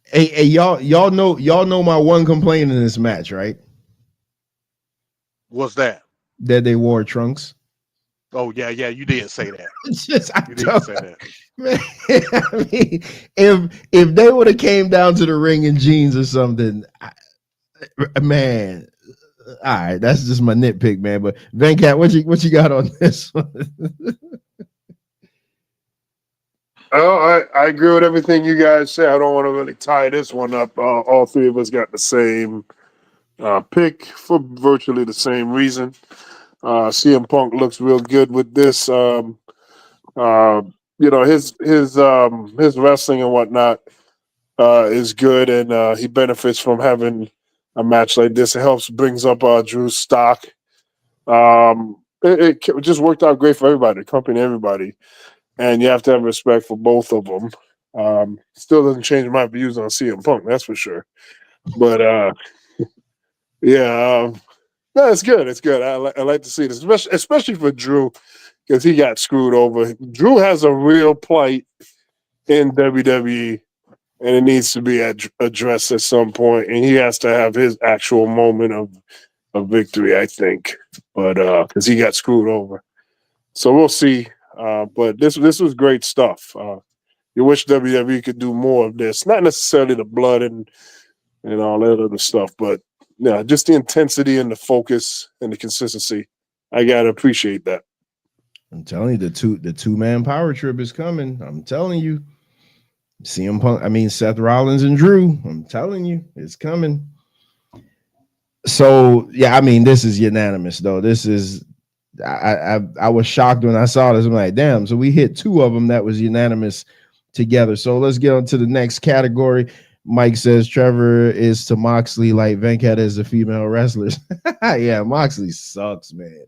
Hey, y'all know my one complaint in this match, right? What's that? That they wore trunks. Oh yeah, you did say that. You did say that. Man, I mean, if they would have came down to the ring in jeans or something, man. All right, that's just my nitpick, man. But Venkat, what you got on this one? Oh, I agree with everything you guys say. I don't want to really tie this one up. All three of us got the same pick for virtually the same reason. CM Punk looks real good with this. His wrestling and whatnot is good, and he benefits from having a match like this. It helps brings up Drew's stock. It just worked out great for everybody, the company, everybody, and you have to have respect for both of them. Still doesn't change my views on CM Punk, that's for sure. But yeah, no, it's good. It's good. I like to see this, especially for Drew, because he got screwed over. Drew has a real plight in WWE, and it needs to be addressed at some point, and he has to have his actual moment of victory, I think. But because he got screwed over, so we'll see. But this was great stuff. You wish WWE could do more of this, not necessarily the blood and all that other stuff, but yeah, just the intensity and the focus and the consistency. I gotta appreciate that. I'm telling you, the two-man power trip is coming. I'm telling you. CM Punk, Seth Rollins and Drew. I'm telling you, it's coming. So yeah, this is unanimous though. This is I was shocked when I saw this. I'm like, damn. So we hit two of them that was unanimous together. So let's get on to the next category. Mike says Trevor is to Moxley like Venkat is the female wrestlers. Yeah, Moxley sucks, man.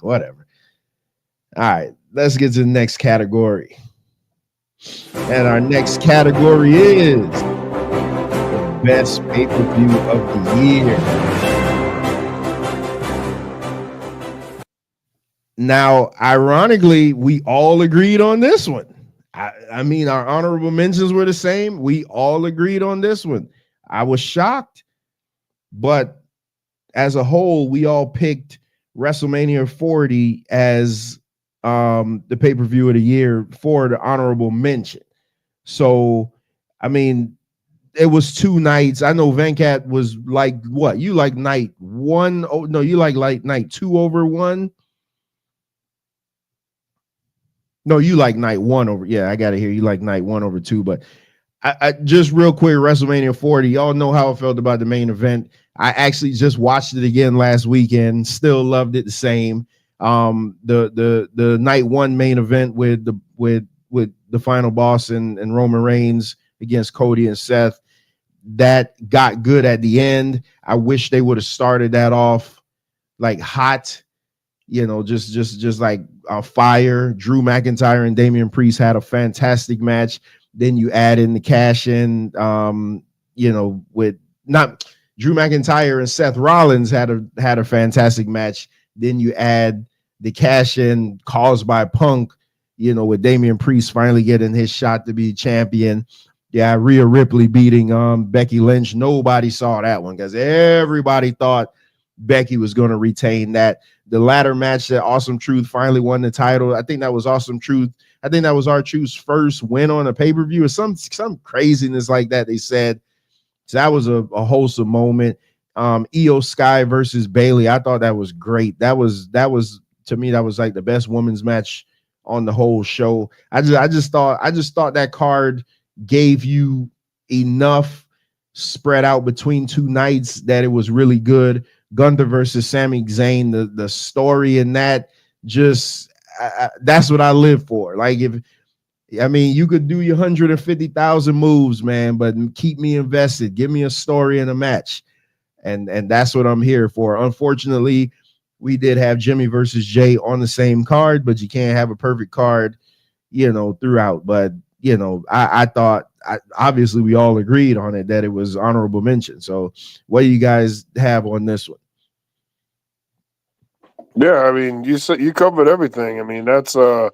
Whatever. All right, let's get to the next category. And our next category is the best pay-per-view of the year. Now, ironically, we all agreed on this one. Our honorable mentions were the same. We all agreed on this one. I was shocked, but as a whole, we all picked WrestleMania 40 as the pay-per-view of the year for the honorable mention. So, it was two nights. I know Venkat was like, what? You like night one? Oh, no, you like night 2 over 1? No, you like night 1 over. Yeah, I got to hear you like night 1 over 2. But I just real quick, WrestleMania 40. Y'all know how I felt about the main event. I actually just watched it again last weekend. Still loved it the same. The night 1 main event with the final boss and Roman Reigns against Cody and Seth, that got good at the end. I wish they would have started that off like hot. Just like fire. Drew McIntyre and Damian Priest had a fantastic match. Then you add in the cash in, with not Drew McIntyre and Seth Rollins had a fantastic match. Then you add the cash in caused by Punk, with Damian Priest finally getting his shot to be champion. Yeah, Rhea Ripley beating Becky Lynch. Nobody saw that one because everybody thought Becky was going to retain that. The ladder match that Awesome Truth finally won the title. I think that was Awesome Truth. I think that was R-Truth's first win on a pay-per-view or some craziness like that, they said. So that was a wholesome moment. Io Sky versus Bayley. I thought that was great. That was to me, that was like the best women's match on the whole show. I just thought that card gave you enough spread out between two nights that it was really good. Gunther versus Sami Zayn, the story in that, just that's what I live for. Like, you could do your 150,000 moves, man, but keep me invested. Give me a story in a match. and that's what I'm here for. Unfortunately, we did have Jimmy versus Jay on the same card, but you can't have a perfect card, throughout. But I thought, obviously we all agreed on it that it was honorable mention. So what do you guys have on this one? Yeah, I mean, you covered everything. I mean, that's you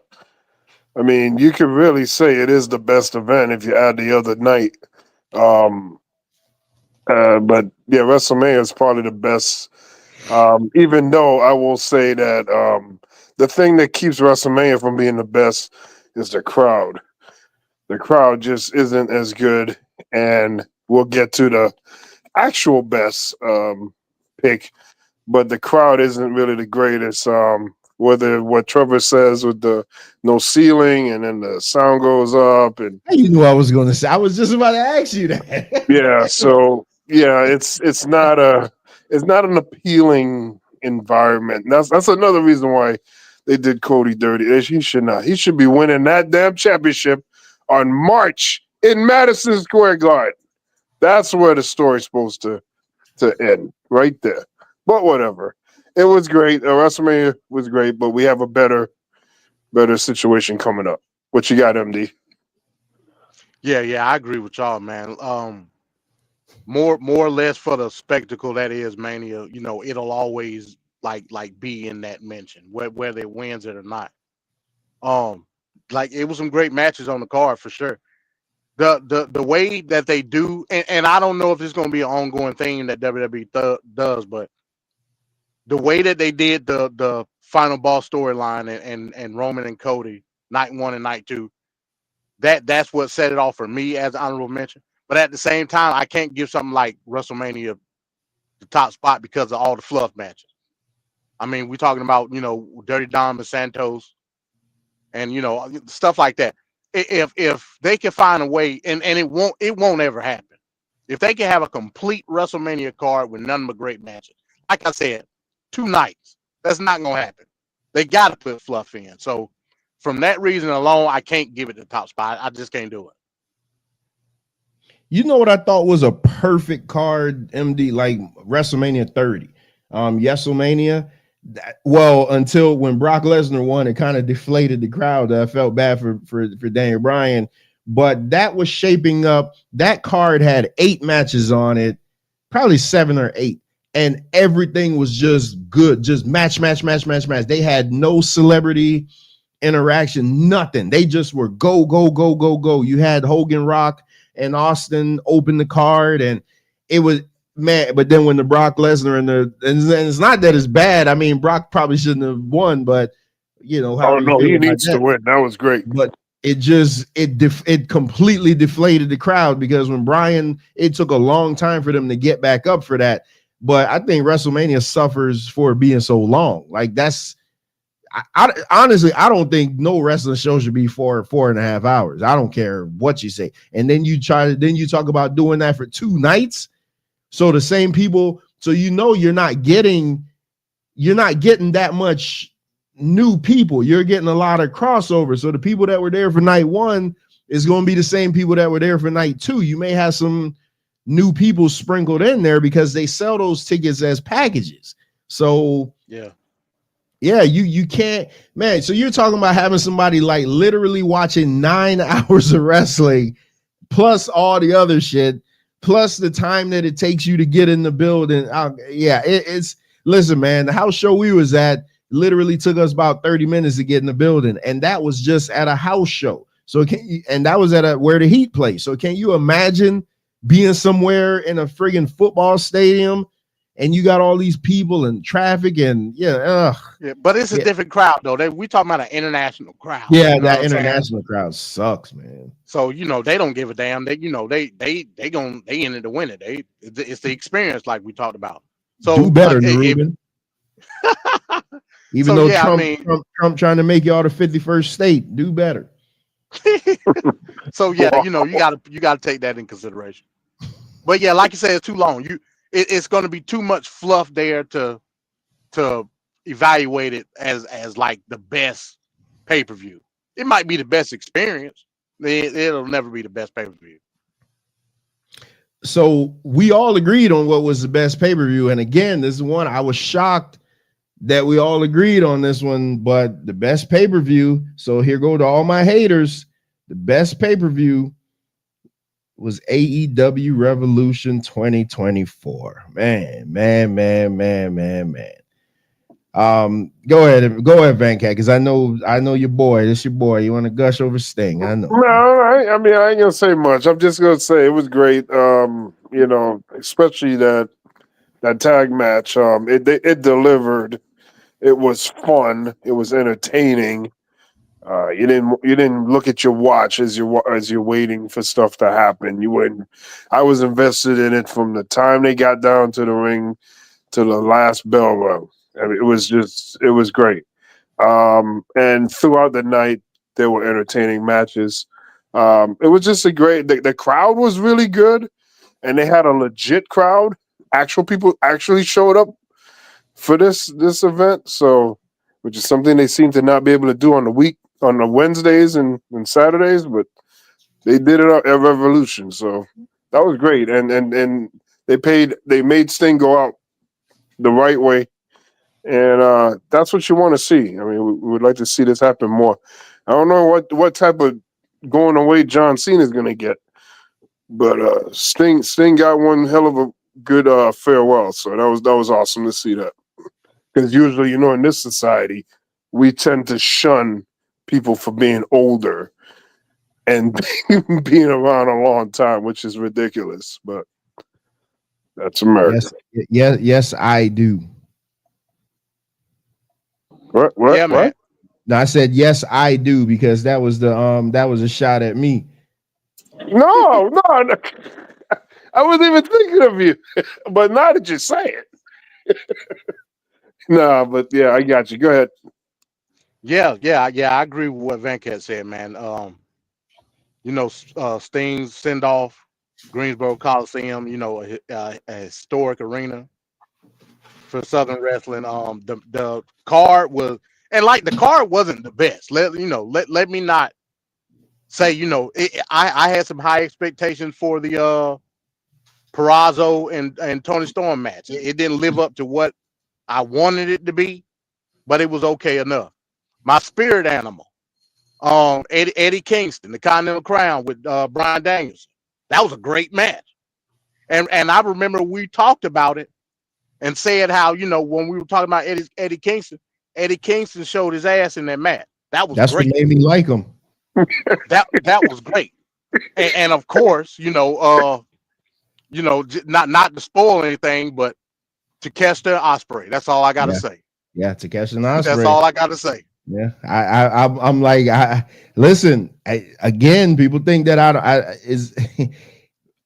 could really say it is the best event if you add the other night. But yeah, WrestleMania is probably the best. Even though I will say that the thing that keeps WrestleMania from being the best is the crowd. The crowd just isn't as good, and we'll get to the actual best pick, but the crowd isn't really the greatest. Whether what Trevor says with the no ceiling and then the sound goes up, and You knew I was going to say. I was just about to ask you that. yeah, so yeah, it's not an appealing environment. And that's another reason why they did Cody dirty. He should not. He should be winning that damn championship on March in Madison Square Garden. That's where the story's supposed to end, right there. But whatever. It was great. WrestleMania was great, but we have a better situation coming up. What you got, MD? Yeah, I agree with y'all, man. More or less for the spectacle that is Mania. It'll always like be in that mention, whether it wins it or not. Like it was some great matches on the card for sure. The way that they do, and I don't know if it's going to be an ongoing thing that WWE does, but the way that they did the final ball storyline and Roman and Cody night 1 and night 2, that's what set it off for me as an honorable mention. But at the same time, I can't give something like WrestleMania the top spot because of all the fluff matches. I mean, we're talking about Dirty Dom and Santos, and stuff like that. If they can find a way, and it won't ever happen. If they can have a complete WrestleMania card with nothing but great matches, like I said, 2 nights, that's not gonna happen. They got to put fluff in. So from that reason alone, I can't give it the top spot. I just can't do it. You know what I thought was a perfect card, MD, like WrestleMania 30. WrestleMania. Well, until when Brock Lesnar won, it kind of deflated the crowd. I felt bad for Daniel Bryan, but that was shaping up. That card had 8 matches on it, probably 7 or 8, and everything was just good, just match. They had no celebrity interaction, nothing. They just were go. You had Hogan, Rock, and Austin open the card, and it was. Man, but then when the Brock Lesnar and it's not that it's bad. I mean, Brock probably shouldn't have won, but how he needs to win. That was great. But it completely deflated the crowd because when Bryan, it took a long time for them to get back up for that. But I think WrestleMania suffers for being so long. Like I honestly, I don't think no wrestling show should be 4.5 hours. I don't care what you say. And then you talk about doing that for 2 nights. So the same people, so you're not getting that much new people. You're getting a lot of crossover. So the people that were there for night 1 is going to be the same people that were there for night 2. You may have some new people sprinkled in there because they sell those tickets as packages. So yeah, you can't, man. So you're talking about having somebody like literally watching 9 hours of wrestling plus all the other shit, plus the time that it takes you to get in the building. It's listen, man, the house show we was at literally took us about 30 minutes to get in the building, and that was just at a house show. So and that was at where the Heat plays. So can you imagine being somewhere in a friggin' football stadium and you got all these people and traffic and but it's a different crowd though. We talking about an international crowd. Yeah, that international crowd sucks, man. So they don't give a damn. They they in it to win it. It's the experience like we talked about. So do better, Ruben. Even though Trump trying to make y'all the 51st state, do better. So you gotta take that in consideration. But yeah, like you said, it's too long. It's going to be too much fluff there to evaluate it as like the best pay-per-view. It might be the best experience. It'll never be the best pay-per-view. so we all agreed on what was the best pay-per-view. And again, this is one I was shocked that we all agreed on this one, but the best pay-per-view. So here go to all my haters. The best pay-per-view was AEW Revolution 2024. Man. Go ahead, Van Cat, because I know your boy. This your boy. You want to gush over Sting? I know. No, I mean I ain't gonna say much. I'm just gonna say it was great. You know, especially that tag match. It delivered. It was fun. It was entertaining. You didn't look at your watch as you're waiting for stuff to happen. You wouldn't. I was invested in it from the time they got down to the ring to the last bell rung. I mean, it was great. And throughout the night, there were entertaining matches. It was just the crowd was really good, and they had a legit crowd. Actual people actually showed up for this event, so which is something they seem to not be able to do on the Wednesdays and Saturdays, but they did it at Revolution, so that was great. And they made Sting go out the right way. And that's what you want to see. I mean, we would like to see this happen more. I don't know what type of going away John Cena is going to get, but Sting got one hell of a good farewell. So that was awesome to see that. Because usually, in this society, we tend to shun people for being older and being around a long time, which is ridiculous. But that's America. Yes, I do. What? Yeah, man. What? No, I said yes, I do, because that was a shot at me. No. I wasn't even thinking of you. But now that you say it. No, but yeah, I got you. Go ahead. Yeah. I agree with what Venkat said, man. Sting's send off, Greensboro Coliseum. A historic arena for Southern wrestling. The card was, and like the card wasn't the best. Let me not say, I had some high expectations for the Perazo and Tony Storm match. It didn't live up to what I wanted it to be, but it was okay enough. My spirit animal, Eddie Kingston, the Continental Crown with Bryan Danielson. That was a great match. And I remember we talked about it and said how, when we were talking about Eddie Kingston showed his ass in that match. That's great. What made me like him. That was great. And of course, not to spoil anything, but Takeshita Ospreay. That's all I got to say. Yeah, Takeshita Ospreay. That's all I got to say. Yeah, I'm like, listen. Again, people think that is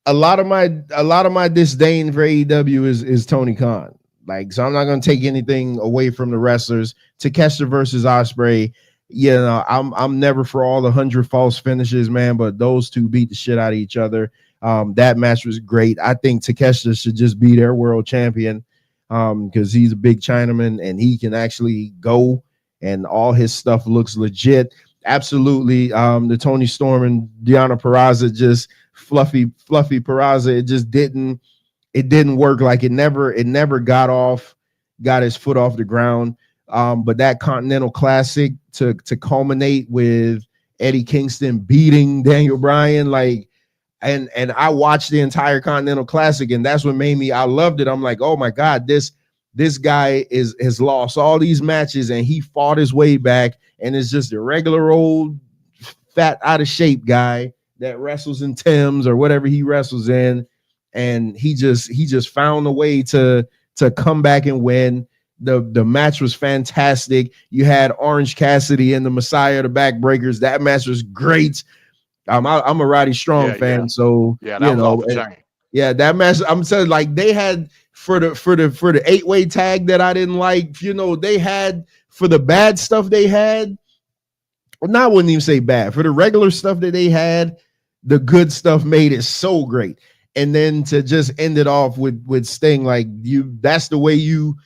a lot of my disdain for AEW is Tony Khan. Like, so I'm not gonna take anything away from the wrestlers. Takeshita versus Ospreay. I'm never for all the 100 false finishes, man. But those two beat the shit out of each other. That match was great. I think Takeshita should just be their world champion because he's a big Chinaman and he can actually go. And all his stuff looks legit. Absolutely. The Tony Storm and Deonna Purrazzo, just fluffy Purrazzo. It just didn't work. Like it never got his foot off the ground. But that Continental Classic to culminate with Eddie Kingston beating Daniel Bryan, and I watched the entire Continental Classic, and that's what made me, I loved it. I'm like, oh my God, this guy has lost all these matches and he fought his way back, and it's just a regular old fat out of shape guy that wrestles in Tim's or whatever he wrestles in, and he just found a way to come back and win. The match was fantastic. You had Orange Cassidy and the Messiah, the Backbreakers. That match was great. I'm a Roddy Strong fan, so that was off the chain. Yeah, that match. I'm saying, like, they had for the 8-way tag that I didn't like. They had for the bad stuff they had. Well, I wouldn't even say bad. For the regular stuff that they had, the good stuff made it so great. And then to just end it off with Sting, like that's the way you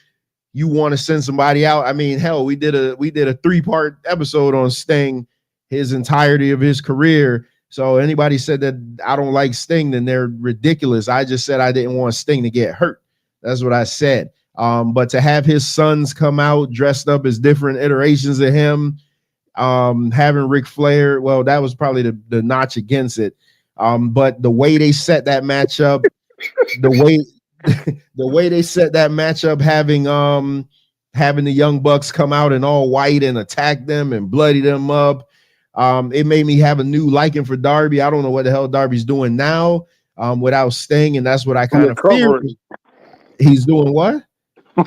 want to send somebody out. I mean, hell, we did a 3-part episode on Sting, his entirety of his career. So anybody said that I don't like Sting, then they're ridiculous. I just said I didn't want Sting to get hurt. That's what I said. But to have his sons come out dressed up as different iterations of him, having Ric Flair, well, that was probably the notch against it. But the way they set that matchup, the way they set that matchup, having the Young Bucks come out in all white and attack them and bloody them up, it made me have a new liking for Darby. I don't know what the hell Darby's doing now without Sting, and that's what I kind of fear. He's doing what?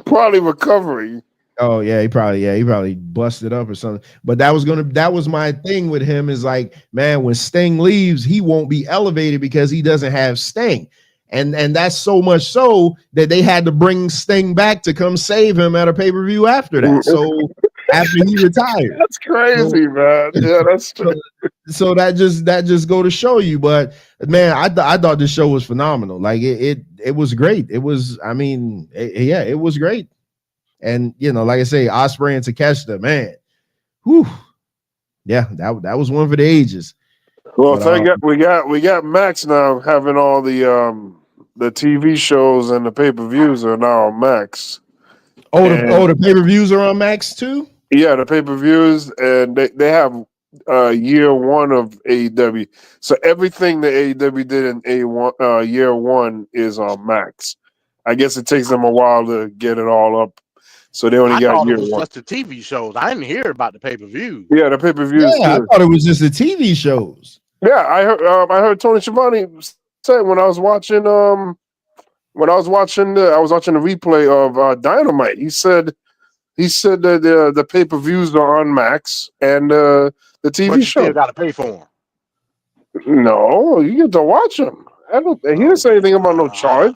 Probably recovering. Oh yeah, he probably busted up or something. But that was my thing with him, is like, man, when Sting leaves, he won't be elevated because he doesn't have Sting. And that's so much so that they had to bring Sting back to come save him at a pay-per-view after that. So after he retired. That's crazy, man. Yeah, that's true. So that just go to show you. But man, I thought this show was phenomenal. Like it was great. It was, I mean, it was great. And like I say, Ospreay and Takeshita, man, whew, yeah, that was one for the ages. Well, but, we got Max now having all the TV shows and the pay-per-views are now on Max. The pay-per-views are on Max too? Yeah, the pay-per-views, and they have year one of AEW. So everything that AEW did in year one is on Max. I guess it takes them a while to get it all up. So they only got year one. Just the TV shows. I didn't hear about the pay-per-views. Yeah, the pay-per-views. Yeah, I thought it was just the TV shows. Yeah, I heard Tony Schiavone say when I was watching the replay of Dynamite. He said that the pay-per-views are on Max and the TV show. You got to pay for them. No, you get to watch them. He didn't say anything about no charge.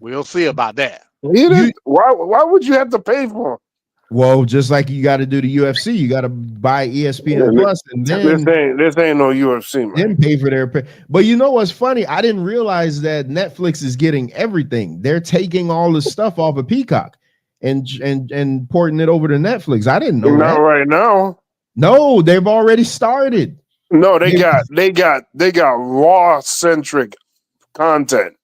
We'll see about that. He didn't. Why would you have to pay for them? Well, just like you got to do the UFC, you got to buy ESPN Plus, and then this ain't no UFC, man. Then pay for their pay. But you know what's funny? I didn't realize that Netflix is getting everything. They're taking all the stuff off of Peacock and porting it over to Netflix. I didn't know Not that. right now. No, they've already started. No, they got Raw centric content.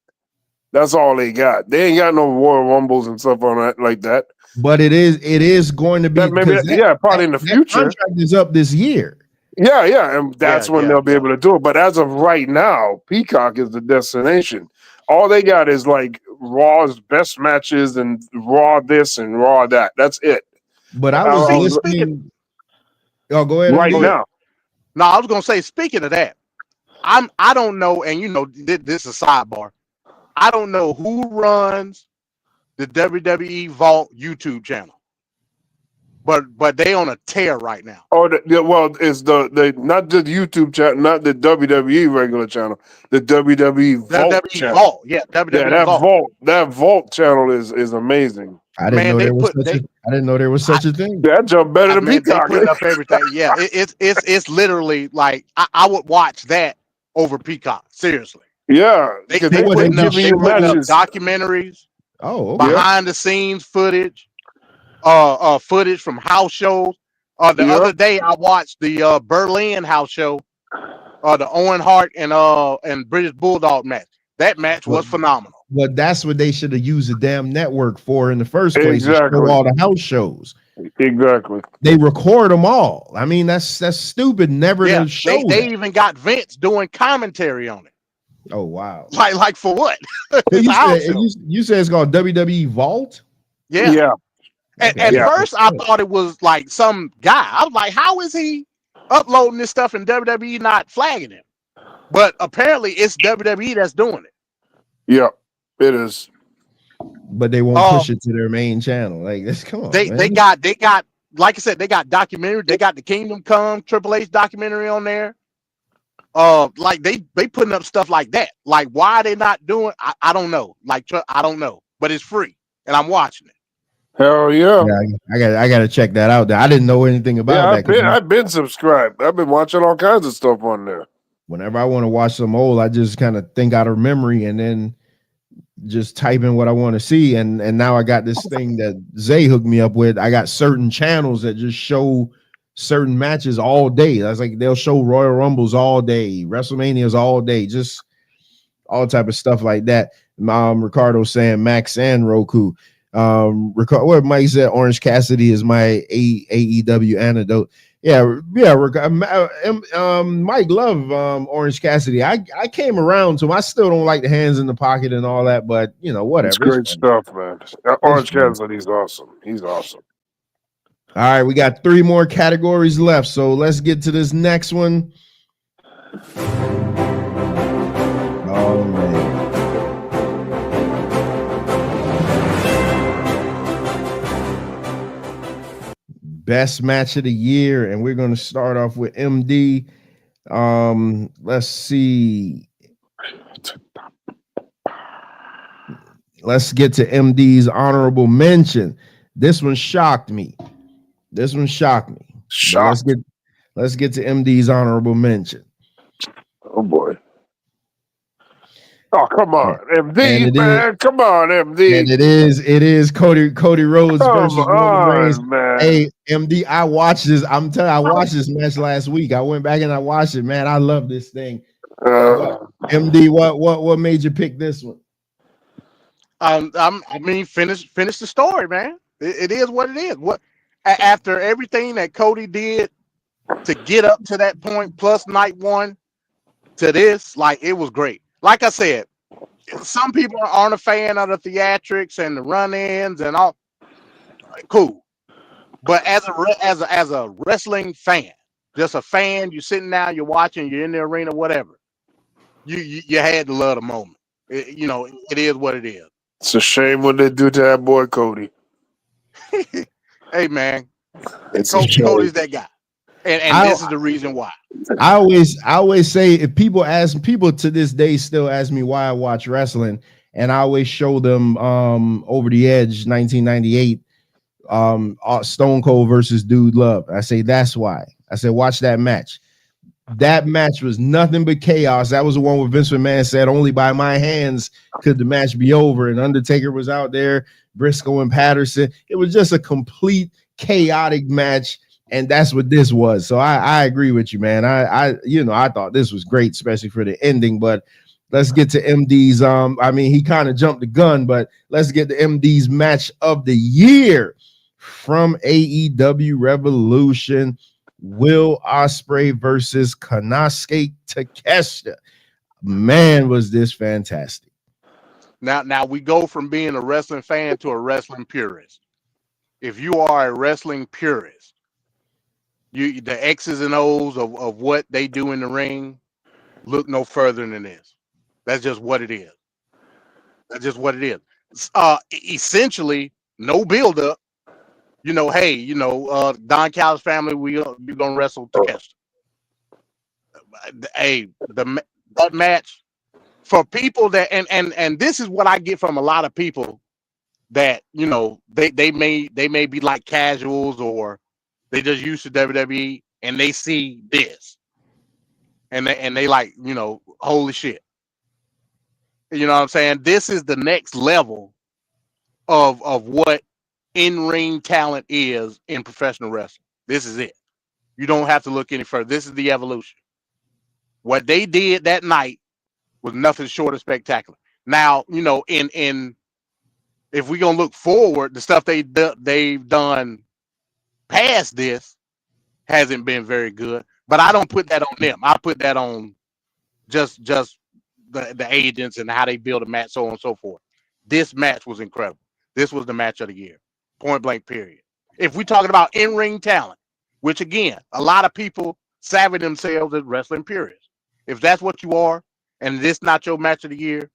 That's all they got. They ain't got no Royal Rumbles and stuff on that like that. But it is going to be probably in the future. Contract is up this year. Yeah, and that's when they'll be able to do it. But as of right now, Peacock is the destination. All they got is like Raw's best matches and Raw this and Raw that. That's it. But I was listening. Oh, go ahead. Right now. No, I was gonna say. Speaking of that, I don't know, and this is a sidebar. I don't know who runs the WWE Vault YouTube channel, but they on a tear right now. Oh, it's the not the YouTube channel, not the WWE regular channel, the WWE Vault channel. Vault. Yeah, WWE that Vault channel is amazing. I didn't know there was such a thing. That jump better than Peacock. They put up everything. Yeah, it's literally like I would watch that over Peacock. Seriously. Yeah, they putting up documentaries. Oh, okay. Behind the scenes footage, footage from house shows. The other day I watched the Berlin house show, the Owen Hart and British Bulldog match. That match was phenomenal. But that's what they should have used the damn network for in the first place. Exactly. To show all the house shows. Exactly. They record them all. I mean, that's stupid. Never to show. They even got Vince doing commentary on it. Oh wow! Like for what? you said it's called WWE Vault? Yeah. At first, I thought it was like some guy. I was like, how is he uploading this stuff and WWE not flagging him? But apparently, it's WWE that's doing it. Yeah, it is. But they won't push it to their main channel. Like, come on. They got like I said, they got documentary. They got the Kingdom Come Triple H documentary on there. Like they putting up stuff like that. Like, why are they not doing? I don't know. Like, I don't know. But it's free, and I'm watching it. Hell yeah! I gotta check that out. I didn't know anything about that. I've been subscribed. I've been watching all kinds of stuff on there. Whenever I want to watch some old, I just kind of think out of memory and then just type in what I want to see. And now I got this thing that Zay hooked me up with. I got certain channels that just show certain matches all day. That's like they'll show Royal Rumbles all day, WrestleManias all day, just all type of stuff like that. Ricardo saying Max and Roku. What Mike said, Orange Cassidy is my AEW antidote. Yeah. Mike love Orange Cassidy. I came around to him. I still don't like the hands in the pocket and all that, but you know, whatever. It's great stuff, man. Orange Cassidy's awesome. He's awesome. All right, we got 3 more categories left, so let's get to this next one. Oh man. Best match of the year, and we're going to start off with MD. Let's see. Let's get to MD's honorable mention. This one shocked me. Let's get to MD's honorable mention. Oh boy. Oh, come on, MD, man. Come on, MD. And it is Cody Rhodes versus Roman Reigns. Man. Hey, MD, I watched this. I'm telling you, I watched this match last week. I went back and I watched it. Man, I love this thing. MD, what made you pick this one? Finish the story, man. It is what it is. What after everything that Cody did to get up to that point, plus night one to this, like it was great. Like I said, some people aren't a fan of the theatrics and the run-ins and all. Cool, but as a wrestling fan, just a fan, you're sitting down, you're watching, you're in the arena, whatever. You had to love the moment. It is what it is. It's a shame what they do to that boy Cody. Hey man, Cody's that guy, and this is the reason why. I always say, if people to this day still ask me why I watch wrestling, and I always show them Over the Edge 1998 Stone Cold versus Dude Love. I say that's why. I said watch that match. That match was nothing but chaos. That was the one where Vince McMahon said only by my hands could the match be over, and Undertaker was out there, Briscoe and Patterson. It was just a complete chaotic match. And that's what this was. So I agree with you, man. I thought this was great, especially for the ending. But let's get to MD's. He kind of jumped the gun, but let's get to MD's match of the year from AEW Revolution. Will Ospreay versus Konosuke Takeshita. Man, was this fantastic. Now we go from being a wrestling fan to a wrestling purist. If you are a wrestling purist, the X's and O's of what they do in the ring look no further than this. That's just what it is. Essentially, no buildup. Don Callis family, we're gonna wrestle Takeshita. That match for people that and this is what I get from a lot of people that they may be like casuals, or they just used to WWE and they see this and they like, holy shit. You know what I'm saying? This is the next level of what in-ring talent is in professional wrestling. This is it. You don't have to look any further. This is the evolution. What they did that night was nothing short of spectacular. Now, in if we're gonna look forward, the stuff they've done past this hasn't been very good. But I don't put that on them. I put that on just the agents and how they build a match, so on and so forth. This match was incredible. This was the match of the year. Point blank, period. If we're talking about in-ring talent, which again, a lot of people savvy themselves as wrestling purists. If that's what you are, and this not your match of the year,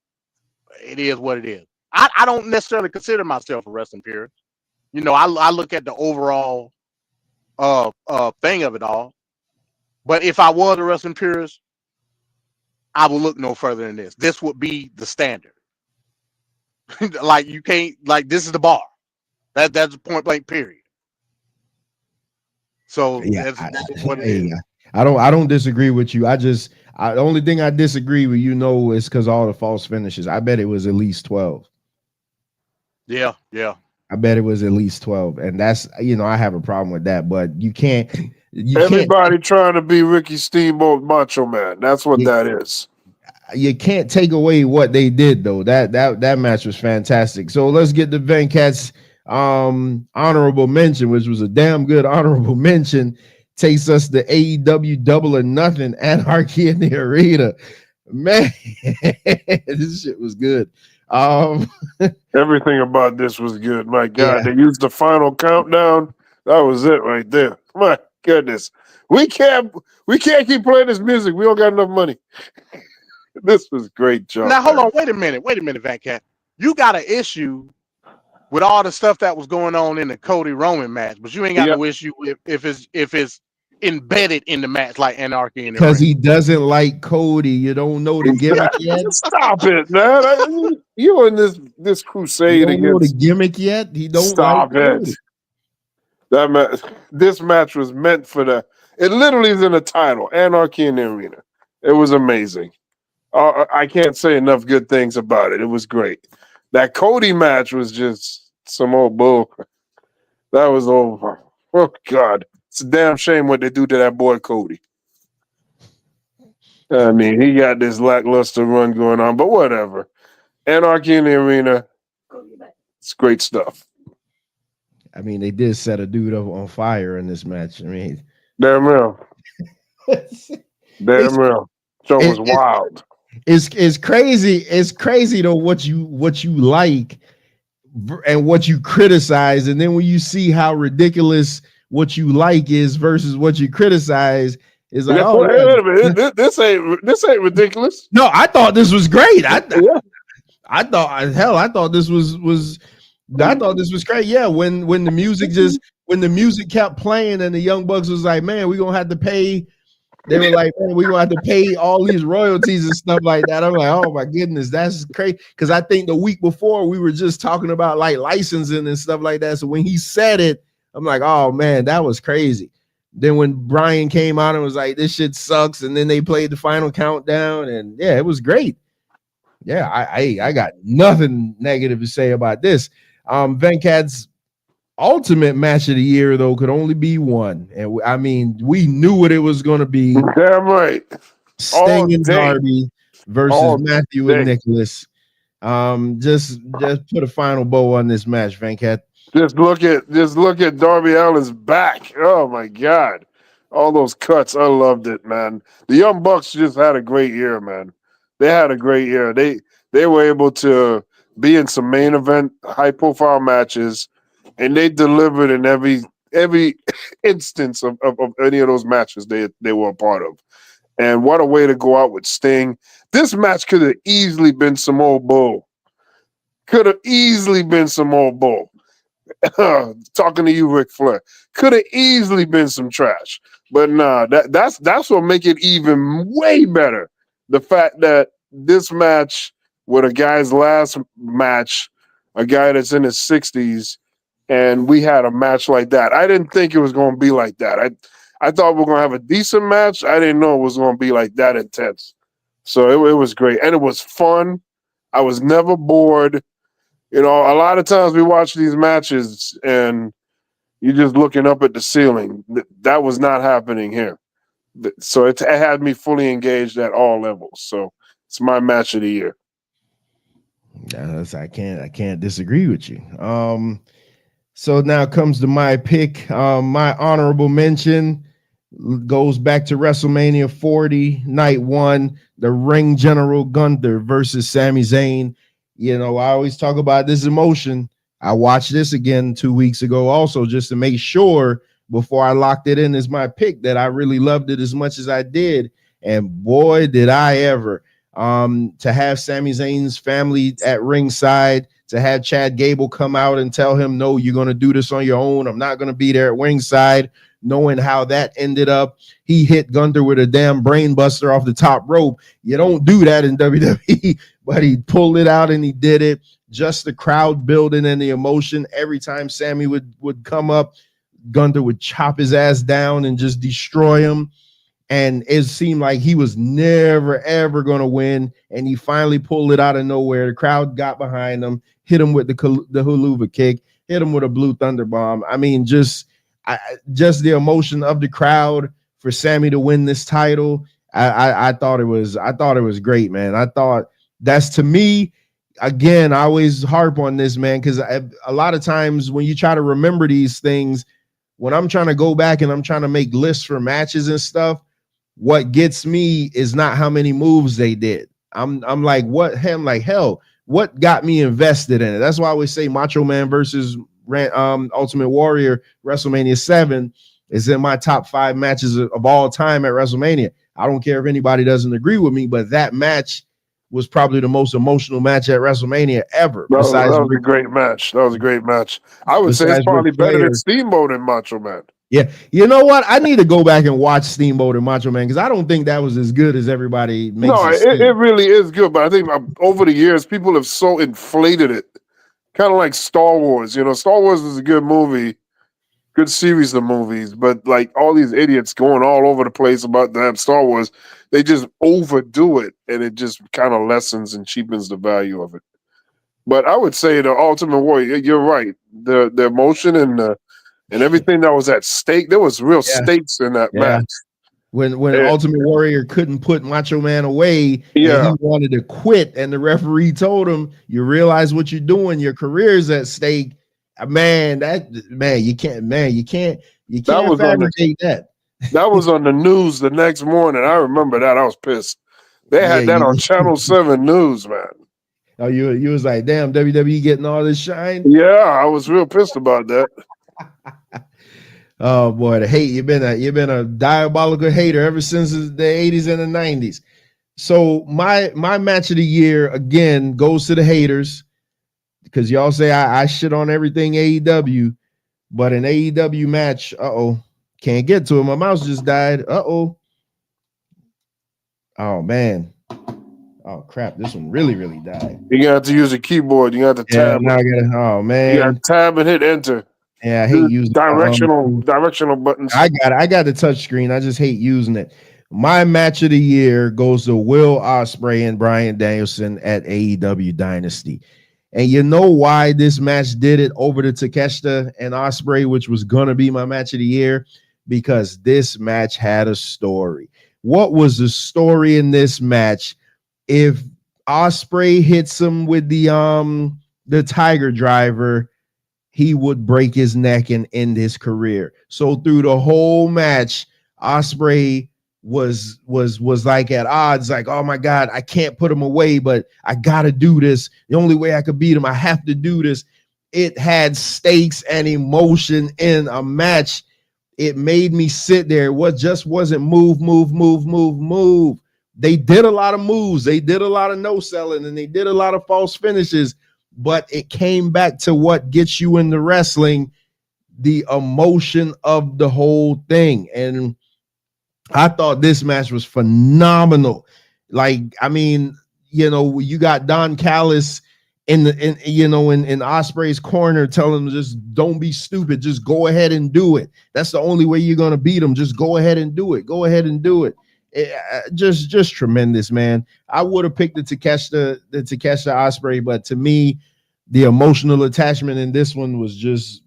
it is what it is. I don't necessarily consider myself a wrestling purist. I look at the overall thing of it all. But if I was a wrestling purist, I will look no further than this. This would be the standard. Like you can't, like this is the bar. That's a point blank, period. So yeah, that's what it is. I don't disagree with you. The only thing I disagree with, is because all the false finishes. I bet it was at least 12. Yeah. I bet it was at least 12. And that's, I have a problem with that, but you can't, Everybody trying to be Ricky Steamboat Macho Man. That's what that is. You can't take away what they did though. That match was fantastic. So let's get the Venkat's honorable mention, which was a damn good honorable mention. Takes us to AEW Double or Nothing Anarchy in the Arena. Man, this shit was good. Everything about this was good. My God, they used the final countdown. That was it right there. My goodness, we can't keep playing this music. We don't got enough money. This was great, John. Now hold on, wait a minute, Van Cat. You got an issue with all the stuff that was going on in the Cody Roman match, but you ain't got no issue if it's embedded in the match like Anarchy in the because Ring. he doesn't like Cody. You don't know the gimmick yet. Stop it, man! You in this crusade you don't know the against gimmick yet. He don't stop like it. Cody. That match, this match was meant for the. It literally is in the title, Anarchy in the Arena. It was amazing. I can't say enough good things about it. It was great. That Cody match was just some old bull. That was over. Oh God, it's a damn shame what they do to that boy Cody. I mean, he got this lackluster run going on, but whatever. Anarchy in the Arena. It's great stuff. I mean, they did set a dude up on fire in this match. I mean, damn real. Damn real. Show was wild. It's crazy. It's crazy though what you like and what you criticize, and then when you see how ridiculous what you like is versus what you criticize, is like, oh, wait a minute. This ain't ridiculous. No, I thought this was great. I thought this was great. Yeah, when the music kept playing and the Young Bucks was like, man, we're gonna have to pay. They were like, man, we're gonna have to pay all these royalties and stuff like that. I'm like, oh my goodness, that's crazy. Because I think the week before we were just talking about like licensing and stuff like that. So when he said it, I'm like, oh man, that was crazy. Then when Brian came out and was like, this shit sucks, and then they played the final countdown, and yeah, it was great. Yeah, I got nothing negative to say about this. Venkat's ultimate match of the year, though, could only be one. And I mean, we knew what it was going to be. Damn right. Sting and Darby versus Matthew and Nicholas. Just put a final bow on this match, Venkat. Just look at Darby Allin's back. Oh my God. All those cuts. I loved it, man. The Young Bucks just had a great year, man. They had a great year. They were able to be in some main event, high profile matches, and they delivered in every instance of any of those matches they were a part of. And what a way to go out with Sting. This match could have easily been some old bull. Could have easily been some old bull. Talking to you, Ric Flair. Could have easily been some trash. But nah, that's what make it even way better. The fact that this match with a guy's last match, a guy that's in his 60s, and we had a match like that. I didn't think it was going to be like that. I thought we were going to have a decent match. I didn't know it was going to be like that intense. So it was great. And it was fun. I was never bored. You know, a lot of times we watch these matches and you're just looking up at the ceiling. That was not happening here. So it had me fully engaged at all levels. So it's my match of the year. I can't disagree with you. So now comes to my pick. My honorable mention goes back to WrestleMania 40, night 1, the Ring General Gunther versus Sami Zayn. You know, I always talk about this emotion. I watched this again 2 weeks ago also just to make sure before I locked it in as my pick that I really loved it as much as I did. And boy, did I ever. To have Sami Zayn's family at ringside, to have Chad Gable come out and tell him, no, you're going to do this on your own. I'm not going to be there at ringside. Knowing how that ended up, he hit Gunther with a damn brain buster off the top rope. You don't do that in WWE, but he pulled it out and he did it. Just the crowd building and the emotion. Every time Sammy would come up, Gunther would chop his ass down and just destroy him. And it seemed like he was never, ever going to win. And he finally pulled it out of nowhere. The crowd got behind him, hit him with the Huluva kick, hit him with a blue thunder bomb. I mean, just just the emotion of the crowd for Sammy to win this title. I thought it was great, man. I thought that's, to me, again, I always harp on this, man, because a lot of times when you try to remember these things, when I'm trying to go back and I'm trying to make lists for matches and stuff, what gets me is not how many moves they did. I'm like, hell, what got me invested in it? That's why I always say Macho Man versus Ultimate Warrior WrestleMania 7 is in my top 5 matches of all time at WrestleMania. I don't care if anybody doesn't agree with me, but that match was probably the most emotional match at WrestleMania ever. That was a great match. That was a great match. I would say it's probably better than Steamboat and Macho Man. Yeah, you know what? I need to go back and watch Steamboat and Macho Man because I don't think that was as good as everybody makes it. It really is good, but I think over the years people have so inflated it, kind of like Star Wars. You know, Star Wars is a good movie, good series of movies, but like all these idiots going all over the place about that Star Wars, they just overdo it, and it just kind of lessens and cheapens the value of it. But I would say the Ultimate Warrior, you're right. The emotion and everything that was at stake, there was real stakes in that match. When Ultimate Warrior couldn't put Macho Man away and he wanted to quit, and the referee told him, "You realize what you're doing? Your career's at stake." Man, you can't fabricate that. That was on the news the next morning. I remember that. I was pissed. They had that on Channel 7 News, man. Oh, you was like, damn, WWE getting all this shine? Yeah, I was real pissed about that. Oh boy, the hate. You've been a diabolical hater ever since the 80s and the 90s. So my match of the year again goes to the haters, because y'all say I shit on everything AEW, but an AEW match, can't get to it. My mouse just died. Oh man. Oh crap, this one really died. You got to use a keyboard. You got to tab. Now I gotta, oh man. You got to tab and hit enter. Yeah, I hate using directional buttons. I got the touch screen. I just hate using it. My match of the year goes to Will Ospreay and Bryan Danielson at AEW Dynasty. And you know why this match did it over to Takeshita and Ospreay, which was gonna be my match of the year? Because this match had a story. What was the story in this match? If Ospreay hits him with the Tiger Driver, he would break his neck and end his career. So through the whole match, Ospreay was like at odds, like, oh my God, I can't put him away, but I gotta do this. The only way I could beat him, I have to do this. It had stakes and emotion in a match. It made me sit there. What just wasn't move. They did a lot of moves. They did a lot of no selling, and they did a lot of false finishes, but it came back to what gets you into wrestling, the emotion of the whole thing. And I thought this match was phenomenal. Like, I mean, you got Don Callis in Ospreay's corner telling him, just don't be stupid, just go ahead and do it. That's the only way you're gonna beat him. Just go ahead and do it. Go ahead and do it. Just tremendous, man. I would have picked the Takeshita Ospreay, but to me, the emotional attachment in this one was just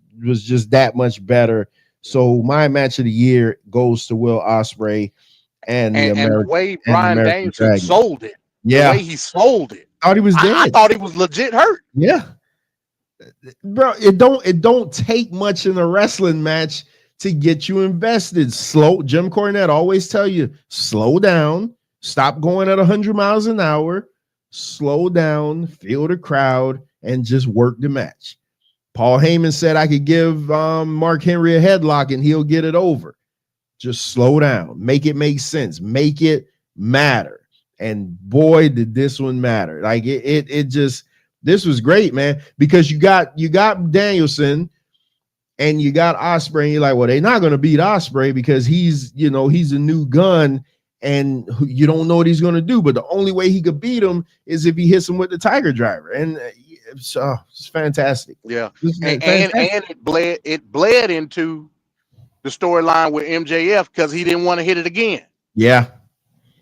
that much better. So my match of the year goes to Will Ospreay and the way Bryan Danielson sold it. Yeah, the way he sold it. Thought he was dead. I thought he was legit hurt. Yeah, bro. It don't take much in a wrestling match to get you invested. Slow. Jim Cornette always tell you, slow down, stop going at 100 miles an hour, slow down, feel the crowd, and just work the match. Paul Heyman said I could give Mark Henry a headlock and he'll get it over. Just slow down, make it make sense, make it matter. And boy, did this one matter. Like this was great, man, because you got Danielson and you got Ospreay, and you're like, well, they're not going to beat Ospreay because he's a new gun and you don't know what he's going to do. But the only way he could beat him is if he hits him with the Tiger Driver. And it's fantastic. Yeah. And it bled into the storyline with MJF because he didn't want to hit it again. Yeah.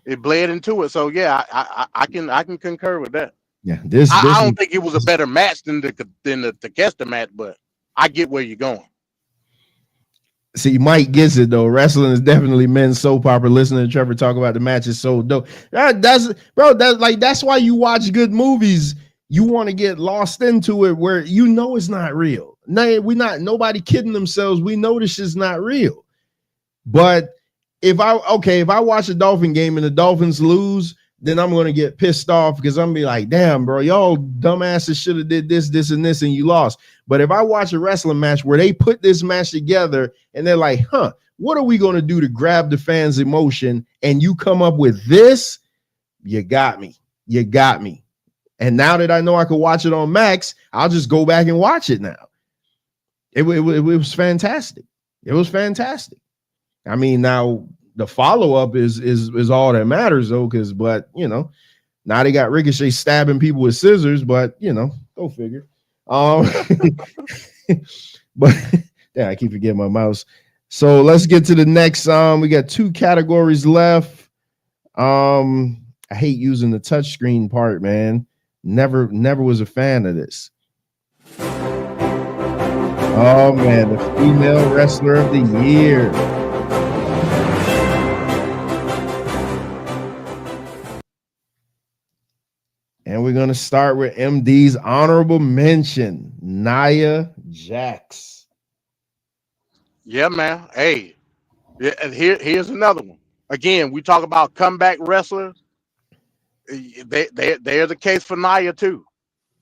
It bled into it. So yeah, I can concur with that. Yeah. I don't think it was a better match than the Takeshita match, but I get where you're going. See, Mike gets it though. Wrestling is definitely men's soap opera. Listening to Trevor talk about the match is so dope. That's why you watch good movies. You want to get lost into it where you know it's not real. Nobody kidding themselves. We know this is not real. But if I watch a Dolphin game and the Dolphins lose, then I'm gonna get pissed off because I'm gonna be like, damn, bro, y'all dumbasses should have did this, and this, and you lost. But if I watch a wrestling match where they put this match together and they're like, what are we gonna do to grab the fans' emotion? And you come up with this, you got me. You got me. And now that I know I can watch it on Max, I'll just go back and watch it now. It was fantastic. It was fantastic. I mean, now the follow-up is all that matters though, but now they got Ricochet stabbing people with scissors, but go figure. But yeah, I keep forgetting my mouse. So let's get to the next. We got 2 categories left. I hate using the touchscreen part, man. Never was a fan of this. Oh man, the female wrestler of the year. And we're going to start with MD's honorable mention, Nia Jax. Yeah, man. Hey, here's another one. Again, we talk about comeback wrestlers. They're the case for Nia too.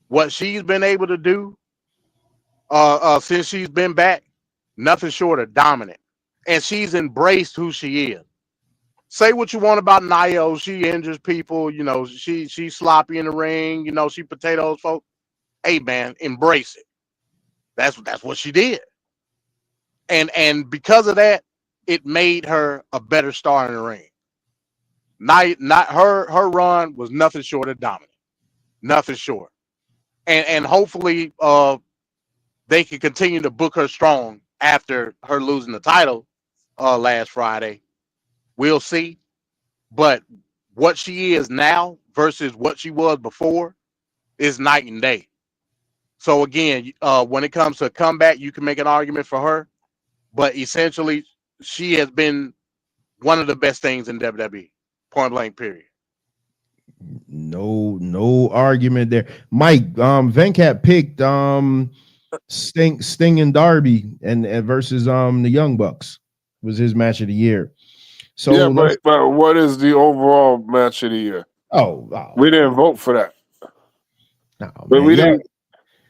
What she's been able to do since she's been back, nothing short of dominant. And she's embraced who she is. Say what you want about Nia. She injures people. She's sloppy in the ring. She potatoes folks. Hey, man, embrace it. That's what she did. And because of that, it made her a better star in the ring. Not her run was nothing short of dominant. Nothing short. And hopefully they can continue to book her strong after her losing the title last Friday. We'll see. But what she is now versus what she was before is night and day. So again, when it comes to a comeback, you can make an argument for her. But essentially, she has been one of the best things in WWE. Point blank, period. No argument there. Mike, Venkat picked Sting and Darby and versus the Young Bucks was his match of the year. So yeah, but what is the overall match of the year? Oh, we didn't vote for that. No, but man, we didn't.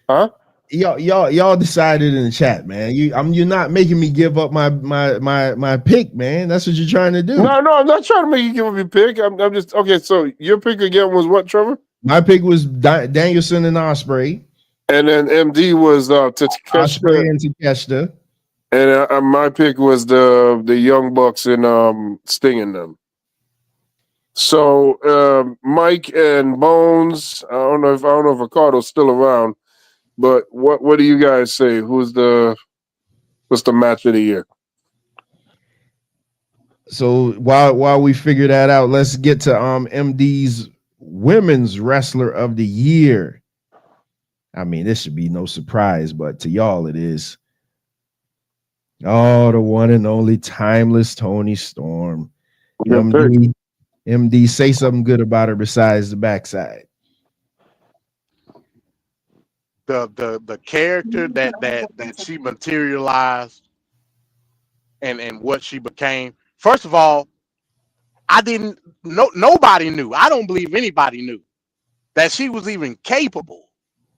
Huh? Y'all decided in the chat, man. You're not making me give up my pick, man. That's what you're trying to do. No, I'm not trying to make you give up your pick. I'm just okay. So your pick again was what, Trevor? My pick was Danielson and Ospreay, and then MD was Ospreay and Takeshita. And my pick was the Young Bucks and Sting and them. So Mike and Bones, I don't know if Ricardo's still around, but what do you guys say? What's the match of the year? So while we figure that out, let's get to MD's women's wrestler of the year. I mean, this should be no surprise, but to y'all it is. Oh, the one and only timeless Toni Storm. MD, say something good about her besides the backside. The character that she materialized and what she became. First of all, nobody knew. I don't believe anybody knew that she was even capable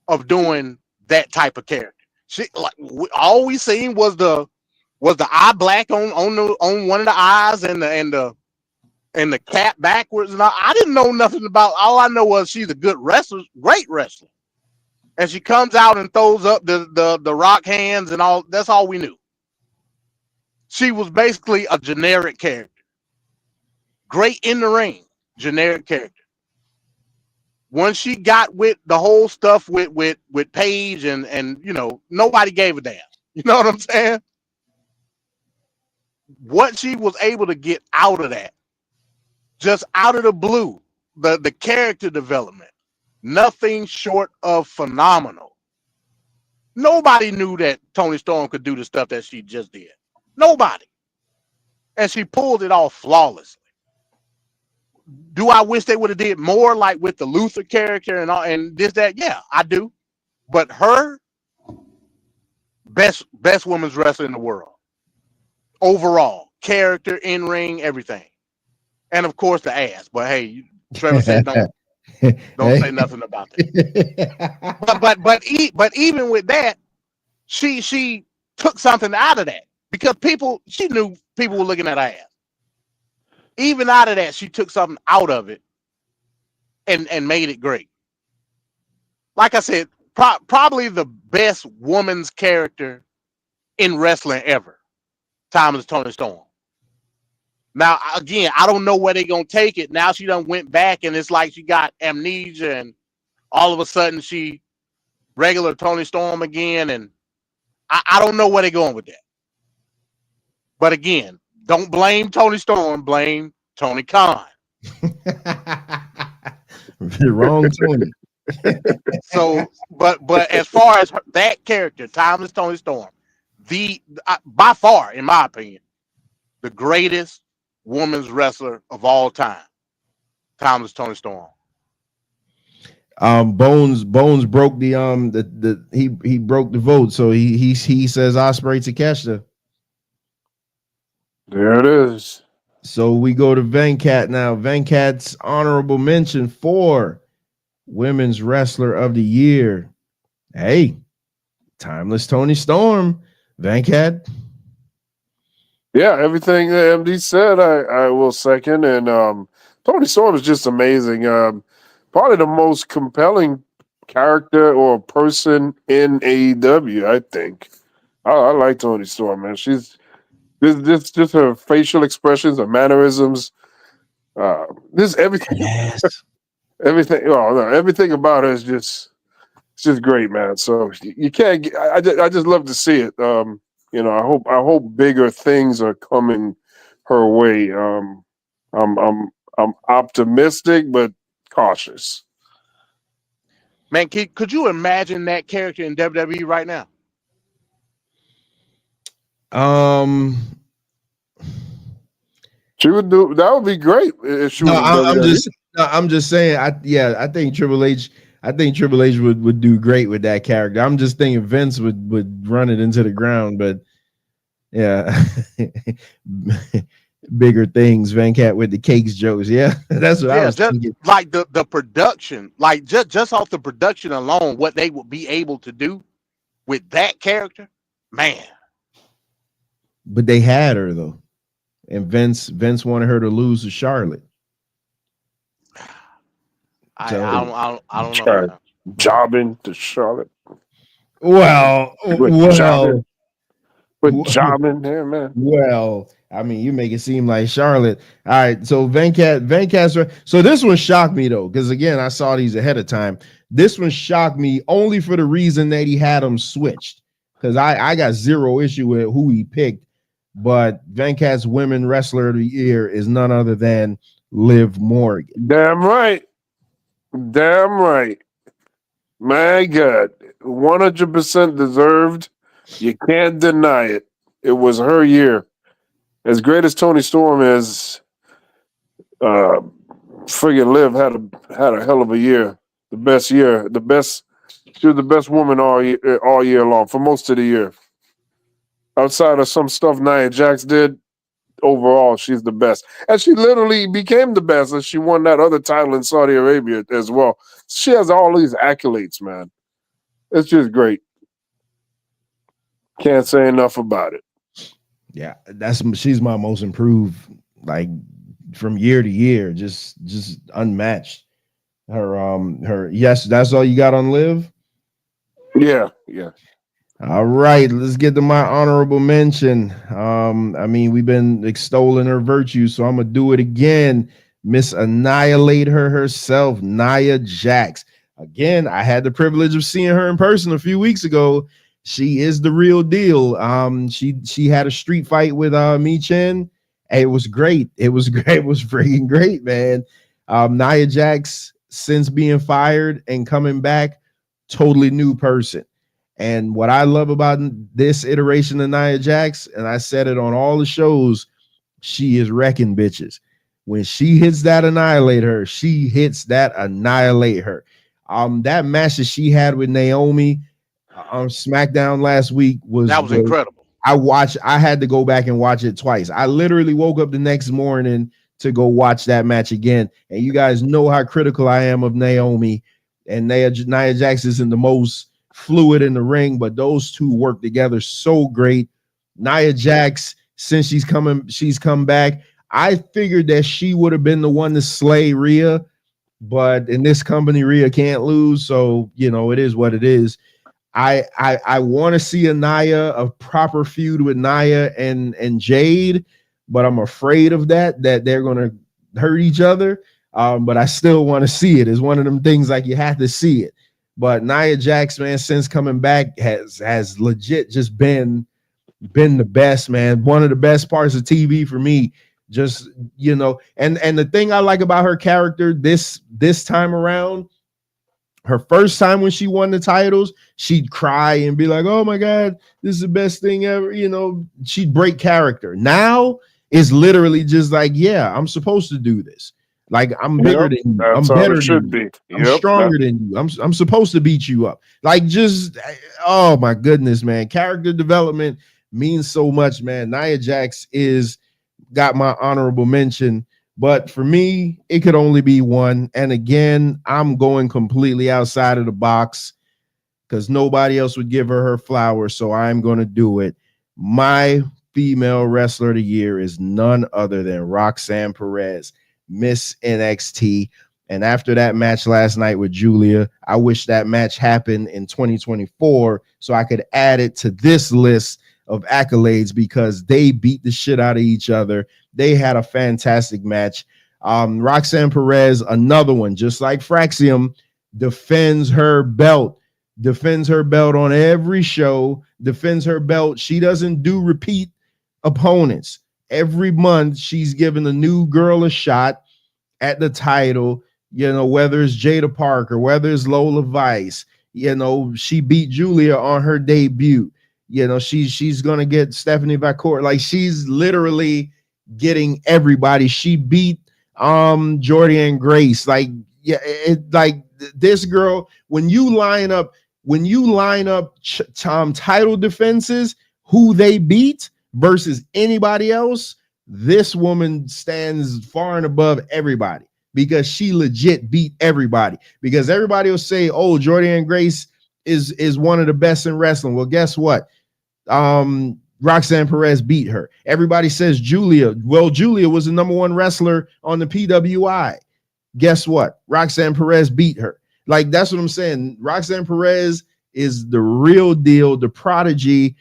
of doing that type of character. All we seen was the eye black on one of the eyes and the cap backwards. And I didn't know nothing about. All I know was she's a good wrestler, great wrestler, and she comes out and throws up the rock hands and all. That's all we knew. She was basically a generic character, great in the ring, generic character. Once she got with the whole stuff with Paige and nobody gave a damn. You know what I'm saying? What she was able to get out of that, just out of the blue, the character development, nothing short of phenomenal. Nobody knew that Toni Storm could do the stuff that she just did. Nobody. And she pulled it off flawlessly. Do I wish they would have did more like with the Luther character and all and this, that? Yeah, I do. But her best women's wrestler in the world. Overall. Character, in-ring, everything. And of course the ass. But hey, Trevor said don't say nothing about that. but even with that, she took something out of that because she knew people were looking at her ass. Even out of that, she took something out of it and made it great. Like I said, probably the best woman's character in wrestling ever. Timeless Toni Storm. Now, again, I don't know where they're going to take it. Now she done went back and it's like she got amnesia and all of a sudden she regular Toni Storm again. And I don't know where they're going with that. But again, don't blame Toni Storm, blame Tony Khan. Wrong Tony. So, but as far as that character, Timeless Toni Storm, by far, in my opinion, the greatest women's wrestler of all time, Timeless Toni Storm. Bones broke he broke the vote, so he says Ospreay Takeshita. There it is. So we go to Venkat now. Venkat's honorable mention for Women's Wrestler of the Year. Hey, Timeless Toni Storm. Venkat. Yeah, everything that MD said, I will second. And Toni Storm is just amazing. Probably the most compelling character or person in AEW, I think. I like Toni Storm, man. She's just her facial expressions, her mannerisms. This everything. Yes. Everything. Oh no, everything about her is just great, man. So you can't. I just love to see it. You know, I hope bigger things are coming her way. I'm optimistic, but cautious. Man, could you imagine that character in WWE right now? She would do that. Would be great if she was. I'm just saying. I think Triple H. I think Triple H would do great with that character. I'm just thinking Vince would run it into the ground, but yeah, bigger things. Venkat with the cakes jokes. Yeah, that's what I was thinking. Like the production, like just off the production alone, what they would be able to do with that character, man. But they had her though, and Vince wanted her to lose to Charlotte. I don't know. Jobbing to Charlotte. Well, jobbing there, man. Well, I mean, you make it seem like Charlotte. All right, so Venkat's. So this one shocked me though, because again, I saw these ahead of time. This one shocked me only for the reason that he had them switched, because I got zero issue with who he picked. But Venkat's Women Wrestler of the Year is none other than Liv Morgan. Damn right. My God, 100% deserved. You can't deny it. It was her year. As great as Toni Storm is, friggin' Liv had a hell of a year. The best year. She was the best woman all year long for most of the year. Outside of some stuff Nia Jax did, overall, she's the best. And she literally became the best as she won that other title in Saudi Arabia as well. She has all these accolades, man. It's just great. Can't say enough about it. Yeah, she's my most improved, like from year to year, just unmatched. Her yes, that's all you got on Liv? Yeah. All right, let's get to my honorable mention. I mean, we've been extolling her virtue, so I'm gonna do it again. Miss Annihilate her herself, Nia Jax. Again, I had the privilege of seeing her in person a few weeks ago. She is the real deal. She had a street fight with Mi Chen. It was great. It was great. It was freaking great, man. Nia Jax, since being fired and coming back, totally new person. And what I love about this iteration of Nia Jax, and I said it on all the shows, she is wrecking bitches. When she hits that annihilate her, she hits that annihilate her. That match that she had with Naomi on SmackDown last week was incredible. I had to go back and watch it twice. I literally woke up the next morning to go watch that match again. And you guys know how critical I am of Naomi, and Nia Jax isn't the most fluid in the ring, but those two work together so great. Nia Jax, since she's come back. I figured that she would have been the one to slay Rhea, but in this company, Rhea can't lose. So, it is what it is. I want to see a proper feud with Nia and Jade, but I'm afraid of that they're going to hurt each other. But I still want to see it. It's one of them things like you have to see it. But Nia Jax, man, since coming back has legit just been the best, man. One of the best parts of TV for me. Just, and the thing I like about her character this time around, her first time when she won the titles, she'd cry and be like, oh my God, this is the best thing ever. She'd break character. Now it's literally just like, yeah, I'm supposed to do this. Like, I'm bigger than you. I'm better than you. I'm stronger than you. I'm supposed to beat you up. Like, just, oh my goodness, man. Character development means so much, man. Nia Jax got my honorable mention, but for me, it could only be one. And again, I'm going completely outside of the box because nobody else would give her flowers, so I'm going to do it. My female wrestler of the year is none other than Roxanne Perez, Miss NXT. And after that match last night with Julia, I wish that match happened in 2024 so I could add it to this list of accolades because they beat the shit out of each other. They had a fantastic match. Roxanne Perez, another one, just like Fraxium, defends her belt on every show, defends her belt. She doesn't do repeat opponents. Every month, she's giving a new girl a shot at the title, whether it's Jada Parker, whether it's Lola Vice. She beat Julia on her debut. She's gonna get Stephanie Vacour. Like, she's literally getting everybody. She beat Jordan Grace. Like, yeah, this girl. When you line up title defenses, who they beat versus anybody else, this woman stands far and above everybody because she legit beat everybody. Because everybody will say, "Oh, Jordan Grace is one of the best in wrestling." Well, guess what? Roxanne Perez beat her. Everybody says Julia. Well, Julia was the number one wrestler on the PWI. Guess what? Roxanne Perez beat her. Like, that's what I'm saying. Roxanne Perez is the real deal, the prodigy.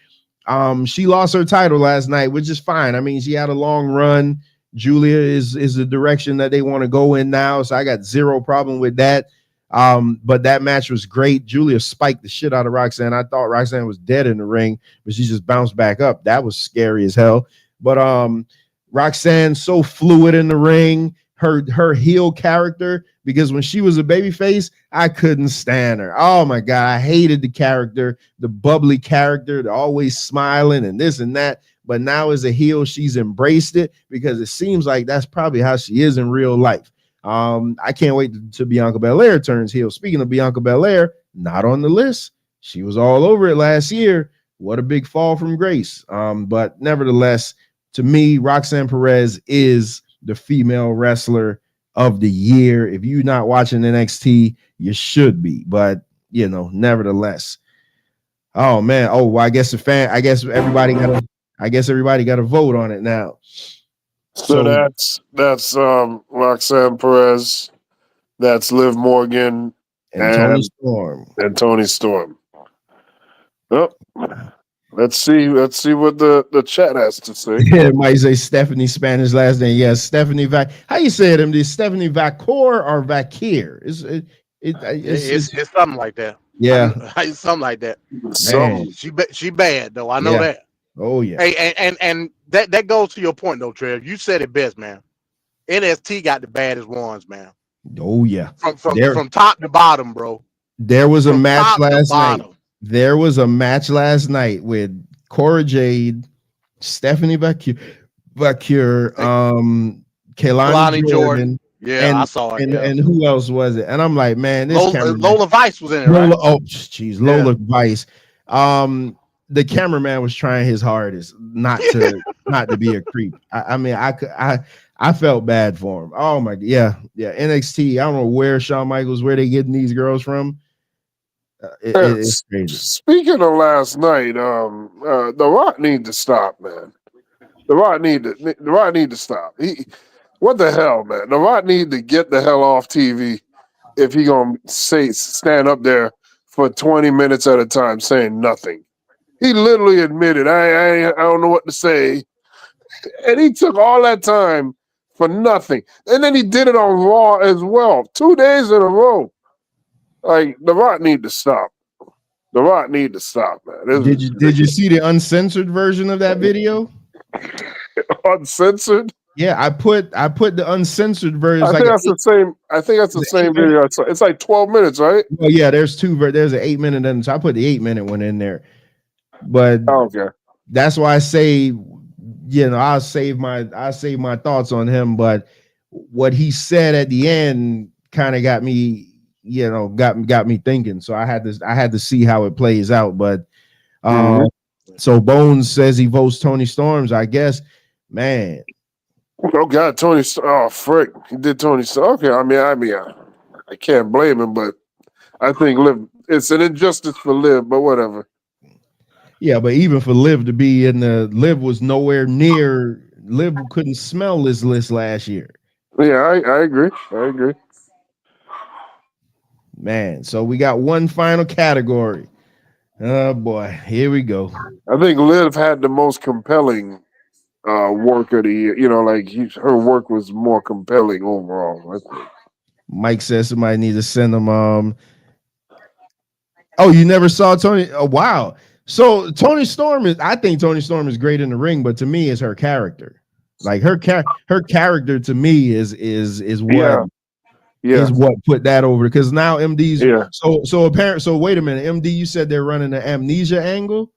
She lost her title last night, which is fine. I mean, she had a long run. Julia is the direction that they want to go in now, so I got zero problem with that. But that match was great. Julia spiked the shit out of Roxanne. I thought Roxanne was dead in the ring, but she just bounced back up. That was scary as hell. But Roxanne, so fluid in the ring. Her heel character, because when she was a babyface, I couldn't stand her. Oh my God, I hated the character, the bubbly character, the always smiling and this and that. But now as a heel, she's embraced it because it seems like that's probably how she is in real life. I can't wait till Bianca Belair turns heel. Speaking of Bianca Belair, not on the list. She was all over it last year. What a big fall from grace. But nevertheless, to me, Roxanne Perez is the female wrestler of the year. If you're not watching NXT, you should be. But nevertheless. Oh man. Oh, well, I guess everybody got to vote on it now. So that's Roxanne Perez, that's Liv Morgan and Toni Storm. And Toni Storm. Oh, let's see what the chat has to say. Yeah, it might say Stephanie Spanish last name. Yes, Stephanie How you say it, MD? Stephanie Vacour or Vakir? It's something like that. Yeah, it's something like that. Man. She bad though. I know that. Oh yeah. Hey, and that goes to your point though, Trev. You said it best, man. NXT got the baddest ones, man. Oh yeah. From top to bottom, bro. There was a match last night. There was a match last night with Cora Jade, Stephanie Bakure, Kaylani Jordan. Jordan, Yeah, I and saw it. Yeah. and who else was it? And I'm like, man, this cameraman, Lola Vice was in it, Lola, right? oh jeez, Lola Vice. The cameraman was trying his hardest not to be a creep. I mean, I felt bad for him. Oh my, yeah. NXT. I don't know where Shawn Michaels, where they getting these girls from. It's crazy. Speaking of last night, The Rock need to stop, man. The Rock need to stop. What the hell, man? The Rock need to get the hell off TV if he gonna stand up there for 20 minutes at a time saying nothing. He literally admitted, I don't know what to say, and he took all that time for nothing. And then he did it on Raw as well, 2 days in a row. Like, The Rock need to stop. The Rock need to stop, man. Did you see the uncensored version of that video? Uncensored? Yeah, I put the uncensored version. I think that's the same video. It's like 12 minutes, right? Well, yeah, there's there's an 8-minute, and so I put the 8-minute one in there. But okay, that's why I say, I'll save my thoughts on him. But what he said at the end kind of got me, got me thinking. So I had to see how it plays out. But so Bones says he votes Tony Storms. I guess, man. Oh God, Tony! Oh frick, he did Tony. Okay, I mean, I can't blame him, but I think it's an injustice for Liv, but whatever. Yeah, but even for Liv to be in Liv was nowhere near. Liv couldn't smell this list last year. Yeah, I agree. Man, so we got one final category. Oh boy, here we go. I think Liv had the most compelling work of the year. Her work was more compelling overall. I think. Mike says somebody needs to send them. Oh, you never saw Tony? Oh, wow. So Tony Storm I think Tony Storm is great in the ring, but to me, it's her character. Like her character to me is what is what put that over, because now MD's so apparent. So wait a minute, MD, you said they're running the amnesia angle.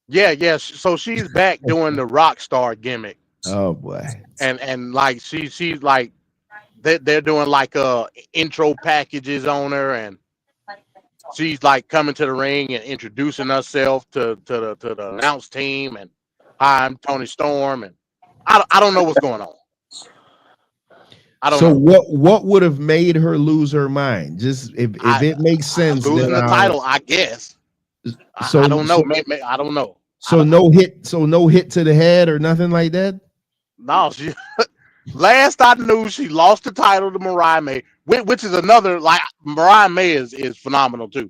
Yeah. So she's back doing the rock star gimmick. Oh boy. And like she's like they're doing like intro packages on her, and she's like coming to the ring and introducing herself to the announce team, and hi, I'm Tony Storm, and I don't know what's going on. I don't know. What would have made her lose her mind? Just if it makes sense, losing the title, I guess. So I don't know. Maybe, I don't know. So no hit to the head or nothing like that. No, she. Last I knew, she lost the title to Mariah May, which is another, like, Mariah May is phenomenal too.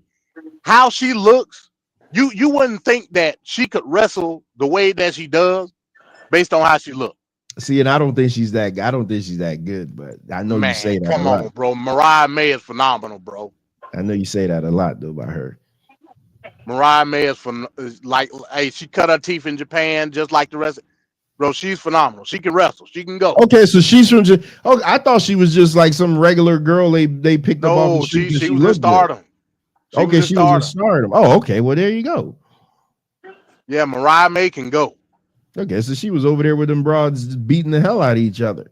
How she looks, you wouldn't think that she could wrestle the way that she does based on how she looks. See, and I don't think she's that good, but I know you say that. Come on, bro. Mariah May is phenomenal, bro. I know you say that a lot though about her. Mariah May is like, hey, she cut her teeth in Japan just like the rest. Bro, she's phenomenal. She can wrestle. She can go. Okay, so she's from. Oh, I thought she was just like some regular girl they picked up off the street. She was in Stardom. She was in Stardom. Oh, okay. Well, there you go. Yeah, Mariah May can go. Okay, so she was over there with them broads beating the hell out of each other.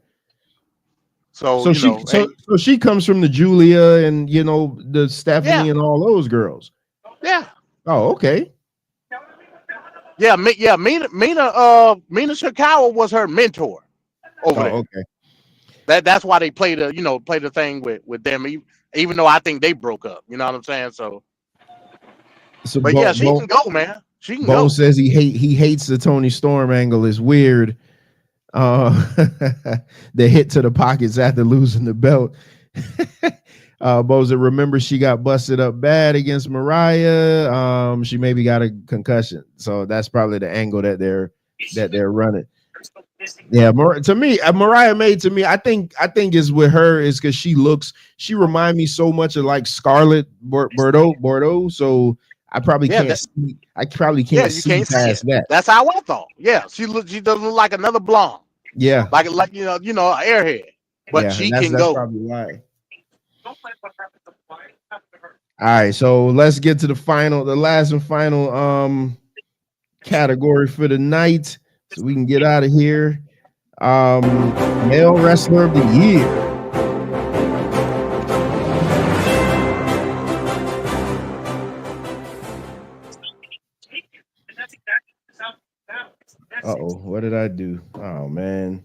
So she comes from the Julia and the Stephanie and all those girls. Yeah. Oh, okay. Yeah, Mina Shakawa was her mentor over there. Okay. That's why they played the thing with them, even though I think they broke up. You know what I'm saying? So but yeah, she can go, man. She can go. Bo says he hates the Tony Storm angle. It's weird. The hit to the pockets after losing the belt. Boza, remember she got busted up bad against Mariah. She maybe got a concussion, so that's probably the angle that they're running. Yeah, to me, Mariah May. To me, I think is with her is because she reminds me so much of like Scarlett Bordeaux. So I probably can't see. I probably can't see past that. That's how I thought. Yeah, she doesn't look like another blonde. Yeah, like an airhead, but she can go. That's probably why. All right, so let's get to the last and final category for the night, so we can get out of here. Male wrestler of the year. What did I do? Oh man.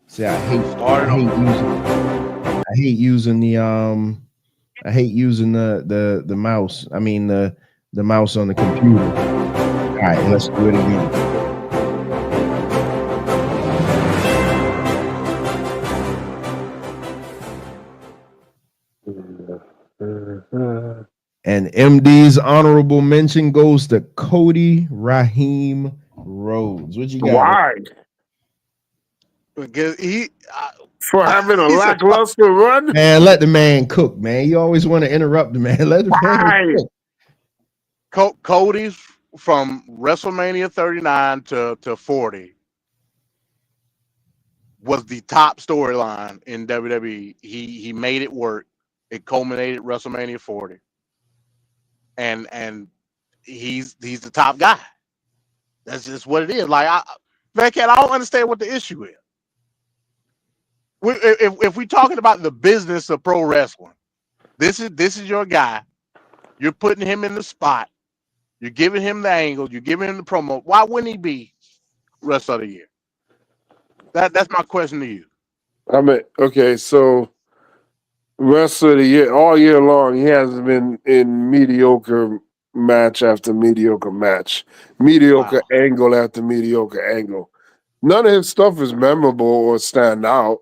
See, I hate using the mouse. I mean the mouse on the computer. All right, let's do it again. And MD's honorable mention goes to Cody Raheem Rhodes. What you got? Why? Because for having a lackluster run? Man, let the man cook, man. You always want to interrupt the man. Let the man cook. Cody's from WrestleMania 39 to 40 was the top storyline in WWE. He made it work. It culminated WrestleMania 40. And he's the top guy. That's just what it is. Like Vancat, I don't understand what the issue is. If we're talking about the business of pro wrestling, this is your guy. You're putting him in the spot. You're giving him the angle. You're giving him the promo. Why wouldn't he be rest of the year? That's my question to you. I mean, okay, so rest of the year, all year long, he hasn't been in mediocre match after mediocre match, mediocre angle after mediocre angle. None of his stuff is memorable or stand out.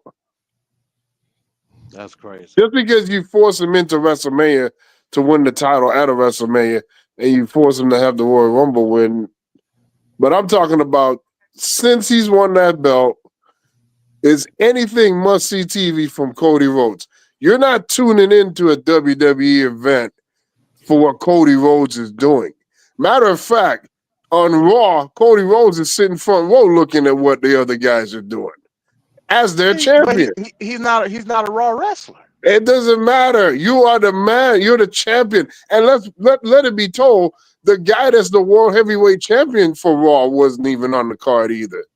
That's crazy. Just because you force him into WrestleMania to win the title at a WrestleMania and you force him to have the Royal Rumble win. But I'm talking about since he's won that belt, is anything must-see TV from Cody Rhodes. You're not tuning into a WWE event for what Cody Rhodes is doing. Matter of fact, on Raw, Cody Rhodes is sitting front row looking at what the other guys are doing as their champion. He's not a Raw wrestler. It doesn't matter. You are the man. You're the champion. And let it be told, the guy that's the world heavyweight champion for Raw wasn't even on the card either.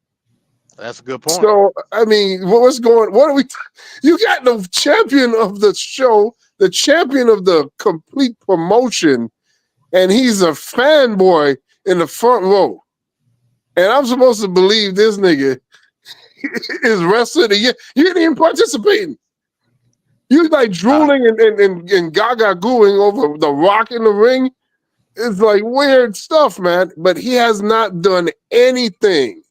That's a good point. So, I mean, what are we? You got the champion of the show, the champion of the complete promotion, and he's a fanboy in the front row. And I'm supposed to believe this nigga is wrestler of the year. You ain't even participating. You like drooling and gaga gooing over the Rock in the ring. It's like weird stuff, man. But he has not done anything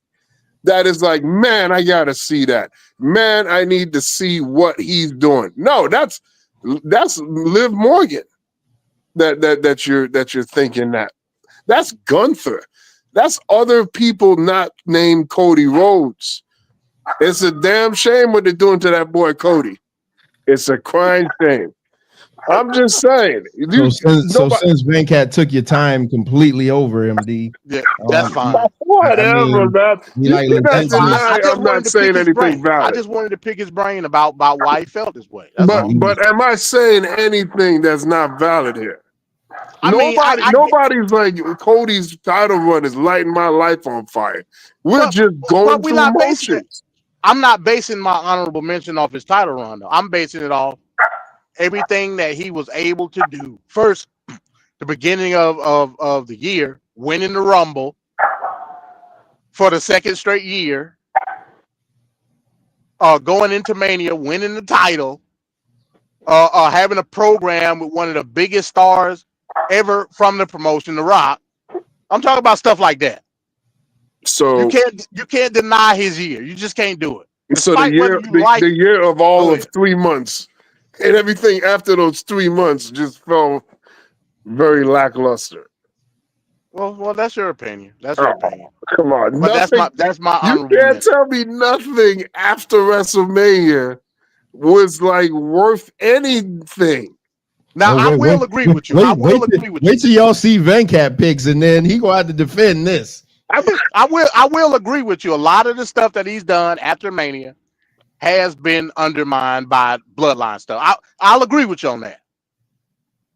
that is like, man, I gotta see that. Man, I need to see what he's doing. No, that's Liv Morgan. That you're thinking that. That's Gunther. That's other people not named Cody Rhodes. It's a damn shame what they're doing to that boy Cody. It's a crying shame. I'm just saying. Since Vancat took your time completely over, MD. Yeah, that's fine. Whatever, man. I'm not saying anything valid. I just wanted to pick his brain about why he felt this way. But am I saying anything that's not valid here? Nobody's like Cody's title run is lighting my life on fire. We're just going through motions. I'm not basing my honorable mention off his title run, though. I'm basing it off everything that he was able to do. First, the beginning of the year, winning the Rumble for the second straight year, going into Mania, winning the title, having a program with one of the biggest stars ever from the promotion, The Rock. I'm talking about stuff like that. So you can't deny his year. You just can't do it. Despite the year of all of 3 months, and everything after those 3 months just felt very lackluster. Well, that's your opinion. That's your opinion. Come on, but that's my honorable You can't mention. tell me nothing after WrestleMania was like worth anything. Now I will agree with you. Wait till y'all see Vancat picks, and then he gonna have to defend this. I will agree with you. A lot of the stuff that he's done after Mania has been undermined by bloodline stuff. I'll agree with you on that.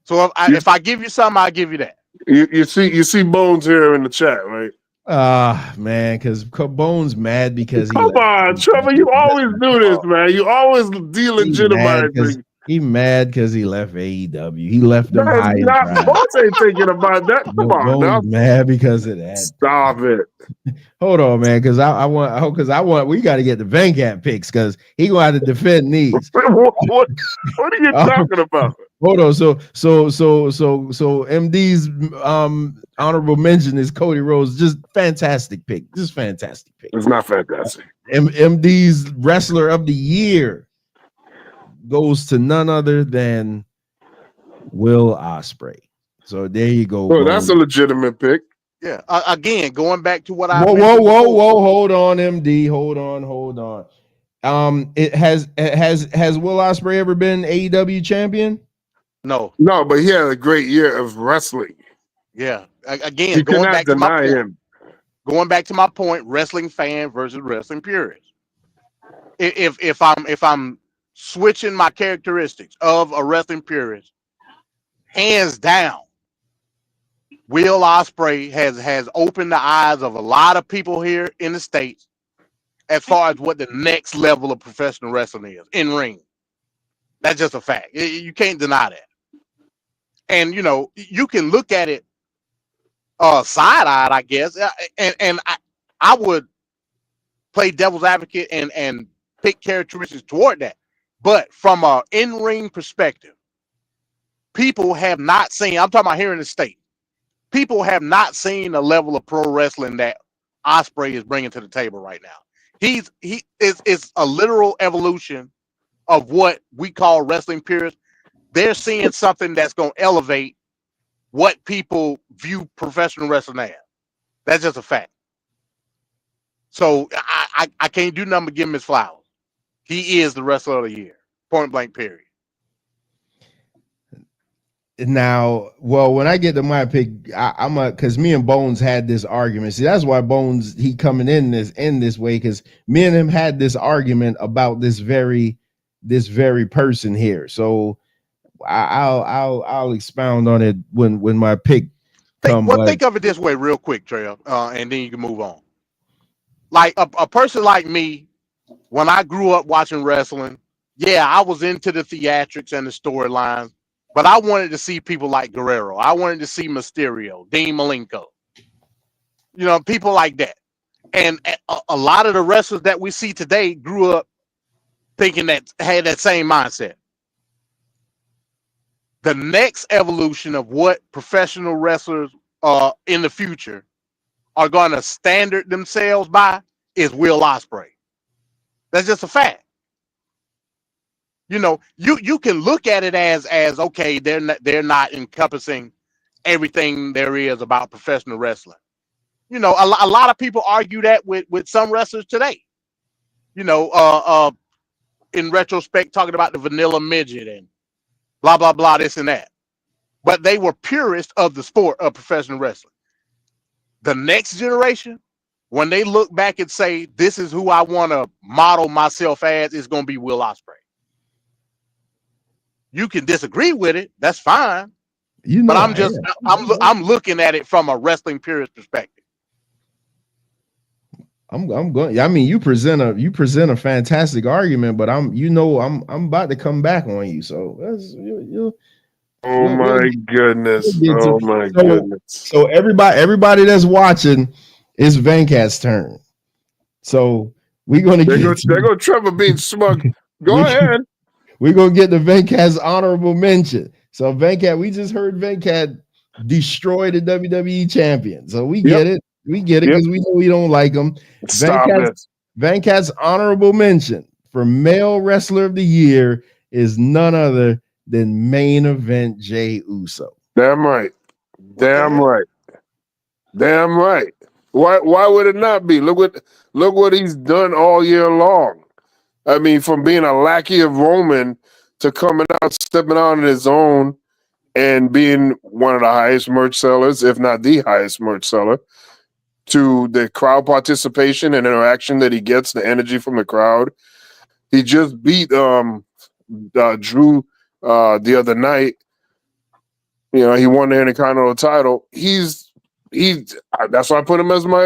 So if I give you something, I'll give you that. You see Bones here in the chat, right? Man, because Bones mad because he Come on, Trevor, you always do this, man. You always delegitimize things. He mad because he left AEW. He left them That's high and not dry. Bones ain't thinking about that. Come on now. Mad because of that. Stop it. Hold on, man, because I want we got to get the Venkat picks because he gonna have to defend these. what are you talking about? Hold on, so MD's honorable mention is Cody Rhodes. Just fantastic pick. Just fantastic pick. It's not fantastic. MD's wrestler of the year goes to none other than Will Ospreay. So there you go. Well, that's a legitimate pick. Yeah. Again, going back to what I whoa, hold on, MD. Hold on. It has Will Ospreay ever been AEW champion? No, but he had a great year of wrestling. Yeah. Again, you going back to my point, him. Going back to my point, wrestling fan versus wrestling purist. If I'm switching my characteristics of a wrestling purist, hands down, Will Ospreay has opened the eyes of a lot of people here in the States as far as what the next level of professional wrestling is in ring. That's just a fact. You can't deny that. And you can look at it side-eyed, I guess. And I would play devil's advocate and pick characteristics toward that. But from an in-ring perspective, people have not seen, I'm talking about here in the States, people have not seen the level of pro wrestling that Ospreay is bringing to the table right now. He is a literal evolution of what we call wrestling purists. They're seeing something that's going to elevate what people view professional wrestling as. That's just a fact. So I can't do nothing but give him his flowers. He is the wrestler of the year. Point blank, period. Now, well, when I get to my pick, I'm because me and Bones had this argument. See, that's why Bones he coming in this way, because me and him had this argument about this very person here. So I'll expound on it when my pick comes. Well, think of it this way, real quick, Trail, and then you can move on. Like a person like me, when I grew up watching wrestling, yeah, I was into the theatrics and the storylines. But I wanted to see people like Guerrero. I wanted to see Mysterio, Dean Malenko. People like that. And a lot of the wrestlers that we see today grew up thinking that had that same mindset. The next evolution of what professional wrestlers in the future are going to standard themselves by is Will Ospreay. That's just a fact. You can look at it as okay, they're not encompassing everything there is about professional wrestling. A lot of people argue that with some wrestlers today. In retrospect, talking about the vanilla midget and blah blah blah, this and that. But they were purists of the sport of professional wrestling. The next generation, when they look back and say, "This is who I want to model myself as," is going to be Will Ospreay. You can disagree with it. That's fine. But I'm looking at it from a wrestling purist perspective. I'm going. I mean, you present a fantastic argument, but I'm about to come back on you. So that's Oh my goodness. So everybody that's watching, it's Venkat's turn. So we're gonna there go Trevor being smug. Go ahead. We're going to get the Venkat's honorable mention. So Venkat, we just heard Venkat destroy the WWE champion. So we get it. We get it because we know we don't like him. Venkat's honorable mention for male wrestler of the year is none other than main event Jey Uso. Damn right. Why would it not be? Look what he's done all year long. I mean, from being a lackey of Roman to coming out, stepping out on his own, and being one of the highest merch sellers, if not the highest merch seller, to the crowd participation and interaction that he gets, the energy from the crowd. He just beat Drew the other night You know, he won the Intercontinental title. That's why I put him as my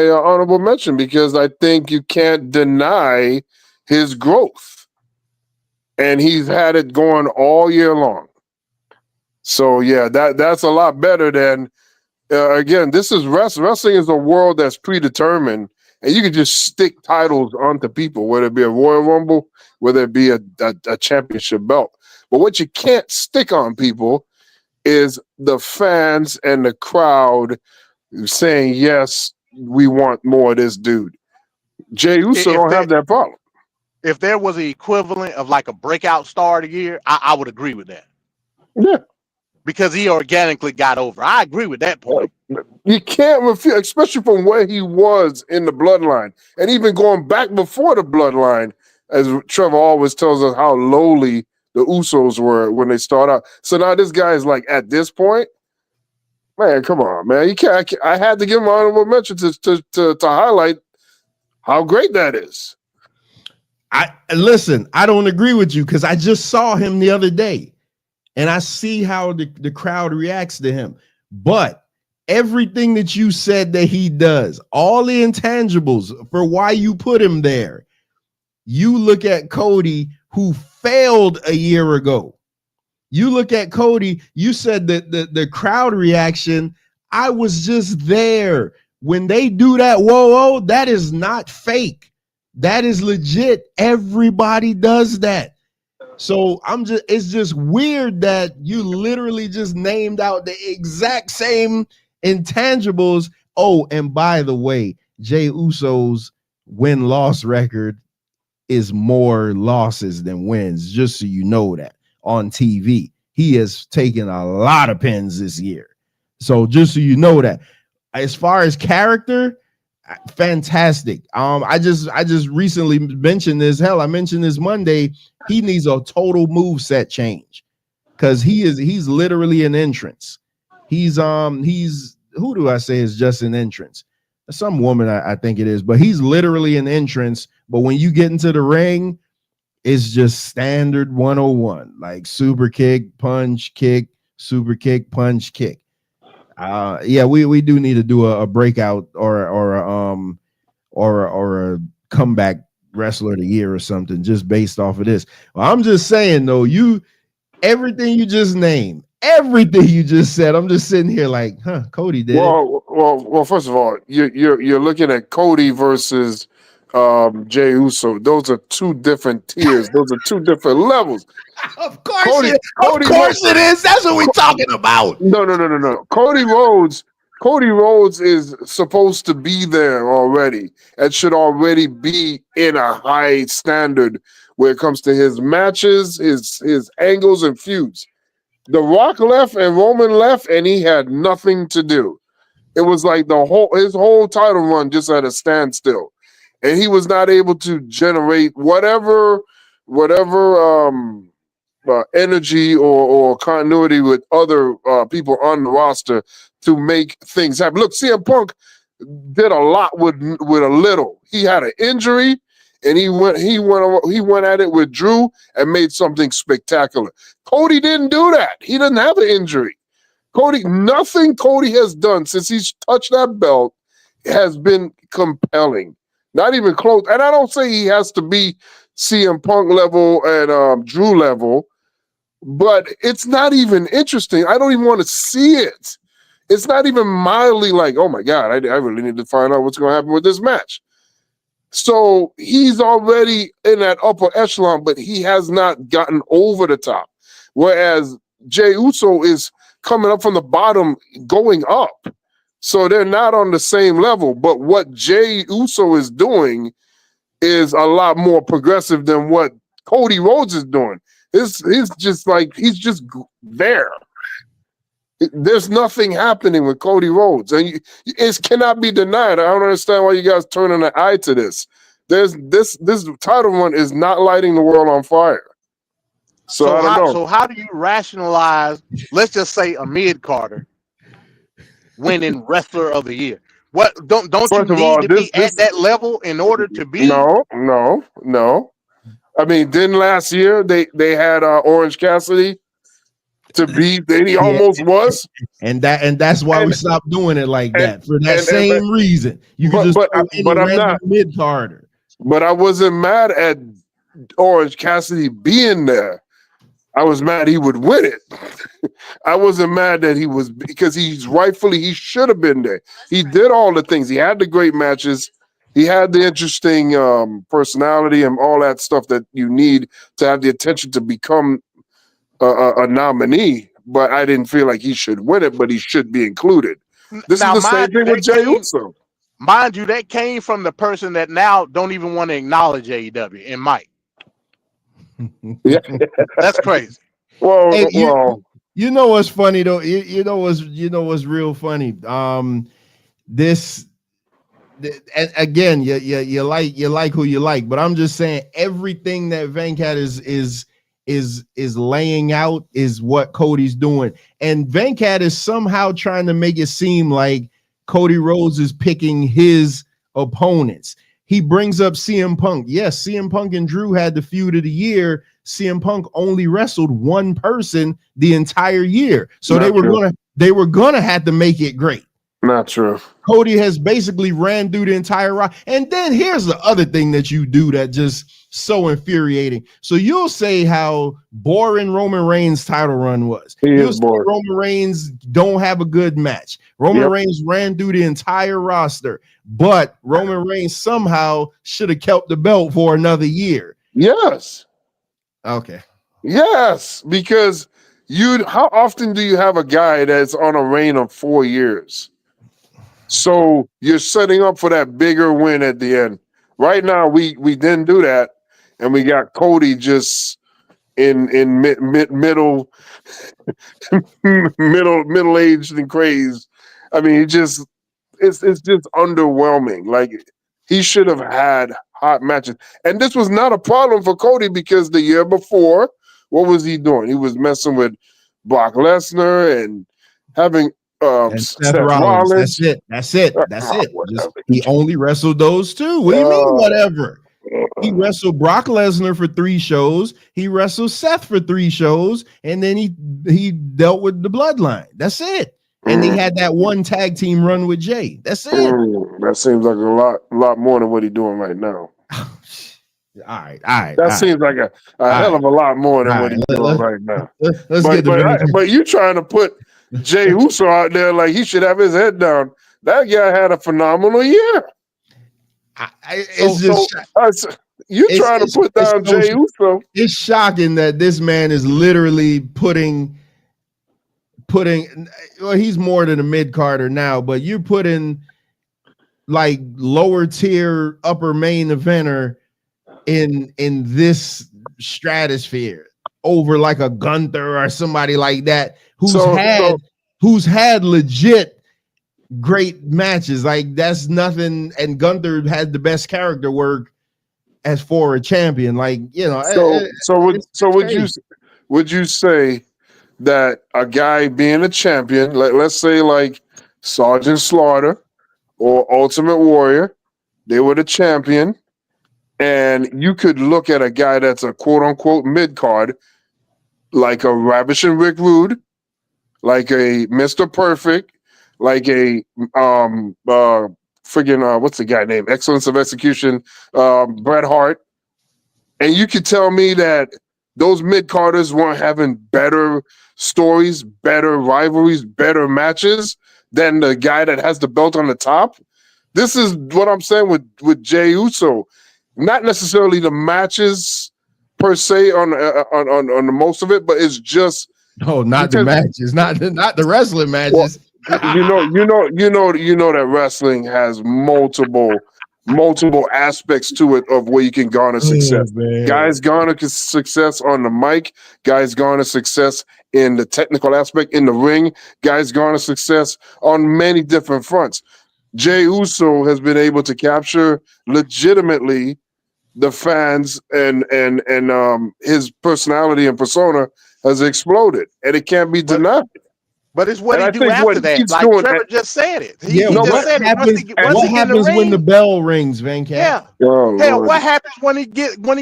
honorable mention, because I think you can't deny his growth, and he's had it going all year long. So yeah, that's a lot better than. Again, this is wrestling is a world that's predetermined, and you can just stick titles onto people, whether it be a Royal Rumble, whether it be a championship belt. But what you can't stick on people is the fans and the crowd saying, yes, we want more of this dude. Jey Uso don't have that problem. If there was the equivalent of like a breakout star of the year, I would agree with that. Yeah. Because he organically got over. I agree with that point. You can't refuse, especially from where he was in the bloodline. And even going back before the bloodline, as Trevor always tells us how lowly the Usos were when they start out. So now this guy is like, at this point, man, come on, man. You can't. I had to give him an honorable mention to highlight how great that is. I don't agree with you, because I just saw him the other day. And I see how the crowd reacts to him. But everything that you said that he does, all the intangibles for why you put him there, you look at Cody, who failed a year ago. You look at Cody, you said that the crowd reaction, I was just there. When they do that, whoa, that is not fake. That is legit. Everybody does that. So it's just weird that you literally just named out the exact same intangibles. Oh, and by the way, Jey Uso's win-loss record is more losses than wins, just so you know that on TV. He has taken a lot of pins this year. So just so you know that. As far as character, fantastic. I just recently mentioned this. Hell, I mentioned this Monday. He needs a total move set change, because he's literally an entrance. He's who do I say is just an entrance? Some woman, I think it is, but he's literally an entrance. But when you get into the ring, it's just standard 101, like super kick, punch, kick, super kick, punch, kick. Yeah, we do need to do a breakout or a comeback wrestler of the year or something, just based off of this. Well, I'm just saying though, everything you just named, everything you just said, I'm just sitting here like, Cody did. Well, first of all, you're looking at Cody versus Jey Uso. Those are two different tiers. Those are two different levels. Of course it is. That's what we're talking about. No. Cody Rhodes is supposed to be there already and should already be in a high standard when it comes to his matches, his angles and feuds. The Rock left and Roman left, and he had nothing to do. It was like his whole title run just at a standstill, and he was not able to generate whatever energy or continuity with other people on the roster to make things happen. Look, CM Punk did a lot with a little. He had an injury, and he went at it with Drew and made something spectacular. Cody didn't do that. He didn't have an injury. Nothing Cody has done since he's touched that belt has been compelling. Not even close. And I don't say he has to be CM Punk level and Drew level, but it's not even interesting. I don't even want to see it. It's not even mildly like, oh my God, I really need to find out what's going to happen with this match. So he's already in that upper echelon, but he has not gotten over the top. Whereas Jey Uso is coming up from the bottom, going up. So they're not on the same level. But what Jey Uso is doing is a lot more progressive than what Cody Rhodes is doing. He's just there. There's nothing happening with Cody Rhodes, and it cannot be denied. I don't understand why you guys turning an eye to this. This title run is not lighting the world on fire. So I don't know. So how do you rationalize? Let's just say a mid-carder winning Wrestler of the Year. What don't you need to be at that level in order to be? No. I mean, didn't last year they had Orange Cassidy? to be than he almost was. And that's why we stopped doing it like that for that same reason. You can just but I'm not mid-carder. But I wasn't mad at Orange Cassidy being there. I was mad he would win it. I wasn't mad that he was, because he should have been there. He did all the things. He had the great matches. He had the interesting personality and all that stuff that you need to have the attention to become a nominee. But I didn't feel like he should win it, but he should be included. This is the same thing with Jey Uso. Mind you, that came from the person that now don't even want to acknowledge AEW and Mike. Yeah, that's crazy. Well, hey, you know what's funny though? You know what's real funny. And again, you like who you like, but I'm just saying everything that Venkat is laying out is what Cody's doing, and Venkat is somehow trying to make it seem like Cody Rhodes is picking his opponents. He brings up CM Punk. Yes, CM Punk and Drew had the feud of the year. CM Punk only wrestled one person the entire year, so they were gonna have to make it great. Not true. Cody has basically ran through the entire rock. And then here's the other thing that you do that just so infuriating. So you'll say how boring Roman Reigns' title run was. You'll say Roman Reigns don't have a good match. Roman Reigns ran through the entire roster, but Roman Reigns somehow should have kept the belt for another year. Yes. Okay. Yes, because how often do you have a guy that's on a reign of 4 years? So you're setting up for that bigger win at the end. Right now, we didn't do that, and we got Cody just in middle aged and crazed. I mean, it's just underwhelming. Like, he should have had hot matches, and this was not a problem for Cody because the year before, what was he doing? He was messing with Brock Lesnar and having. Seth Rollins. That's it. He only wrestled those two. What do you mean, whatever? He wrestled Brock Lesnar for 3 shows. He wrestled Seth for 3 shows, and then he dealt with the Bloodline. That's it. And he had that one tag team run with Jay. That's it. That seems like a lot more than what he's doing right now. All right. That seems like a hell of a lot more than what he's doing right now. But you trying to put Jey Uso out there like he should have his head down. That guy had a phenomenal year. You trying to put down Jey Uso? It's shocking that this man is literally putting. Well, he's more than a mid carder now, but you're putting like lower tier, upper main eventer in this stratosphere over like a Gunther or somebody like that who's had legit great matches. Like, that's nothing. And Gunther had the best character work as for a champion. Like, you know. Would you say that a guy being a champion, let's say like Sergeant Slaughter or Ultimate Warrior, they were the champion, and you could look at a guy that's a quote unquote mid card, like a Ravishing Rick Rude, like a Mr. Perfect, like a what's the guy named Excellence of Execution, Bret Hart, and you could tell me that those mid-carders weren't having better stories, better rivalries, better matches than the guy that has the belt on the top. This is what I'm saying with Jey Uso. Not necessarily the matches per se on the most of it, but it's just not the matches, not the wrestling matches. Well, you know that wrestling has multiple aspects to it of where you can garner success. Guys garner success on the mic. Guys garner success in the technical aspect in the ring. Guys garner success on many different fronts. Jey Uso has been able to capture legitimately the fans, and his personality and persona has exploded, and it can't be denied. But it's what he do after that. Like Trevor just said it. What happens when the bell rings, Venkat? Yeah. Hell, what happens when he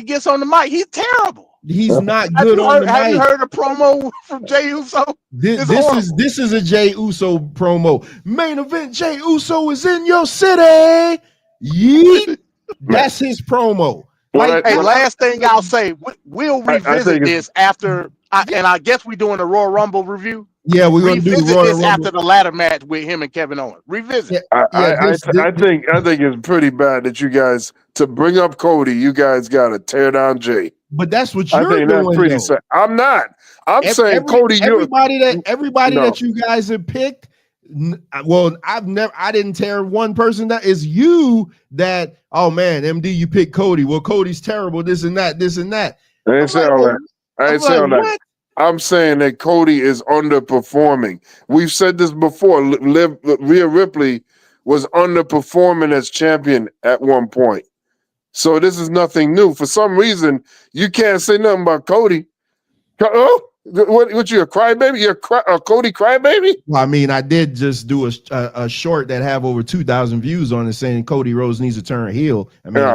gets on the mic? He's terrible. He's not good on the mic. Have you heard the promo from Jey Uso? This is a Jey Uso promo. Main event, Jey Uso is in your city. Yeet. That's his promo. Last thing I'll say, we'll revisit this after, and I guess we're doing a Royal Rumble review. Yeah, we're going to do the Royal Rumble after the ladder match with him and Kevin Owens. Revisit. I think it's pretty bad that you guys, to bring up Cody, you guys got to tear down Jey. But that's what you're doing. That's pretty sad. I'm not. I'm saying Cody. Everybody that you guys have picked. Well, I didn't tear one person. That is you. That, oh man, MD, you picked Cody. Well, Cody's terrible. This and that. I ain't say all that. I ain't say all that. I'm saying that Cody is underperforming. We've said this before. Rhea Ripley was underperforming as champion at one point. So this is nothing new. For some reason, you can't say nothing about Cody. Oh, what you a crybaby? You're a Cody crybaby? Well, I mean, I did just do a short that have over 2,000 views on it saying Cody Rhodes needs to turn heel. I mean,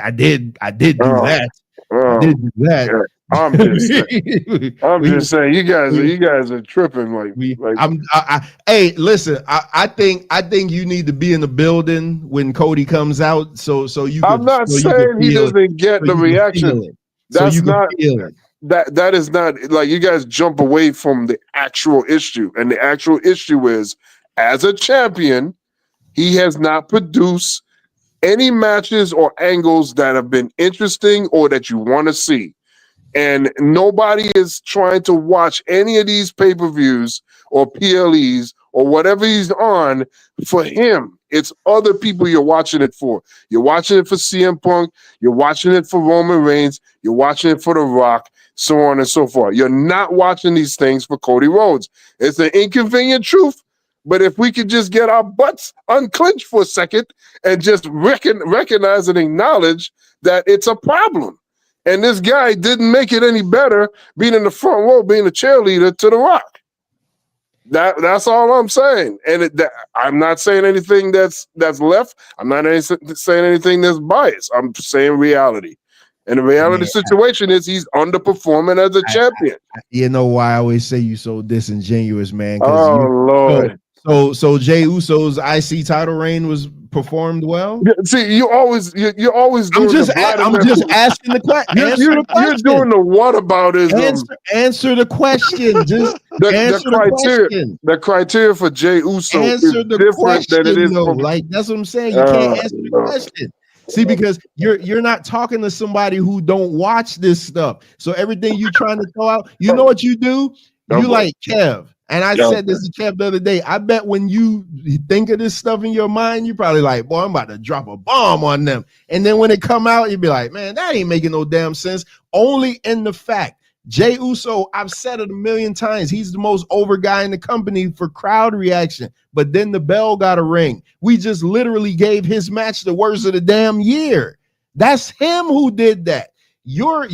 I did do that. I did do that. Yeah. I'm just saying, you guys are tripping. Hey, listen, I think you need to be in the building when Cody comes out, so you. I'm not saying he doesn't get the reaction. That's not that is not like you guys jump away from the actual issue, and the actual issue is, as a champion, he has not produced any matches or angles that have been interesting or that you want to see. And nobody is trying to watch any of these pay-per-views or PLEs or whatever he's on for him. It's other people you're watching it for. You're watching it for CM Punk. You're watching it for Roman Reigns. You're watching it for The Rock, so on and so forth. You're not watching these things for Cody Rhodes. It's an inconvenient truth. But if we could just get our butts unclenched for a second and just recognize and acknowledge that it's a problem. And this guy didn't make it any better being in the front row, being a cheerleader to The Rock. That's all I'm saying. And I'm not saying anything that's left. I'm not saying anything that's biased. I'm saying reality. And the reality situation is he's underperforming as a champion. You know why I always say you so disingenuous, man? Oh, Lord. So Jey Uso's IC title reign was performed well. See, you're always doing. I'm just asking the question. You're doing the whataboutism. Answer the question. Just answer the question. The criteria for Jey Uso is different than it is for. Like that's what I'm saying. You can't answer the question. See, because you're not talking to somebody who don't watch this stuff. So everything you trying to throw out, you know what you do? You like Kev. And I said this to Kev the other day. I bet when you think of this stuff in your mind, you're probably like, boy, I'm about to drop a bomb on them. And then when it come out, you'd be like, man, that ain't making no damn sense. Only in the fact, Jey Uso, I've said it a million times, he's the most over guy in the company for crowd reaction. But then the bell got a ring. We just literally gave his match the worst of the damn year. That's him who did that. You're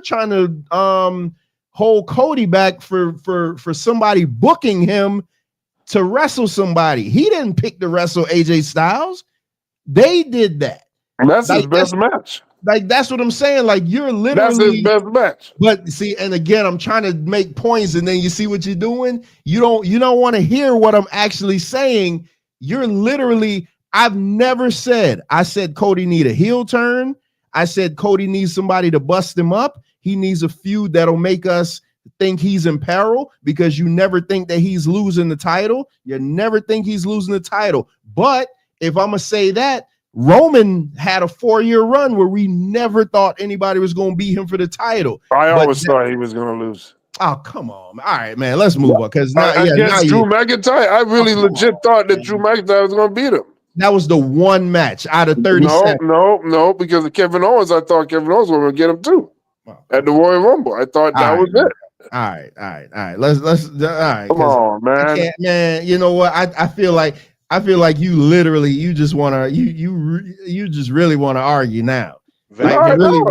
trying to hold Cody back for somebody booking him to wrestle somebody. He didn't pick to wrestle AJ Styles. They did that. That's his best match. Like that's what I'm saying. Like you're literally that's his best match. But see, and again, I'm trying to make points, and then you see what you're doing. You don't want to hear what I'm actually saying. You're literally. I've never said. I said Cody need a heel turn. I said Cody needs somebody to bust him up. He needs a feud that'll make us think he's in peril, because you never think that he's losing the title. You never think he's losing the title. But if I'm gonna say that, Roman had a 4-year run where we never thought anybody was going to beat him for the title. I always thought he was going to lose. Oh, come on. All right, man. Let's move on. Because now, against Drew McIntyre, I really legit thought that Drew McIntyre was going to beat him. That was the one match out of 37. No, because of Kevin Owens, I thought Kevin Owens was going to get him too. At the Royal Rumble. I thought that was it. All right. Let's all right. Come on, man. Man, you know what? I feel like you literally you just want to you just really want to argue now. Like, I'm being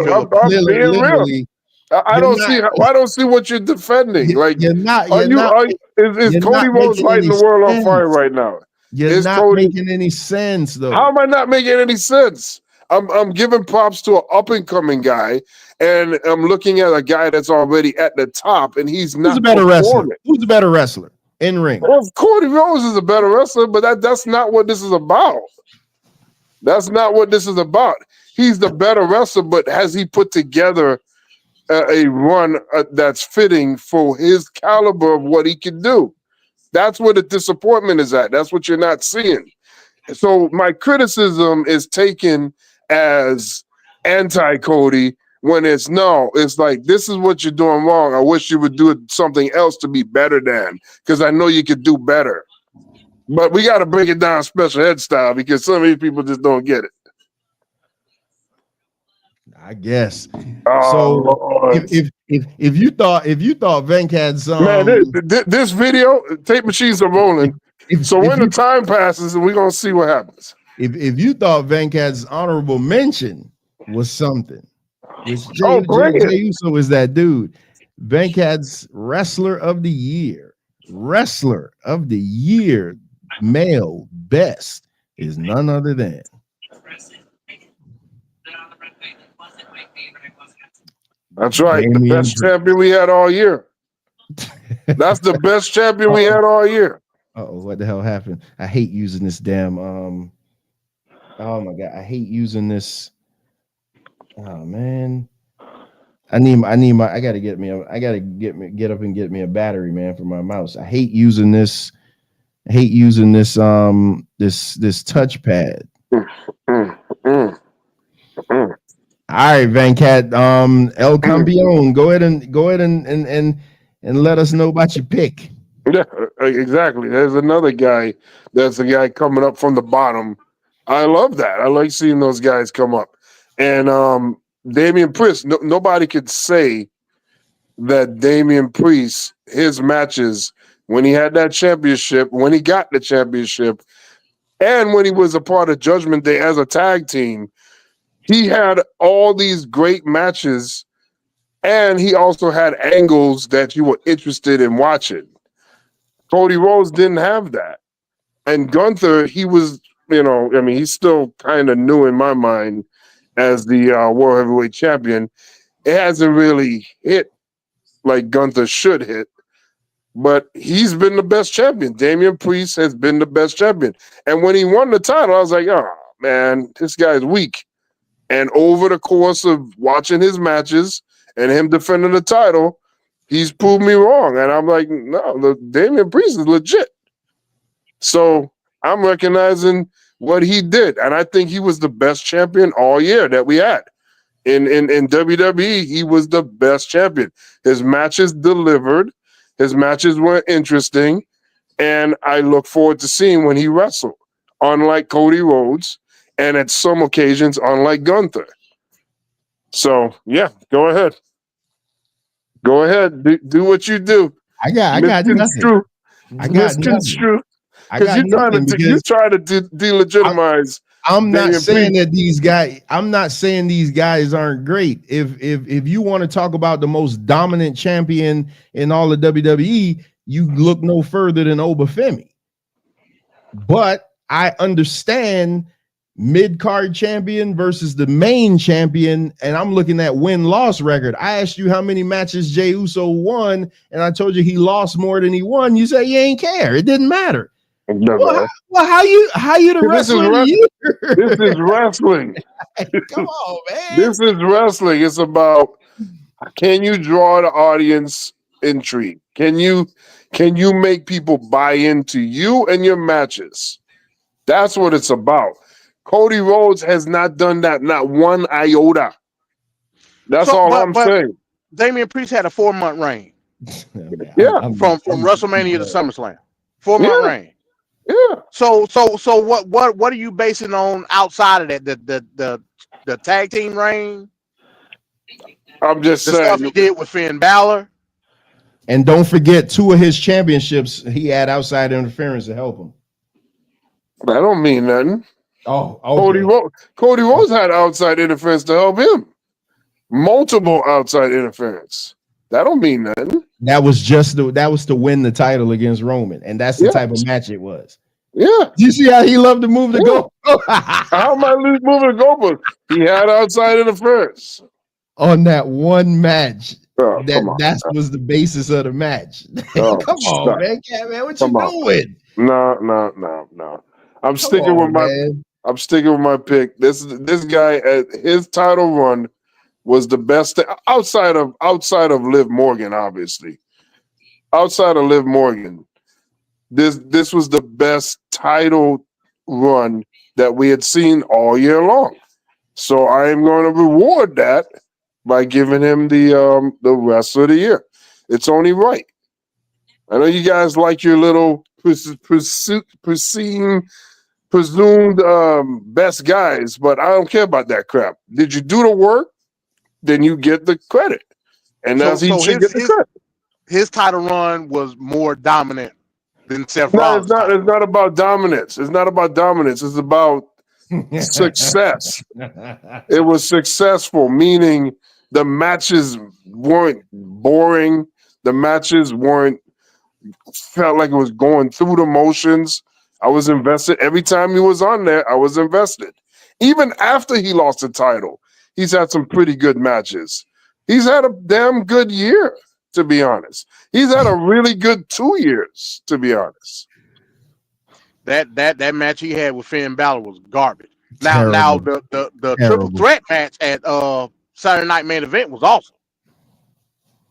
real. I don't see what you're defending. Like you're not. Is Cody Rhodes lighting the world on fire right now? You're not making any sense though. How am I not making any sense? I'm giving props to an up and coming guy, and I'm looking at a guy that's already at the top, and he's not. Who's a better wrestler? Who's a better wrestler in ring? Well, Cody Rhodes is a better wrestler, but that's not what this is about. That's not what this is about. He's the better wrestler, but has he put together a run that's fitting for his caliber of what he can do? That's where the disappointment is at. That's what you're not seeing. So my criticism is taken as anti-Cody when it's like, this is what you're doing wrong. I wish you would do something else to be better than, because I know you could do better. But we got to break it down special ed style, because some of these people just don't get it. I guess. Oh, so if you thought Venkat's man, this video tape machines are rolling. When the time passes, we're gonna see what happens. If you thought Venkat's honorable mention was something, which Jey Uso is that dude. Venkat's wrestler of the year, male best is none other than. That's right. The best champion we had all year. That's the best champion we had all year. Oh, what the hell happened? I hate using this damn oh my god, I hate using this. Oh man. I gotta get up and get me a battery, man, for my mouse. I hate using this. This touchpad. All right, Venkat. El Campeon. Go ahead and let us know about your pick. Yeah, exactly. There's another guy. That's a guy coming up from the bottom. I love that. I like seeing those guys come up. And Damian Priest. Nobody could say that Damian Priest, his matches when he had that championship, when he got the championship, and when he was a part of Judgment Day as a tag team, he had all these great matches, and he also had angles that you were interested in watching. Cody Rhodes didn't have that. And Gunther, he was, he's still kind of new in my mind as the World Heavyweight Champion. It hasn't really hit like Gunther should hit, but he's been the best champion. Damian Priest has been the best champion. And when he won the title, I was like, oh, man, this guy's weak. And over the course of watching his matches and him defending the title, he's proved me wrong. And I'm like, no, Damian Priest is legit. So I'm recognizing what he did. And I think he was the best champion all year that we had. In WWE, he was the best champion. His matches delivered. His matches were interesting. And I look forward to seeing when he wrestled. Unlike Cody Rhodes, and at some occasions, unlike Gunther. So, yeah, go ahead. Go ahead. Do what you do. I got nothing. Because you're trying to delegitimize. I'm not saying that these guys. I'm not saying these guys aren't great. If you want to talk about the most dominant champion in all of WWE, you look no further than Obafemi. But I understand mid-card champion versus the main champion, and I'm looking at win-loss record. I asked you how many matches Jey Uso won, and I told you he lost more than he won. You say you ain't care. It didn't matter. Well, how you the wrestler of the year? This is wrestling. Come on, man. This is wrestling. It's about, can you draw the audience intrigue? Can you make people buy into you and your matches? That's what it's about. Cody Rhodes has not done that, not one iota. That's all I'm saying. Damian Priest had a 4-month reign. Yeah, from WrestleMania to SummerSlam, 4-month reign. Yeah. So what are you basing on outside of that? The tag team reign. I'm just saying stuff he did with Finn Balor. And don't forget 2 of his championships he had outside interference to help him. That don't mean nothing. Oh, okay. Cody Rhodes had outside interference to help him. Multiple outside interference. That don't mean nothing. That was to win the title against Roman, and that's the type of match it was. Yeah. Do you see how he loved to move the goal? How am I moving the goalpost? He had outside interference on that one match. Oh, come on. That was the basis of the match. Oh, Come on, stop. man, what Come you on. doing? No. I'm Come sticking on, with my. man. I'm sticking with my pick. This guy, his title run was the best outside of Liv Morgan, obviously. Outside of Liv Morgan, this was the best title run that we had seen all year long. So I am going to reward that by giving him the rest of the year. It's only right. I know you guys like your little presumed best guys, but I don't care about that crap. Did you do the work? Then you get the credit, and he should get the credit. His title run was more dominant than Seth No, Rollins. it's not about dominance. It's not about dominance. It's about success. It was successful, meaning the matches weren't boring. The matches felt like it was going through the motions. I was invested. Every time he was on there, I was invested. Even after he lost the title, he's had some pretty good matches. He's had a damn good year, to be honest. He's had a really good 2 years, to be honest. That match he had with Finn Balor was garbage. Now the triple threat match at Saturday Night Main Event was awesome.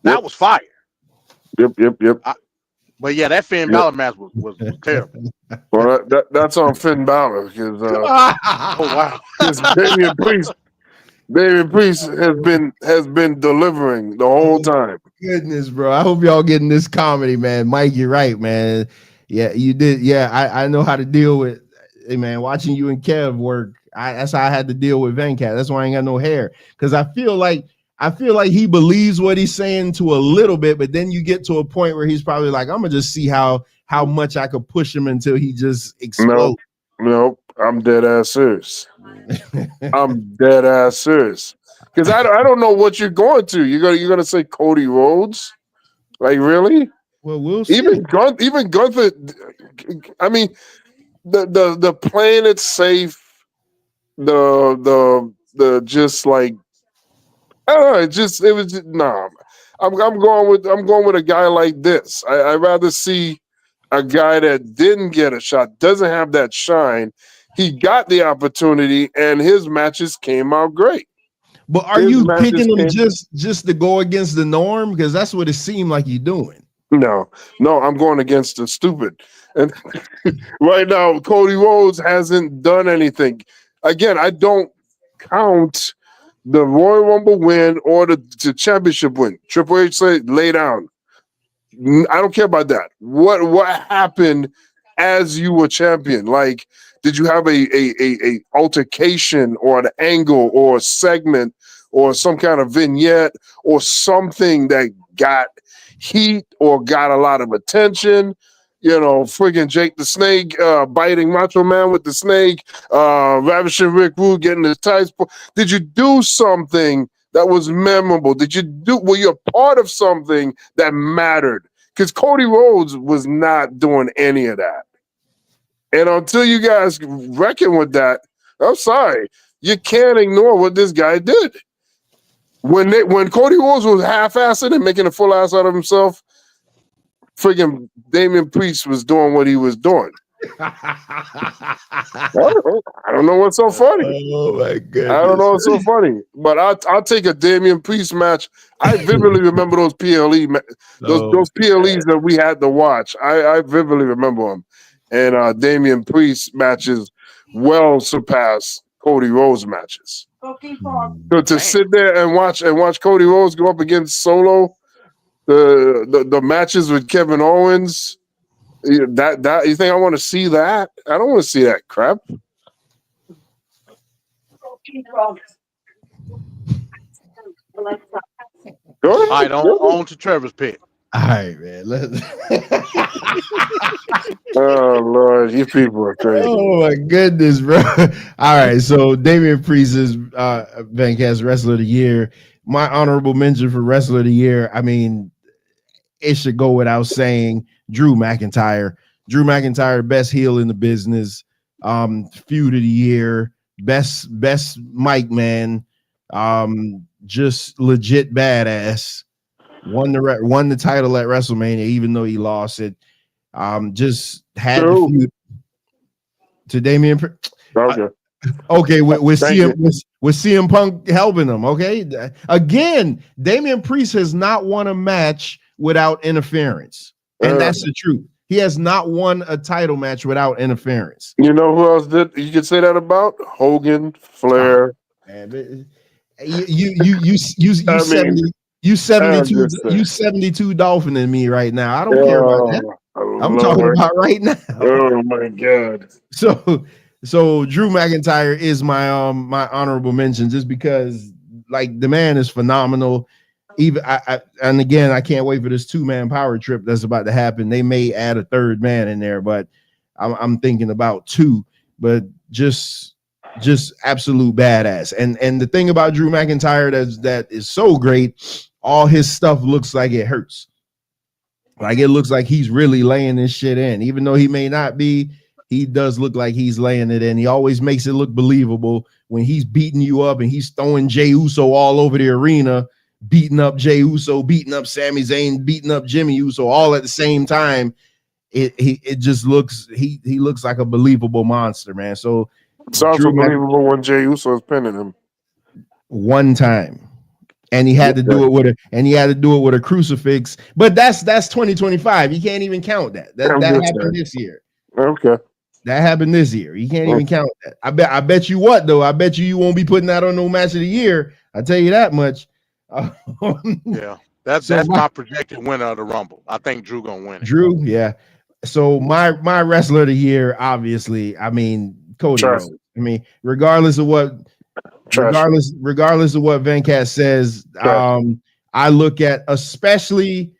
That was fire. Yep. But yeah, that Finn Balor match was terrible. Well, that's on Finn Balor because oh wow, Damian Priest has been delivering the whole time. Goodness, bro. I hope y'all getting this comedy, man. Mike, you're right, man. Yeah, you did. Yeah, I know how to deal with. Hey, man, watching you and Kev work. That's how I had to deal with Venkat. That's why I ain't got no hair, because I feel like he believes what he's saying to a little bit, but then you get to a point where he's probably like, I'm gonna just see how much I could push him until he just explodes. Nope, I'm dead ass serious. I'm dead ass serious. Because I don't know what you're going to. You're gonna say Cody Rhodes? Like, really? Well, we'll see. Even Gunther. I mean, the playing it safe. The just like I don't know. It was just, nah. I'm going with a guy like this. I'd rather see a guy that didn't get a shot, doesn't have that shine. He got the opportunity, and his matches came out great. But are you picking him just to go against the norm? Because that's what it seemed like you're doing. No, I'm going against the stupid. And right now, Cody Rhodes hasn't done anything. Again, I don't count the Royal Rumble win or the championship win. Triple H said, lay down. I don't care about that. What happened as you were champion? Like, did you have a altercation or an angle or a segment or some kind of vignette or something that got heat or got a lot of attention? You know, friggin' Jake the Snake biting Macho Man with the snake, ravishing Rick Rude getting his tights. Did you do something that was memorable? Were you a part of something that mattered? Because Cody Rhodes was not doing any of that. And until you guys reckon with that, I'm sorry, you can't ignore what this guy did. When Cody Rhodes was half-assing and making a full ass out of himself, friggin' Damian Priest was doing what he was doing. I don't know what's so funny. Oh my goodness! I don't know what's so funny, but I'll take a Damian Priest match. I vividly remember those PLE those PLEs that we had to watch. I vividly remember them, and Damian Priest matches well surpass Cody Rhodes matches. So to sit there and watch Cody Rhodes go up against Solo. The matches with Kevin Owens, that you think I want to see that? I don't want to see that crap. All right, on to Trevor's pick. All right, man. Oh Lord, you people are crazy. Oh my goodness, bro. All right, so Damian Priest is Vancast Wrestler of the Year. My honorable mention for Wrestler of the Year, I mean, it should go without saying, Drew McIntyre. Drew McIntyre, best heel in the business. feud of the year, best mic man, just legit badass. Won the title at WrestleMania, even though he lost it. Just had the feud to Damian. Okay. Okay, with CM Punk helping him. Okay, again, Damian Priest has not won a match without interference, and that's the truth. He has not won a title match without interference. You know who else did? You could say that about Hogan, Flair. Man, you 72 Dolphin in me right now. I don't care about that. I'm talking about right now. Oh my God. So Drew McIntyre is my my honorable mention, just because like the man is phenomenal. Even and again, I can't wait for this 2-man power trip that's about to happen. They may add a third man in there, but I'm thinking about 2. But just absolute badass. And the thing about Drew McIntyre that is so great, all his stuff looks like it hurts. Like it looks like he's really laying this shit in, even though he may not be. He does look like he's laying it in. He always makes it look believable when he's beating you up and he's throwing Jey Uso all over the arena, beating up Jey Uso, beating up Sami Zayn, beating up Jimmy Uso, all at the same time. It just looks he looks like a believable monster, man. So it's also believable when Jey Uso is pinning him one time. And he had to do it with a crucifix. But that's 2025. You can't even count that. That happened this year. Okay. That happened this year. You can't even count that. I bet you what though. I bet you won't be putting that on no match of the year. I tell you that much. Yeah. That's my projected winner of the Rumble. I think Drew gonna win it. Drew, yeah. So my wrestler of the year, obviously, I mean Cody Rhodes. I mean, regardless of what Venkat says, I look at especially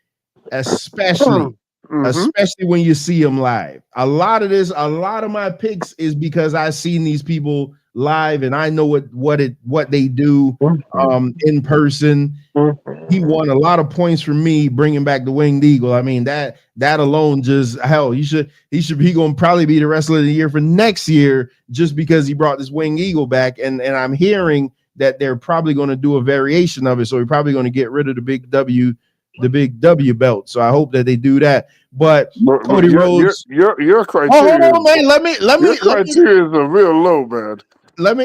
when you see them live. A lot of my picks is because I've seen these people live and I know what they do in person. He won a lot of points for me bringing back the Winged Eagle. I mean that alone just hell. He gonna probably be the wrestler of the year for next year just because he brought this Winged Eagle back. And I'm hearing that they're probably going to do a variation of it. So we're probably going to get rid of the big W belt. So I hope that they do that. But Cody Rhodes, your criteria. Hold on, man. Let me. Your criteria is a real low, man. Let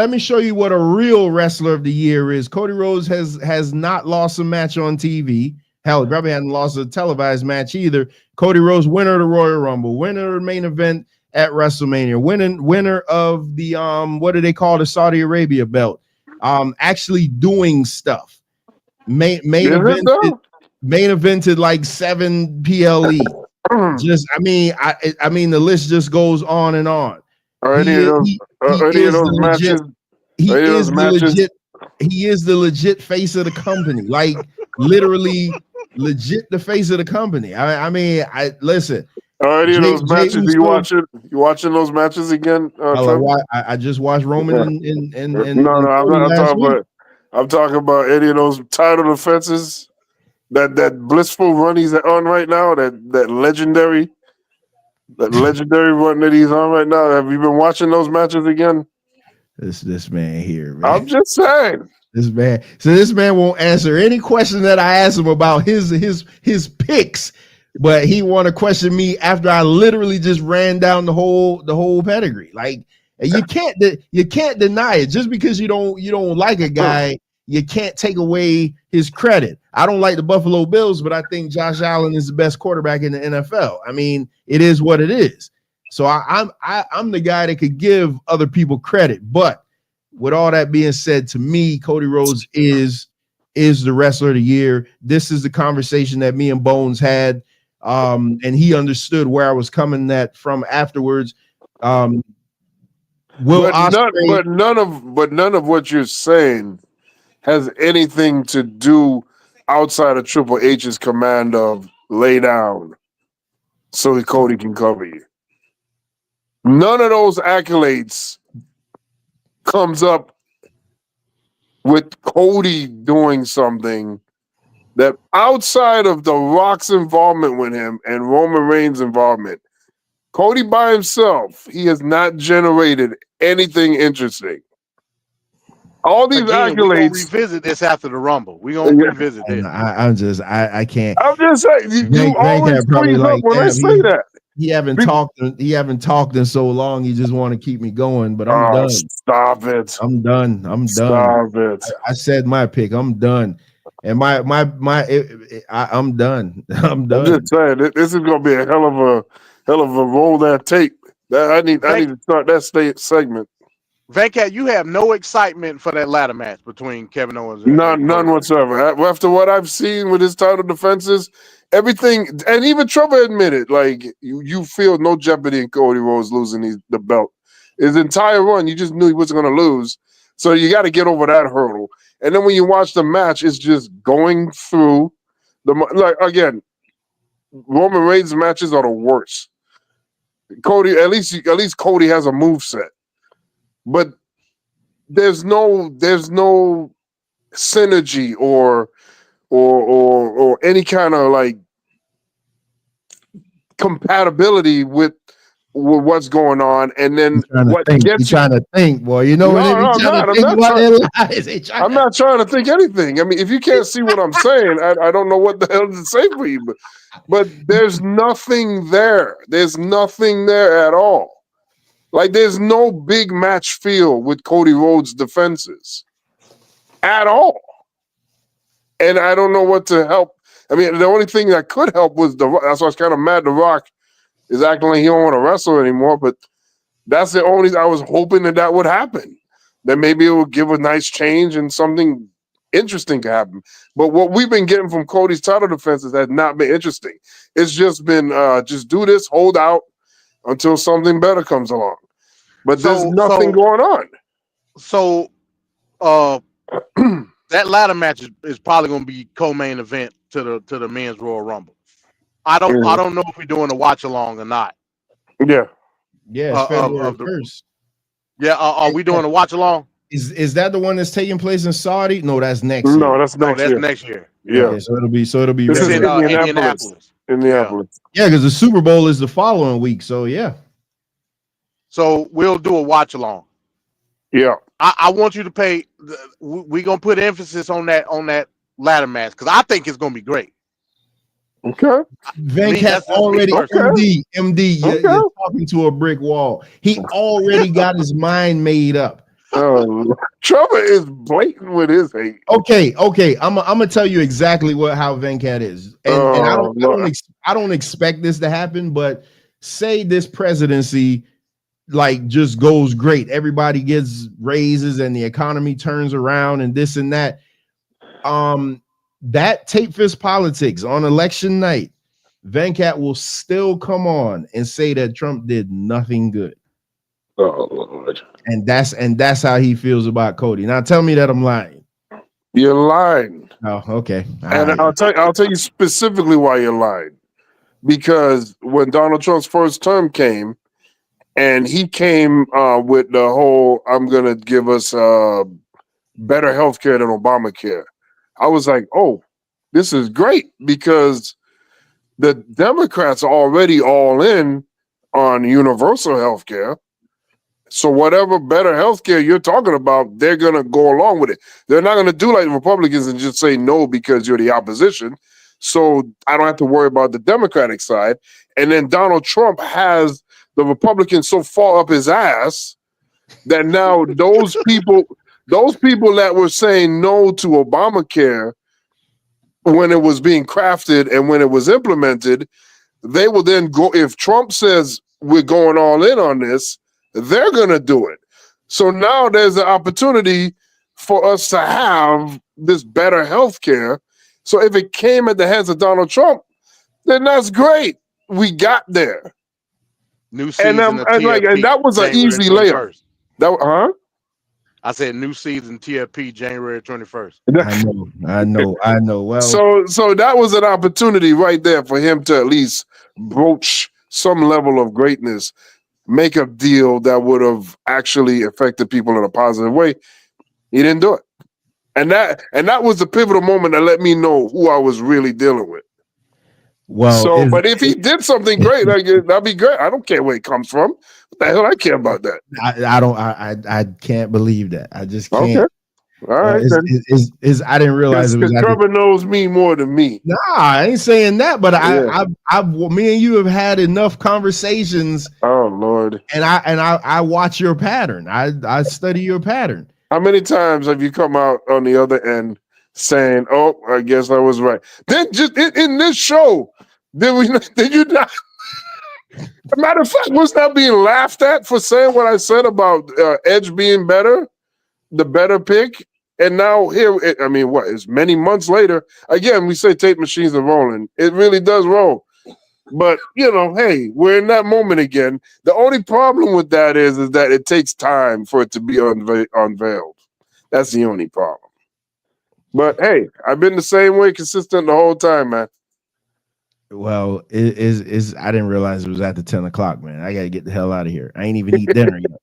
me show you what a real wrestler of the year is. Cody Rhodes has not lost a match on TV. Hell, he probably hasn't lost a televised match either. Cody Rhodes, winner of the Royal Rumble, winner of the main event at WrestleMania, winner of the what do they call the Saudi Arabia belt? Actually doing stuff. Main evented like 7 PLE. Just I mean the list just goes on and on. He is the legit face of the company. Like literally legit the face of the company. I mean, listen. Already those matches. You watching those matches again? I just watched Roman I'm talking about any of those title defenses. That blissful run he's on right now. That legendary run that he's on right now. Have you been watching those matches again? This man here, man. I'm just saying. This man won't answer any question that I ask him about his picks, but he want to question me after I literally just ran down the whole pedigree. Like you can't deny it. Just because you don't like a guy, you can't take away his credit. I don't like the Buffalo Bills, but I think Josh Allen is the best quarterback in the NFL. I mean, it is what it is. So I'm the guy that could give other people credit. But with all that being said, to me, Cody Rhodes is the wrestler of the year. This is the conversation that me and Bones had, and he understood where I was coming from afterwards. None of what you're saying has anything to do outside of Triple H's command of lay down so Cody can cover you. None of those accolades comes up with Cody doing something that outside of The Rock's involvement with him and Roman Reigns' involvement, Cody by himself, he has not generated anything interesting. All these Again, we're gonna accolades. revisit this after the Rumble. We're gonna revisit this. I'm just I can't. I'm just saying you always probably freeze up like, when I say that. He haven't talked in so long. You just want to keep me going, but I'm done. Stop it. I'm done. Stop it. I said my pick. I'm done. And I'm done. I'm done. I'm just saying this is gonna be a hell of a roll that tape. I need to start that segment. Venkat, you have no excitement for that ladder match between Kevin Owens and none whatsoever. After what I've seen with his title defenses, everything, and even Trevor admitted, like you feel no jeopardy in Cody Rhodes losing the belt. His entire run, you just knew he wasn't going to lose, so you got to get over that hurdle. And then when you watch the match, it's just going through again. Roman Reigns matches are the worst. Cody, at least Cody has a moveset. But there's no synergy or any kind of like compatibility with what's going on, and then what gets trying to think, boy. You know, I'm not trying to think anything. I mean, if you can't see what I'm saying, I don't know what the hell to say for you. But there's nothing there. There's nothing there at all. Like, there's no big match feel with Cody Rhodes' defenses at all. And I don't know what to help. I mean, the only thing that could help was that's why I was kind of mad The Rock is acting like he don't want to wrestle anymore. But that's the only, I was hoping that would happen. That maybe it would give a nice change and something interesting to happen. But what we've been getting from Cody's title defenses has not been interesting. It's just been just do this, hold out until something better comes along. But there's nothing going on. So that ladder match is probably going to be co-main event to the men's Royal Rumble. I don't know if we're doing a watch along or not. Yeah. Yeah, it's February 1st. Yeah, are we doing a watch along? Is that the one that's taking place in Saudi? No, that's next year. No, that's next year. Yeah. Okay, so it'll be this is Indianapolis. Yeah, because the Super Bowl is the following week. So yeah. So we'll do a watch along. Yeah. I want you to pay. We're gonna put emphasis on that ladder match because I think it's gonna be great. Okay. Venkat already MD. You're talking to a brick wall. He already got his mind made up. Trevor is blatant with his hate. Okay. I'm gonna tell you exactly how Venkat is, and I don't expect this to happen. But say this presidency like just goes great, everybody gets raises, and the economy turns around, and this and that. That tape fist politics on election night, Venkat will still come on and say that Trump did nothing good. Oh Lord. And that's how he feels about Cody. Now tell me that I'm lying. You're lying. Oh, okay. And I'll tell you specifically why you're lying. Because when Donald Trump's first term came, and he came with the whole I'm gonna give us better health care than Obamacare, I was like, oh, this is great, because the Democrats are already all in on universal health care. So whatever better health care you're talking about, they're going to go along with it. They're not going to do like Republicans and just say no because you're the opposition. So I don't have to worry about the Democratic side. And then Donald Trump has the Republicans so far up his ass that now those people that were saying no to Obamacare when it was being crafted and when it was implemented, they will then go, if Trump says we're going all in on this, they're going to do it. So now there's an opportunity for us to have this better health care. So if it came at the hands of Donald Trump, then that's great. We got there. New season and that was an easy layup. I said new season TFP January 21st. I know. Well, so that was an opportunity right there for him to at least broach some level of greatness, make a deal that would have actually affected people in a positive way. He didn't do it. And that was the pivotal moment that let me know who I was really dealing with. Well, So, but if he did something great, that'd be great. I don't care where it comes from. What the hell I care about that? I don't. I can't believe that. I just can't. Okay. All right. I didn't realize it was Because Trevor knows me more than me. Nah, I ain't saying that, but Yeah. me and you have had enough conversations. Oh Lord! And I watch your pattern. I study your pattern. How many times have you come out on the other end saying, "Oh, I guess I was right"? Then just in this show, did you not? As a matter of fact, was not being laughed at for saying what I said about Edge being better, the better pick? And now here, I mean, what is many months later? Again, we say tape machines are rolling. It really does roll. But hey, we're in that moment again. The only problem with that is that it takes time for it to be unveiled. That's the only problem. But hey, I've been the same way, consistent the whole time, man. Well, it is. I didn't realize it was after 10 o'clock, man. I gotta get the hell out of here. I ain't even eat dinner yet.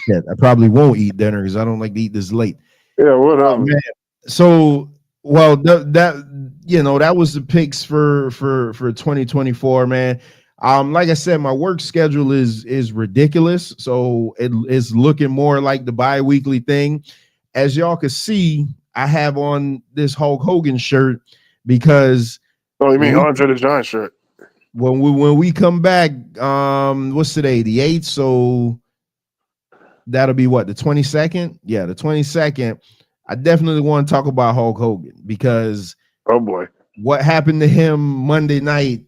Yeah, I probably won't eat dinner because I don't like to eat this late. Yeah, whatever. Man. So, well, that was the picks for 2024, man. Like I said, my work schedule is ridiculous, so it is looking more like the bi-weekly thing. As y'all can see, I have on this Hulk Hogan shirt because. Oh, you mean Andre the Giant shirt? When we come back, what's today? The 8th, so that'll be what, the 22nd? Yeah, the 22nd. I definitely want to talk about Hulk Hogan because oh boy, what happened to him Monday night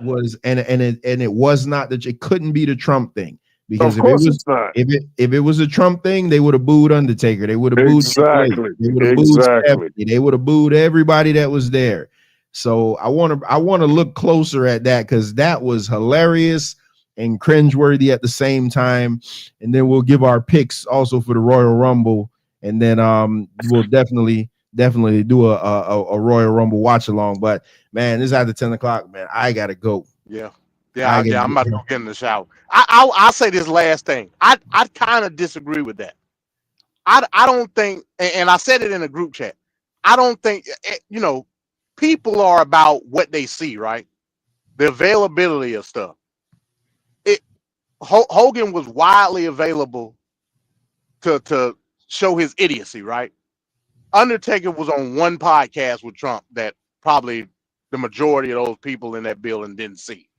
was and it was not that it couldn't be the Trump thing because if it was a Trump thing, they would have booed Undertaker, they would have booed exactly, they would have booed Stephanie, they would have booed everybody that was there. So I want to look closer at that because that was hilarious and cringeworthy at the same time. And then we'll give our picks also for the Royal Rumble. And then we'll definitely do a Royal Rumble watch along. But man, this is after 10 o'clock, man. I gotta go. Yeah. I'm about to go get in the shower. I'll say this last thing. I kind of disagree with that. I don't think, and I said it in a group chat. I don't think people are about what they see, right? The availability of stuff. Hogan was widely available to show his idiocy, right? Undertaker was on one podcast with Trump that probably the majority of those people in that building didn't see.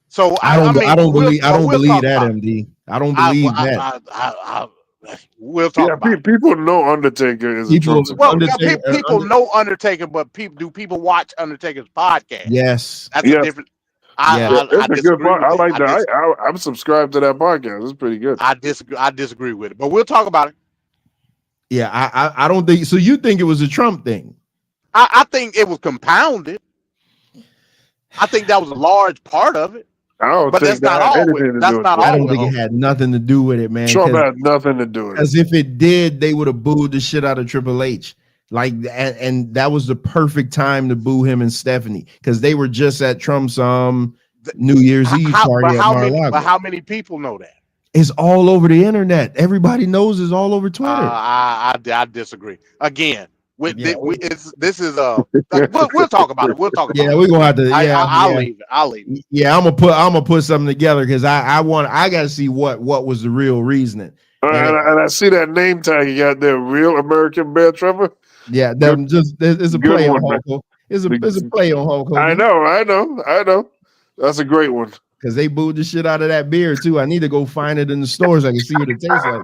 So I don't believe that, MD. I don't believe that. We'll talk about it. People know Undertaker is a Trump supporter. People know Undertaker, but do people watch Undertaker's podcast? Yes. That's a different. It's a good part. I like that. I'm subscribed to that podcast. It's pretty good. I disagree with it, but we'll talk about it. Yeah, I don't think so. You think it was a Trump thing? I think it was compounded. I think that was a large part of it. But that's not all. I don't think it had nothing to do with it, man. Trump had nothing to do with it. Because if it did, they would have booed the shit out of Triple H. And that was the perfect time to boo him and Stephanie because they were just at Trump's New Year's Eve party at Mar-a-Lago. But how many people know that? It's all over the internet. Everybody knows it's all over Twitter. I disagree. Again, we'll talk about it. We'll talk about it. Yeah, we're gonna have to. I'll leave it. Yeah, I'm gonna put something together because I gotta see what was the real reasoning. And I see that name tag you got there, Real American Bear Trevor. Yeah, it's a play on Hulk Hogan. It's a play on Hulk Hogan. I know. That's a great one. Because they booed the shit out of that beer too. I need to go find it in the stores. I can see what it tastes like.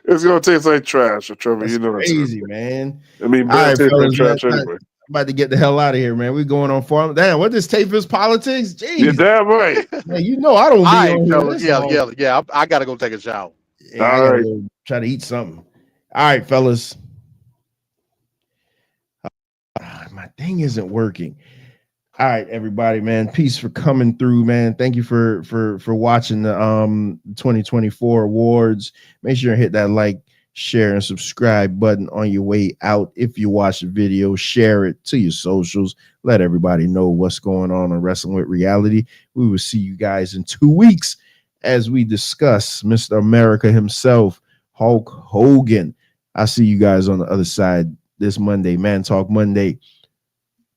It's gonna taste like trash, Trevor. That's crazy, man. I mean, beer tastes like trash anyway. I'm about to get the hell out of here, man. We're going on farm. Damn, what this tape is politics? Jeez. You're damn right. Man, I don't be on Yeah. I gotta go take a shower. Yeah, I gotta go try to eat something. All right, fellas. My thing isn't working. All right, everybody, man. Peace for coming through, man. Thank you for watching the 2024 awards. Make sure you hit that like, share, and subscribe button on your way out. If you watch the video, share it to your socials. Let everybody know what's going on Wrestling with Reality. We will see you guys in 2 weeks as we discuss Mr. America himself, Hulk Hogan. I'll see you guys on the other side this Monday, Man Talk Monday.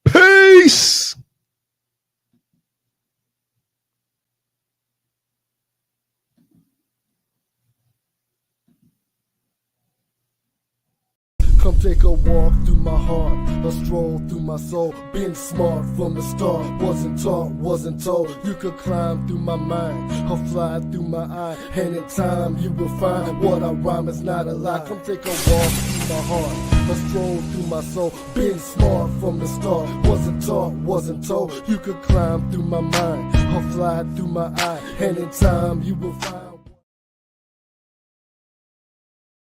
Peace. take a walk through my heart, a stroll through my soul. Been smart from the start, wasn't taught, wasn't told. You could climb through my mind, or fly through my eye. And in time you will find what I rhyme is not a lie. Come take a walk through my heart, a stroll through my soul. Been smart from the start, wasn't taught, wasn't told. You could climb through my mind, or fly through my eye. And in time you will find